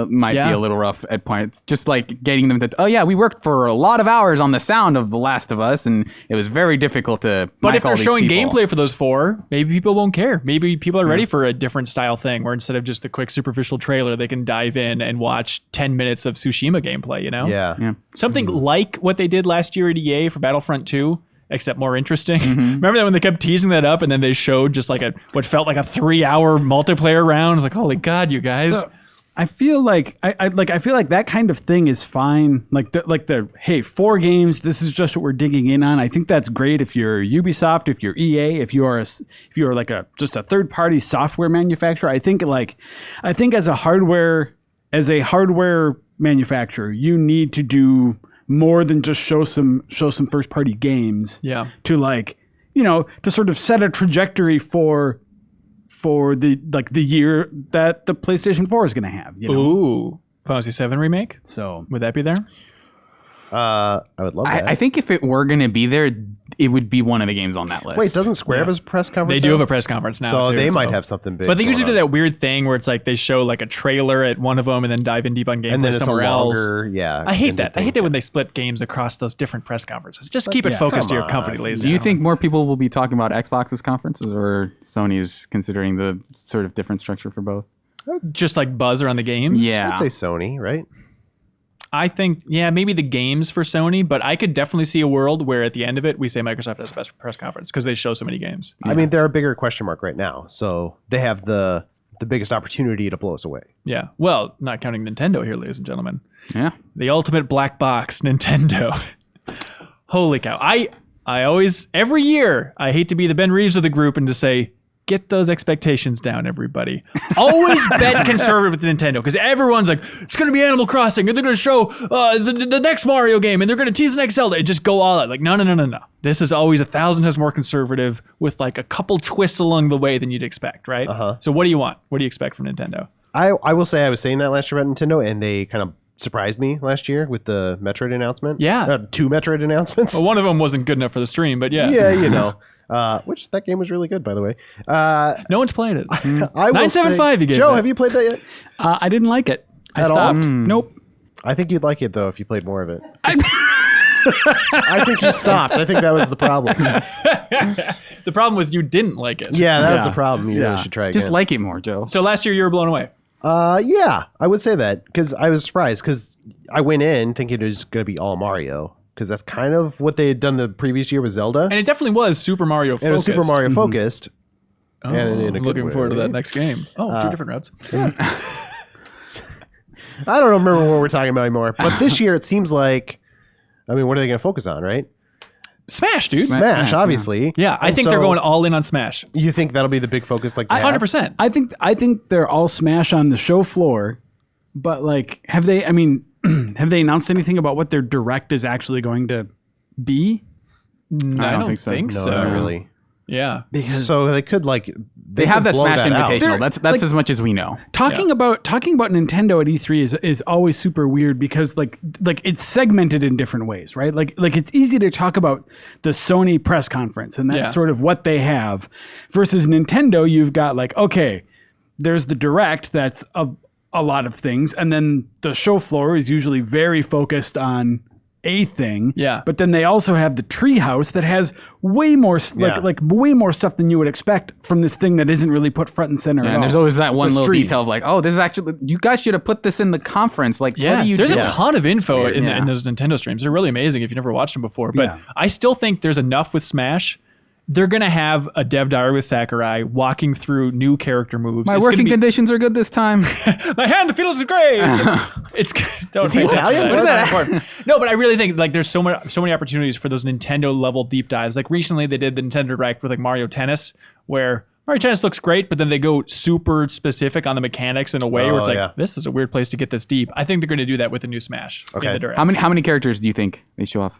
might be a little rough at points. Just like getting them to, oh yeah, we worked for a lot of hours on the sound of The Last of Us, and it was very difficult to. But mic if all they're these showing people. gameplay for those 4, maybe people won't care. Maybe people are ready for a different style thing where instead of just the quick superficial trailer, they can dive in and watch 10 minutes of Tsushima gameplay, yeah. Something like what they did last year at EA for Battlefront 2, except more interesting. Remember that when they kept teasing that up and then they showed just like what felt like a 3-hour multiplayer round? It's like, holy God, you guys. So, I feel like I feel like that kind of thing is fine. Like the hey, 4 games. This is just what we're digging in on. I think that's great if you're Ubisoft, if you're EA, if you are like just a third party software manufacturer. I think as a hardware manufacturer, you need to do more than just show some first party games. Yeah. To like to sort of set a trajectory for the year that the PlayStation 4 is going to have. Ooh. Final Fantasy 7 remake? So Would that be there? I would love that. I think if it were going to be there, it would be one of the games on that list. Wait, doesn't Square have a press conference? They do now? have a press conference now, so too. they might have something big. But they usually going do on. that weird thing where it's like they show like a trailer at one of them and then dive in deep on gameplay and then it's somewhere a else. longer, yeah. I hate that. extended I hate thing. it when they split games across those different press conferences. Just keep it yeah, focused to come your company, on. ladies. Do you think more people will be talking about Xbox's conferences or Sony's, considering the sort of different structure for both? just like buzz around the games? Yeah. I'd say Sony, right? I think, yeah, maybe the games for Sony, but I could definitely see a world where at the end of it, we say Microsoft has a best press conference because they show so many games. I mean, they're a bigger question mark right now, so they have the biggest opportunity to blow us away. Yeah. Well, not counting Nintendo here, ladies and gentlemen. Yeah. The ultimate black box, Nintendo. Holy cow. I always, every year, I hate to be the Ben Reeves of the group and to say, get those expectations down, everybody. Always bet conservative with Nintendo because everyone's like, it's going to be Animal Crossing and they're going to show the next Mario game and they're going to tease the next Zelda. And just go all out. Like, no. This is always 1,000 times more conservative with like a couple twists along the way than you'd expect, right? So what do you want? What do you expect from Nintendo? I will say I was saying that last year about Nintendo, and they kind of surprised me last year with the Metroid announcement. Yeah. 2 Metroid announcements. Well, one of them wasn't good enough for the stream, but yeah. Yeah, you know. Which that game was really good, by the way. No one's played it. I will 975 say- you gave Joe, that. have you played that yet? I didn't like it. I At all? stopped. Nope. I think you'd like it though if you played more of it. I think you stopped. I think that was the problem. The problem was you didn't like it. Yeah, that was the problem. You Yeah. really should try again. Just like it more, Joe. So last year you were blown away. Yeah, I would say that because I was surprised because I went in thinking it was going to be all Mario because that's kind of what they had done the previous year with Zelda. And it definitely was Super Mario focused. And it was Super Mario focused. Oh, and in a I'm good looking way. forward to that next game. Oh, 2 different routes. I don't remember what we're talking about anymore. But this year it seems like, I mean, what are they going to focus on, right? Smash, dude. Smash, obviously. Yeah, I And think they're so going all in on Smash. You think that'll be the big focus? Like they have? 100%. I think they're all Smash on the show floor, but like, have they? I mean, have they announced anything about what their direct is actually going to be? I don't think think so. so. No, not really. Yeah. So they could like They have could that blow Smash out. Invitational. They're- That's like- as much as we know. Talking about Nintendo at E3 is always super weird because like it's segmented in different ways, right? Like it's easy to talk about the Sony press conference and that's Yeah. sort of what they have versus Nintendo. You've got like, okay, there's the direct that's a lot of things, and then the show floor is usually very focused on a thing. Yeah. But then they also have the treehouse that has way more like way more stuff than you would expect from this thing that isn't really put front and center. at And all. there's always that one The little stream. detail of like, oh, this is actually, you guys should have put this in the conference. Like, Yeah, what do you there's do? a ton of info in Yeah. those Nintendo streams. They're really amazing if you've never watched them before. But Yeah. I still think there's enough with Smash. They're going to have a dev diary with Sakurai walking through new character moves. My It's working gonna be, conditions are good this time. my hand feels great. It's don't Is he pay attention to Italian? that. What It's is not that? important. No, but I really think like there's so many opportunities for those Nintendo level deep dives. Like recently they did the Nintendo Direct with like Mario Tennis, where Mario Tennis looks great, but then they go super specific on the mechanics in a way where it's like, yeah. this is a weird place to get this deep. I think they're going to do that with the new Smash in Okay. the Direct. How many characters do you think they show off?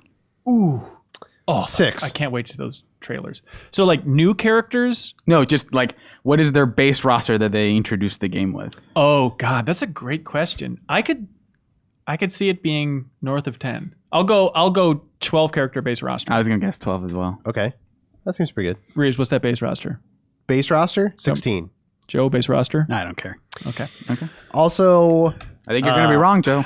Oh, 6. I can't wait to see those trailers. So like new characters. No, just like, what is their base roster that they introduced the game with? Oh God, that's a great question. I could see it being north of 10. I'll go 12 character base roster. I was going to guess 12 as well. Okay, that seems pretty good. Reeves, what's that base roster? Base roster 16. Joe, base roster? I don't care. Okay. Also, I think you're going to be wrong, Joe.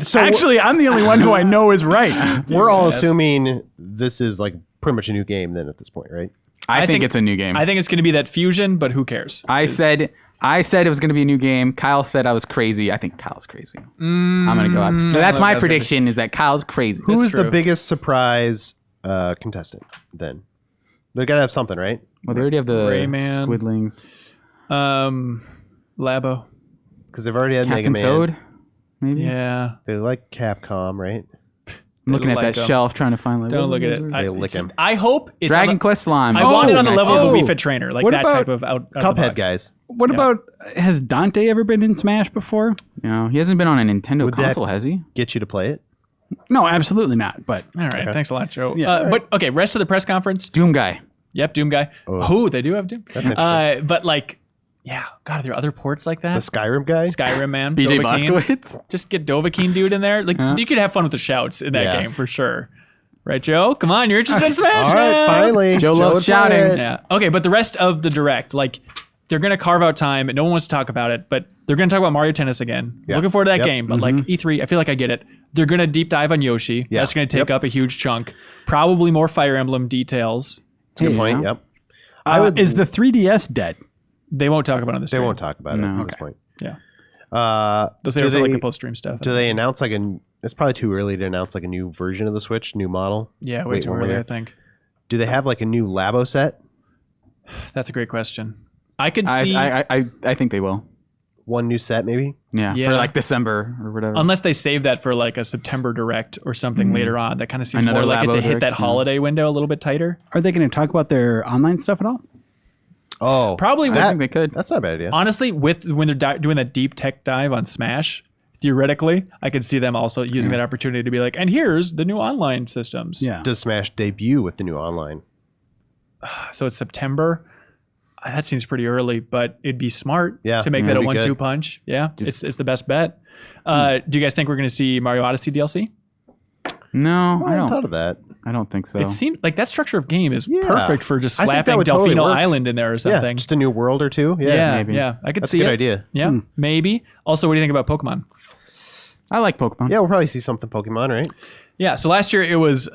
so Actually, I'm the only one who I know is right. we're all assuming this is like pretty much a new game then at this point, right? I think think- it's a new game. I think it's going to be that fusion, but who cares? I said it was going to be a new game. Kyle said I was crazy. I think Kyle's crazy. I'm going to go out. So that's know my if that's prediction is that Kyle's crazy. Who's the true. biggest surprise contestant then? They gotta have something, right? Well, they already have the Rayman. Squidlings. Labo. Because they've already had Captain Mega Man. Toad, maybe? Yeah. They like Capcom, right? I'm looking at like that 'em. shelf trying to find like Don't look at it. They lick him. I hope it's Dragon on the, Quest Slime. I want it on the nice. level Oh. of a Wii Fit Trainer, like What that about type of out of the Cuphead box. guys. What about, has Dante ever been in Smash before? No, he hasn't been on a Nintendo Would that- console, has he? Get you to play it. No, absolutely not. But All right. Thanks a lot, Joe. Yeah. But okay, rest of the press conference. Doom guy. Yep, Doom guy. Oh, they do have Doom. That's interesting. But like, Yeah. God, are there other ports like The that? Skyrim guy. Skyrim, man. BJ Dovahkiin. Blazkowicz. Just get Dovahkiin dude in there. Like you could have fun with the shouts in that Yeah. game for sure. Right, Joe? Come on, you're interested in Smash All right, now. finally. Joe loves would play shouting. it. Yeah. Okay, but the rest of the direct, like they're gonna carve out time. No one wants to talk about it, but they're gonna talk about Mario Tennis again. Yeah. Looking forward to that Yep. game. But like E3, I feel like I get it. They're gonna deep dive on Yoshi. Yeah. That's gonna take Yep. up a huge chunk. Probably more Fire Emblem details. Good Hey, point. Yep. is the 3DS dead? They won't talk about it on the They stream. won't talk about it No. at this point. Yeah. They'll say Do it for like they- the post stream stuff. Do they announce like it's probably too early to announce like a new version of the Switch, new model? Yeah, way Wait, too one more early, there. I think. Do they have like a new Labo set? That's a great question. I could see I think they will. One new set maybe? Yeah, Yeah. for like December or whatever. unless they save that for like a September direct or something later on. That kind of seems Another more like it Labo to hit direct, that yeah. holiday window a little bit tighter. Are they going to talk about their online stuff at all? Oh, Probably I think they could. that's not a bad idea. honestly, when they're doing that deep tech dive on Smash, theoretically, I could see them also using that opportunity to be like, and here's the new online systems. Yeah. Does Smash debut with the new online? So it's September. That seems pretty early, but it'd be smart Yeah, to make yeah, that a it'd be 1-2 good. punch. Yeah, it's the best bet. Do you guys think we're going to see Mario Odyssey DLC? No, I I hadn't don't. thought of that. I don't think so. It seems like that structure of game is Yeah. perfect for just I think that slapping would Delfino totally work. Island in there or Yeah, something. just a new world or two. Yeah, Yeah, maybe. yeah, I could that's a see good it. idea. Yeah, maybe. Also, what do you think about Pokemon? I like Pokemon. Yeah, we'll probably see something Pokemon, right? Yeah, so last year it was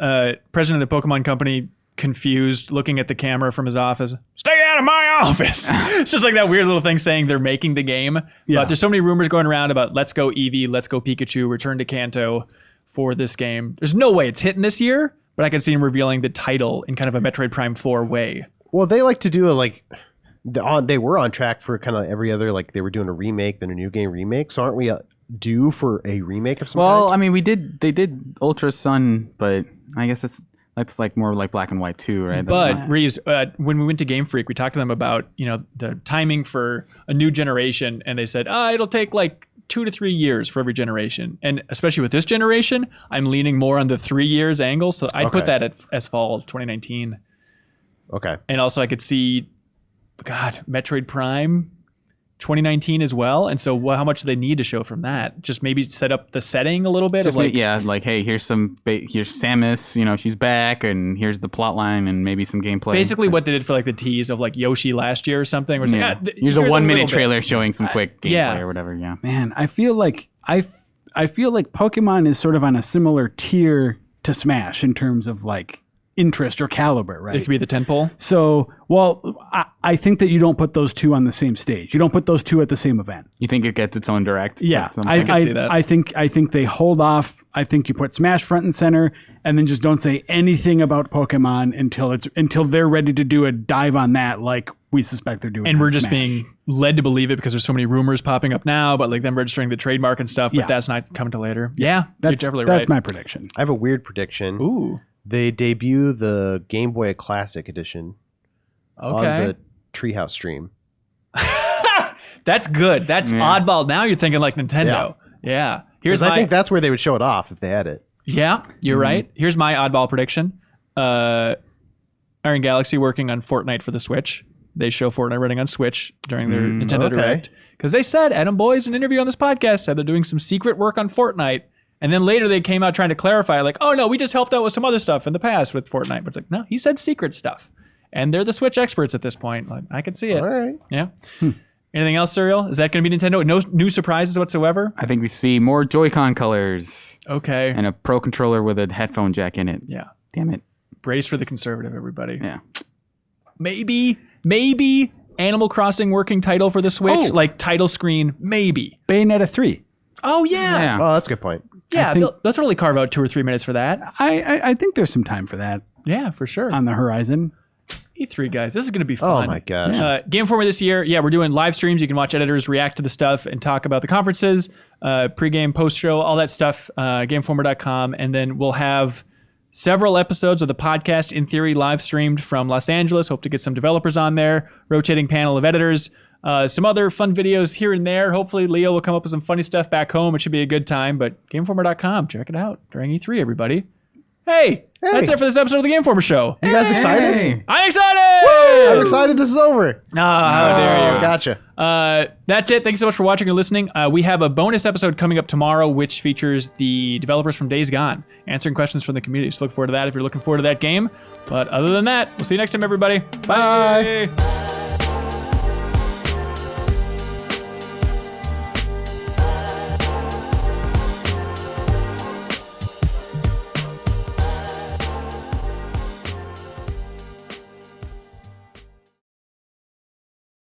president of the Pokemon company confused, looking at the camera from his office. Stay out of my office. It's just like that weird little thing saying they're making the game. Yeah. But there's so many rumors going around about Let's Go Eevee, Let's Go Pikachu, Return to Kanto for this game. There's no way it's hitting this year, but I could see him revealing the title in kind of a Metroid Prime 4 way. Well, they like to do they were on track for kind of every other, like they were doing a remake, then a new game remake. So aren't we due for a remake of some Well, kind? I mean, they did Ultra Sun, but I guess that's like more like Black and White too, right? That's But not- Reeves, when we went to Game Freak, we talked to them about the timing for a new generation, and they said, it'll take like 2 to 3 years for every generation, and especially with this generation, I'm leaning more on the 3 years angle. So I'd put Okay. that as fall 2019, Okay. and also I could see, Metroid Prime 2019 as well. And so, how much do they need to show from that? Just maybe set up the setting a little bit just of like, like hey, here's here's Samus, she's back, and here's the plot line, and maybe some gameplay. basically what they did for like the tease of like Yoshi last year or something. Where it's Yeah. like, Here's a 1 minute little bit. trailer showing some quick gameplay yeah. or whatever. Yeah. Man, I feel like I feel like Pokemon is sort of on a similar tier to Smash in terms of like interest or caliber, It right? could be the tentpole. So, I think that you don't put those two on the same stage. You don't put those two at the same event. You think it gets its own direct? Yeah, at some I, point? can see that. I think they hold off. I think you put Smash front and center, and then just don't say anything about Pokemon until they're ready to do a dive on that, like we suspect they're doing. And on we're just Smash. being led to believe it because there's so many rumors popping up now, but like them registering the trademark and stuff. But Yeah. that's not coming to later. Yeah, you're That's definitely that's right. my prediction. I have a weird prediction. Ooh, They debut the Game Boy Classic Edition on okay. the Treehouse stream. That's good. That's Yeah. oddball. Now you're thinking like Nintendo. Yeah. Here's 'Cause my. I think that's where they would show it off if they had it. Yeah, you're Mm-hmm. right. Here's my oddball prediction. Iron Galaxy working on Fortnite for the Switch. They show Fortnite running on Switch during their Nintendo okay. Direct. Because they said, Adam Boy's in an interview on this podcast said they're doing some secret work on Fortnite. And then later they came out trying to clarify, like, oh no, we just helped out with some other stuff in the past with Fortnite. But it's like, no, he said secret stuff. And they're the Switch experts at this point. Like, I could see it. All right. Yeah. Anything else, Serial? Is that going to be Nintendo? No new surprises whatsoever? I think we see more Joy-Con colors Okay. and a Pro controller with a headphone jack in it. Yeah. Damn it. Brace for the conservative, everybody. Yeah. Maybe Animal Crossing working title for the Switch, like title screen, maybe. Bayonetta 3. Oh yeah, Yeah. Oh, that's a good point. yeah. think- They'll totally carve out 2 or 3 minutes for that. I think there's some time for that Yeah, for sure. on the horizon. E3 guys, this is going to be Oh fun. my gosh. Game Informer this year, we're doing live streams. You can watch editors react to the stuff and talk about the conferences, pregame, post-show, all that stuff, GameInformer.com. And then we'll have several episodes of the podcast, in theory, live streamed from Los Angeles. Hope to get some developers on there, rotating panel of editors, some other fun videos here and there. Hopefully, Leo will come up with some funny stuff back home. It should be a good time. But GameInformer.com, check it out during E3, everybody. Hey, that's it for this episode of the Game Informer Show. You guys excited? I'm excited! I'm excited this is over. How dare you? Gotcha. That's it. Thanks so much for watching or listening. We have a bonus episode coming up tomorrow, which features the developers from Days Gone answering questions from the community. So look forward to that if you're looking forward to that game. But other than that, we'll see you next time, everybody. Bye. Bye.